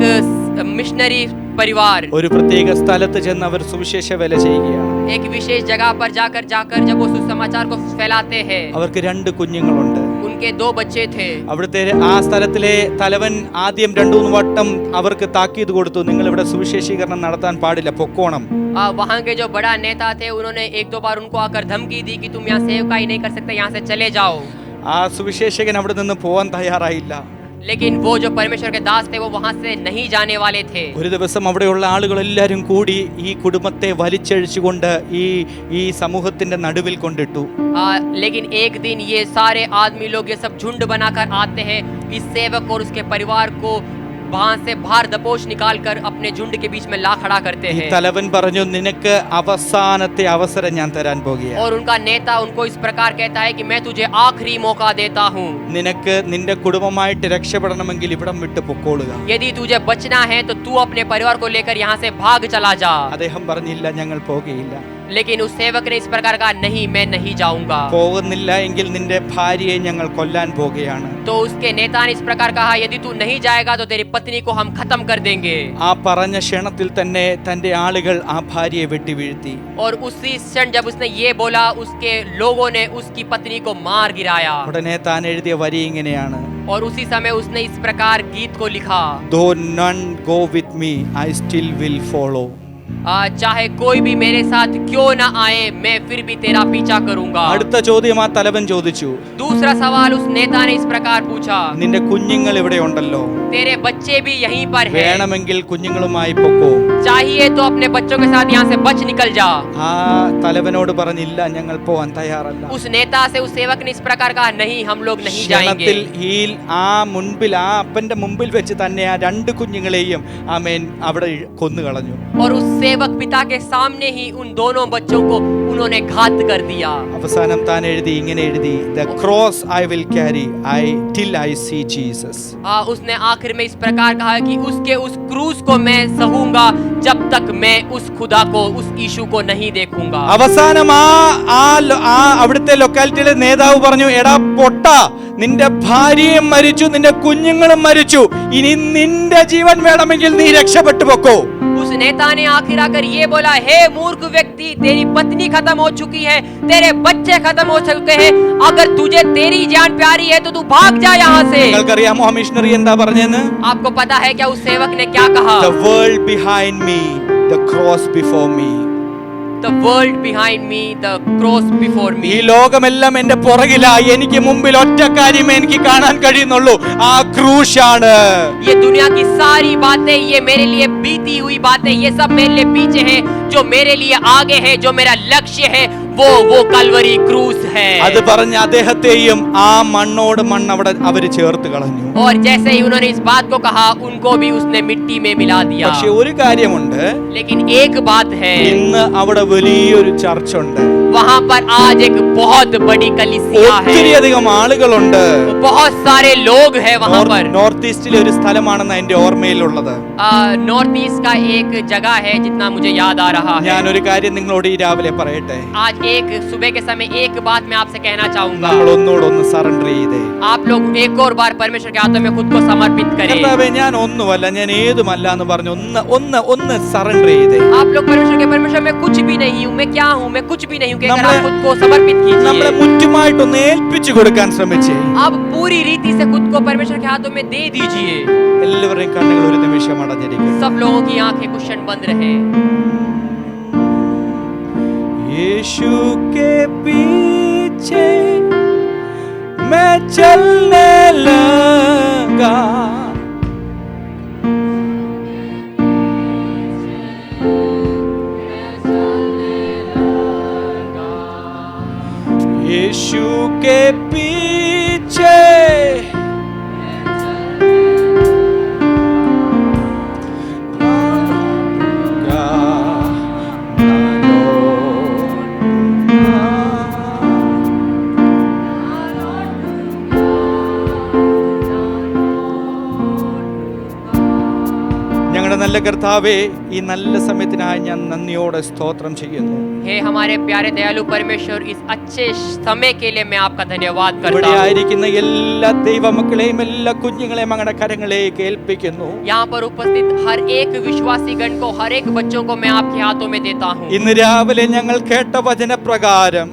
[SPEAKER 1] मिशनरी परिवार
[SPEAKER 2] ഒരു പ്രത്യേക സ്ഥലത്ത് ചെന്ന് അവർ സുവിശേഷ വേല ചെയ്യുകയാണ്.
[SPEAKER 1] एक विशेष जगह पर जाकर जब वो सुसमाचार को फैलाते हैं.
[SPEAKER 2] അവർക്ക് 2 കുഞ്ഞുങ്ങളുണ്ട്.
[SPEAKER 1] उनके 2 बच्चे थे.
[SPEAKER 2] അവിടുത്തെ ആ സ്ഥലത്തിലെ തലവൻ ആദ്യം 2-3 വട്ടം അവർക്ക് താക്കീത് കൊടുത്തു, നിങ്ങൾ ഇവിടെ സുവിശേഷീകരണം നടത്താൻ പാടില്ല, പൊക്കോണം.
[SPEAKER 1] वहाँ के जो बड़ा नेता थे उन्होंने 1-2 बार उनको आकर धमकी दी कि तुम यहाँ सेवकाई नहीं कर सकते, यहाँ से चले जाओ.
[SPEAKER 2] ആ സുവിശേഷകൻ അവിടെ നിന്ന് പോവാൻ തയ്യാറായില്ല.
[SPEAKER 1] लेकिन वो जो परमेश्वर के दास थे वो वहाँ से नहीं जाने वाले थे.
[SPEAKER 2] ഒരു ദിവസം അവിടെയുള്ള ആളുകൾ എല്ലാവരും കൂടി ഈ കുടുംബത്തെ വലിച്ചഴിച്ചുകൊണ്ട് ഈ സമൂഹത്തിന്റെ നടുവിൽ കൊണ്ടിട്ടു.
[SPEAKER 1] लेकिन एक दिन ये सारे आदमी लोग ये सब झुंड बनाकर आते हैं, इस सेवक और उसके परिवार को वहां से बाहर दपोश निकाल कर अपने झुंड के बीच में ला खड़ा करते
[SPEAKER 2] ഈ
[SPEAKER 1] हैं.
[SPEAKER 2] തലവൻ പറഞ്ഞു, നിനക്ക് അവസാനത്തെ അവസരം ഞാൻ തരാൻ പോകുകയാണ്.
[SPEAKER 1] और उनका नेता उनको इस प्रकार कहता है कि मैं तुझे आखिरी मौका देता हूँ.
[SPEAKER 2] നിനക്ക് നിന്റെ കുടുംബമായിട്ട് രക്ഷപ്പെടണമെങ്കിൽ ഇവിടം വിട്ട് പൊക്കോളുക.
[SPEAKER 1] यदि तुझे बचना है तो तू अपने परिवार को लेकर यहाँ से भाग चला जा.
[SPEAKER 2] അദ്ദേഹം പറഞ്ഞില്ല, ഞങ്ങൾ പോകുകയില്ല.
[SPEAKER 1] लेकिन उस सेवक ने इस प्रकार कहा, नहीं मैं नहीं जाऊंगा.
[SPEAKER 2] പോകുന്നില്ല എങ്കിൽ നിന്റെ ഭാര്യയെ ഞങ്ങൾ കൊല്ലാൻ പോകുകയാണ്.
[SPEAKER 1] तो उसके नेता ने इस प्रकार कहा, यदि तू नहीं जाएगा तो तेरी पत्नी को हम खत्म कर देंगे.
[SPEAKER 2] ആ പറഞ്ഞ ക്ഷണത്തിൽ തന്നെ തന്റെ ആളുകൾ ആ ഭാര്യയെ വെട്ടി വീഴ്ത്തി.
[SPEAKER 1] और उसी क्षण जब उसने ये बोला, उसके लोगों ने उसकी पत्नी को मार गिराया.
[SPEAKER 2] ഉടനെ താൻ എഴുതിയ വരി ഇങ്ങനെയാണ്,
[SPEAKER 1] और उसी समय उसने इस प्रकार गीत को लिखा,
[SPEAKER 2] though none go with me I still will follow.
[SPEAKER 1] चाहे कोई भी मेरे साथ क्यों ना आए मैं फिर भी तेरा पीछा करूंगा.
[SPEAKER 2] അടുത്ത ചോദ്യം ആ തലവൻ ചോദിച്ചു,
[SPEAKER 1] दूसरा सवाल उस नेता ने इस प्रकार पूछा,
[SPEAKER 2] നിന്റെ കുഞ്ഞുങ്ങൾ ഇവിടെ ഉണ്ടല്ലോ,
[SPEAKER 1] तेरे बच्चे भी यहीं पर हैं,
[SPEAKER 2] വേണമെങ്കിൽ കുഞ്ഞുങ്ങളുമായി പൊക്കോ.
[SPEAKER 1] चाहिए तो अपने बच्चों के साथ यहाँ से बच निकल जा.
[SPEAKER 2] ആ തലവനോട് പറഞ്ഞില്ല, ഞങ്ങൾ പോവാൻ തയ്യാറല്ല.
[SPEAKER 1] उस नेता से उस सेवक ने इस प्रकार कहा, नहीं हम लोग नहीं जाएंगे.
[SPEAKER 2] ക്ഷണത്തിൽ ആ മുൻപിൽ ആ അപ്പന്റെ മുമ്പിൽ വെച്ച് തന്നെ ആ 2 കുഞ്ഞുങ്ങളെയും ആമേൻ അവിടെ കൊന്നുകളഞ്ഞു.
[SPEAKER 1] और उस सेवक पिता के सामने ही उन दोनों बच्चों को उन्होंने घात कर दिया।
[SPEAKER 2] അവസാനം താൻ എഴുതി ഇങ്ങനെ എഴുതി, the cross I will carry till I see Jesus.
[SPEAKER 1] उसने आखिर में इस प्रकार कहा कि उसके उस क्रूस को मैं सहूंगा जब तक मैं उस खुदा को, उस यीशु को नहीं देखूंगा।
[SPEAKER 2] അവസാനം അവിടുത്തെ ലൊക്കാലിറ്റിയിലെ നേതാവ് പറഞ്ഞു, എടാ പൊട്ട, നിന്റെ ഭാര്യയും മരിച്ചു, നിന്റെ കുഞ്ഞുങ്ങളും മരിച്ചു, ഇനി നിന്റെ ജീവൻ വേണമെങ്കിൽ നീ രക്ഷപ്പെട്ടു പൊക്കോ.
[SPEAKER 1] उस नेता ने आखिर आकर ये बोला, हे मूर्ख व्यक्ति, तेरी पत्नी खत्म हो चुकी है, तेरे बच्चे खत्म हो चुके हैं, अगर तुझे तेरी जान प्यारी है तो तू भाग जा यहाँ से।
[SPEAKER 2] നിങ്ങൾക്കറിയാമോ ആ മിഷണറി എന്താ പറഞ്ഞെന്ന്?
[SPEAKER 1] आपको पता है क्या उस सेवक ने क्या कहा?
[SPEAKER 2] The world behind me, the cross before me.
[SPEAKER 1] The world behind me, the cross before me.
[SPEAKER 2] ഈ ലോകമെല്ലാം എന്റെ പുറകിലായി, എനിക്ക് മുമ്പിൽ ഒറ്റ കാര്യമേ എനിക്ക് കാണാൻ കഴിയുന്നുള്ളൂ, ആ ക്രൂശാണ്.
[SPEAKER 1] ये दुनिया की सारी बातें, ये मेरे लिए बीती हुई बातें, ये सब मेरे लिए पीछे है, जो मेरे लिए आगे है, जो मेरा लक्ष्य है, वो कलवरी क्रूस है।
[SPEAKER 2] അത് പറഞ്ഞ അദ്ദേഹത്തെയും ആ മണ്ണോട് മണ്ണ് അവിടെ അവര് ചേർത്ത് കളഞ്ഞു.
[SPEAKER 1] और जैसे ही उन्होंने इस बात को कहा, उनको भी उसने मिट्टी में मिला दिया।
[SPEAKER 2] പക്ഷെ ഒരു കാര്യമുണ്ട്,
[SPEAKER 1] लेकिन एक बात है,
[SPEAKER 2] ഇന്ന് അവിടെ വലിയൊരു ചർച്ച ഉണ്ട്.
[SPEAKER 1] वहाँ पर आज एक बहुत बड़ी कलीसिया है,
[SPEAKER 2] ഒത്തിരിയധികം ആളുകളുണ്ട്.
[SPEAKER 1] बहुत सारे लोग हैं वहाँ पर।
[SPEAKER 2] നോർത്ത് ഈസ്റ്റിലെ ഒരു സ്ഥലമാണെന്ന് എന്റെ ഓർമ്മയിലുള്ളത്.
[SPEAKER 1] नॉर्थ ईस्ट का एक जगह है जितना मुझे याद आ रहा है।
[SPEAKER 2] ഞാനൊരു കാര്യം നിങ്ങളോട് ഈ രാവിലെ പറയട്ടെ.
[SPEAKER 1] आज एक सुबह के समय एक बात मैं आपसे कहना चाहूंगा,
[SPEAKER 2] നമ്മൾ ഒന്നുകൂടെ സറണ്ടർ ചെയ്തേ.
[SPEAKER 1] आप लोग एक और बार परमेश्वर के हाथों में खुद को समर्पित करें।
[SPEAKER 2] കർത്താവേ, ഞാൻ ഒന്നുമല്ല, ഞാൻ ഏതുമല്ല എന്ന് പറഞ്ഞു ഒന്ന് സറണ്ടർ ചെയ്തേ.
[SPEAKER 1] आप लोग परमेश्वर मैं कुछ भी नहीं हूँ, मैं क्या हूँ, मैं कुछ भी नहीं हूँ, कहकर आप खुद को समर्पित
[SPEAKER 2] നമ്മളെ
[SPEAKER 1] कीजिए।
[SPEAKER 2] മുറ്റുമായിട്ടൊന്ന് ഏൽപ്പിച്ചു കൊടുക്കാൻ ശ്രമിച്ചേ.
[SPEAKER 1] आप पूरी रीति से खुद को परमेश्वर के हाथों में दे दीजिए।
[SPEAKER 2] എല്ലാവരുടെയും കണ്ണുകൾ ഒരു നിമിഷം അടഞ്ഞിരിക്കും.
[SPEAKER 1] सब लोगों की आंखें कुछ क्षण बंद रहे।
[SPEAKER 2] यीशु के पीछे मैं चलने लगा, यीशु के पीछे ഞങ്ങളുടെ നല്ല കർത്താവേ, ഈ നല്ല സമയത്തിനായി ഞാൻ നന്ദിയോടെ സ്തോത്രം ചെയ്യുന്നു.
[SPEAKER 1] हे हमारे प्यारे दयालु परमेश्वर, इस अच्छे समय के लिए मैं आपका धन्यवाद
[SPEAKER 2] ഇവിടെ
[SPEAKER 1] करता हूँ।
[SPEAKER 2] ആയിരിക്കുന്ന എല്ലാ ദൈവമക്കളെയും എല്ലാ കുഞ്ഞുങ്ങളെയും അങ്ങയുടെ കരങ്ങളിലേക്ക് ഏൽപ്പിക്കുന്നു.
[SPEAKER 1] यहाँ पर उपस्थित हर एक विश्वासी गण को, हर एक बच्चों को मैं आपके हाथों में देता हूँ।
[SPEAKER 2] ഇന്ന് രാവിലെ ഞങ്ങൾ കേട്ട വചനപ്രകാരം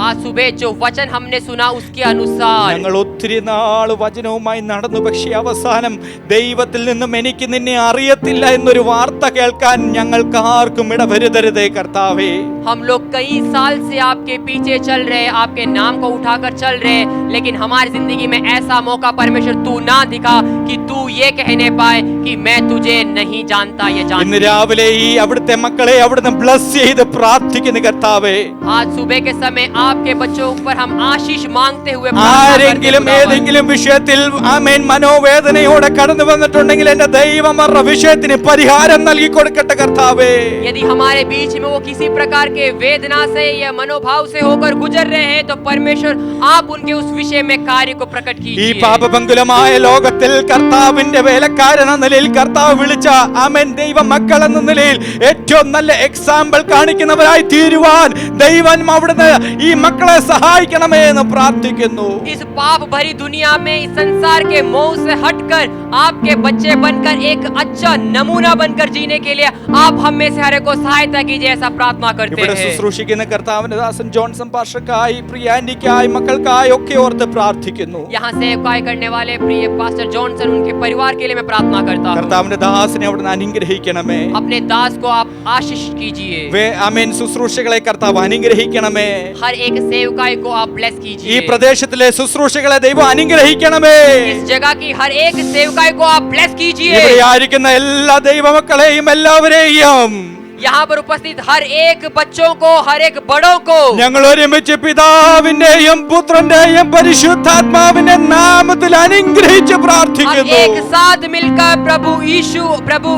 [SPEAKER 1] आज सुबह जो वचन हमने सुना उसके अनुसार
[SPEAKER 2] ഞങ്ങൾ ഒത്തിരി നാൾ വചനവുമായി നടന്നു, പക്ഷേ അവസാനം ദൈവത്തിൽ നിന്നും എനിക്ക് നിന്നെ അറിയത്തില്ല എന്നൊരു വാർത്ത കേൾക്കാൻ ഞങ്ങൾക്ക് ആർക്കും ഇടവരുതരുതേ കർത്താവേ.
[SPEAKER 1] हम लोग कई साल से आपके पीछे चल रहे, आपके नाम को उठाकर चल रहे, लेकिन हमारी जिंदगी में ऐसा मौका परमेश्वर तू ना दिखा कि तू ये कहने पाए कि मैं तुझे नहीं जानता, ये
[SPEAKER 2] ഇന്ന്
[SPEAKER 1] जानता।
[SPEAKER 2] രാവിലെ ഈ അവിടുത്തെ മക്കളെ അവിടുന്ന് ബ്ലസ് ചെയ്ത് പ്രാർത്ഥിക്കുന്നു കർത്താവേ.
[SPEAKER 1] आज सुबह के समय आपके बच्चों पर हम आशीष मांगते हुए प्रार्थना करते
[SPEAKER 2] ആരെങ്കിലും
[SPEAKER 1] हैं, खुदावन।
[SPEAKER 2] ഏതെങ്കിലും വിഷയത്തിൽ ആമേൻ മനോവേദനയോടെ കടന്നു വന്നിട്ടുണ്ടെങ്കിൽ എന്റെ ദൈവം അവരുടെ വിഷയത്തിന് പരിഹാരം നൽകി കൊടുക്കട്ടെ കർത്താവേ.
[SPEAKER 1] यदि हमारे बीच में वो किसी प्रकार के वेदना से या मनोभाव से होकर गुजर रहे हैं, तो परमेश्वर आप उनके उस विषय में कार्य को प्रकट
[SPEAKER 2] ഈ
[SPEAKER 1] कीजिए।
[SPEAKER 2] പാപപങ്കുലമായ ലോകത്തിൽ കർത്താവിന്റെ വേലക്കാരൻ എന്ന നിലയിൽ കർത്താവ് വിളിച്ച ആമേൻ ദൈവ മക്കൾ എന്ന നിലയിൽ ഏറ്റവും നല്ല എക്സാമ്പിൾ കാണിക്കുന്നവരായി തീരുവാൻ ദൈവം അവിടുന്ന് ഈ മക്കളെ സഹായിക്കണമേ എന്ന് പ്രാർത്ഥിക്കുന്നു.
[SPEAKER 1] इस पाप भरी दुनिया में, इस संसार के मोह से हटकर आपके बच्चे बनकर एक अच्छा नमूना बनकर जीने के लिए आप हम में से हर एक को सहायता कीजिए, ऐसा प्रार्थना करते
[SPEAKER 2] ഇവിടെ
[SPEAKER 1] हैं।
[SPEAKER 2] ശുശ്രൂഷിക്കുന്ന കർത്താവിന്റെ ദാസൻ ജോൺസൺ പാസ്റ്റർക്കായി പ്രിയ ആന്റിക്കായി മക്കൾക്കായി ഒക്കെ ഓർത്ത് പ്രാർത്ഥിക്കുന്നു.
[SPEAKER 1] यहाँ से सेवकाई करने वाले प्रिय पास्टर जॉनसन, उनके परिवार के लिए मैं प्रार्थना करता हूँ।
[SPEAKER 2] കർത്താവിന്റെ ദാസനെ അവിടുന്ന് അനുഗ്രഹിക്കണമേ.
[SPEAKER 1] अपने दास को आप आशीष कीजिए,
[SPEAKER 2] ആമേൻ. ശുശ്രൂഷകളെ കർത്താവ് അനുഗ്രഹിക്കണമേ.
[SPEAKER 1] हर एक सेवकाई को आप ब्लेस
[SPEAKER 2] ഈ
[SPEAKER 1] कीजिए,
[SPEAKER 2] പ്രദേശത്തിലെ ശുശ്രൂഷകളെ ദൈവം അനുഗ്രഹിക്കണമേ.
[SPEAKER 1] इस जगह की हर एक सेवकाई को आप ब्लेस कीजिए।
[SPEAKER 2] ഇവിടെ ആയിരിക്കുന്ന എല്ലാ ദൈവമക്കളെയും എല്ലാവരെയും
[SPEAKER 1] यहाँ पर उपस्थित हर एक बच्चों को, हर एक बड़ों को
[SPEAKER 2] ഞങ്ങൾ ഒരുമിച്ച് പിതാവിന്റെയും പുത്രന്റെയും പരിശുദ്ധാത്മാവിന്റെ നാമത്തിൽ അനുഗ്രഹിച്ച്
[SPEAKER 1] हम
[SPEAKER 2] പ്രാർത്ഥിക്കുന്നു.
[SPEAKER 1] एक साथ मिलकर प्रभु यीशु, प्रभु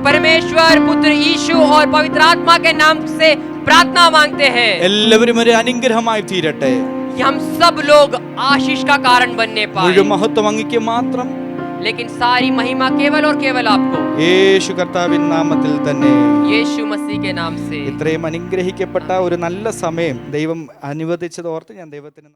[SPEAKER 1] परमेश्वर, पुत्र यीशु और पवित्र आत्मा के नाम से प्रार्थना मांगते हैं।
[SPEAKER 2] എല്ലാവരും ഒരു അനുഗ്രഹമായി തീരട്ടെ.
[SPEAKER 1] हम सब लोग आशीष का कारण बनने पाए,
[SPEAKER 2] മുഴുവൻ മഹത്വം അങ്ങയ്ക്ക് മാത്രം.
[SPEAKER 1] लेकिन सारी महिमा केवल और केवल आपको,
[SPEAKER 2] യേശു കർത്താവിൻ നാമത്തിൽ തന്നെ.
[SPEAKER 1] यीशु मसीह के नाम से।
[SPEAKER 2] ഇത്രയും അനുഗ്രഹിക്കപ്പെട്ട ഒരു നല്ല സമയം ദൈവം അനുവദിച്ചത് ഓർത്ത് ഞാൻ ദൈവത്തിന്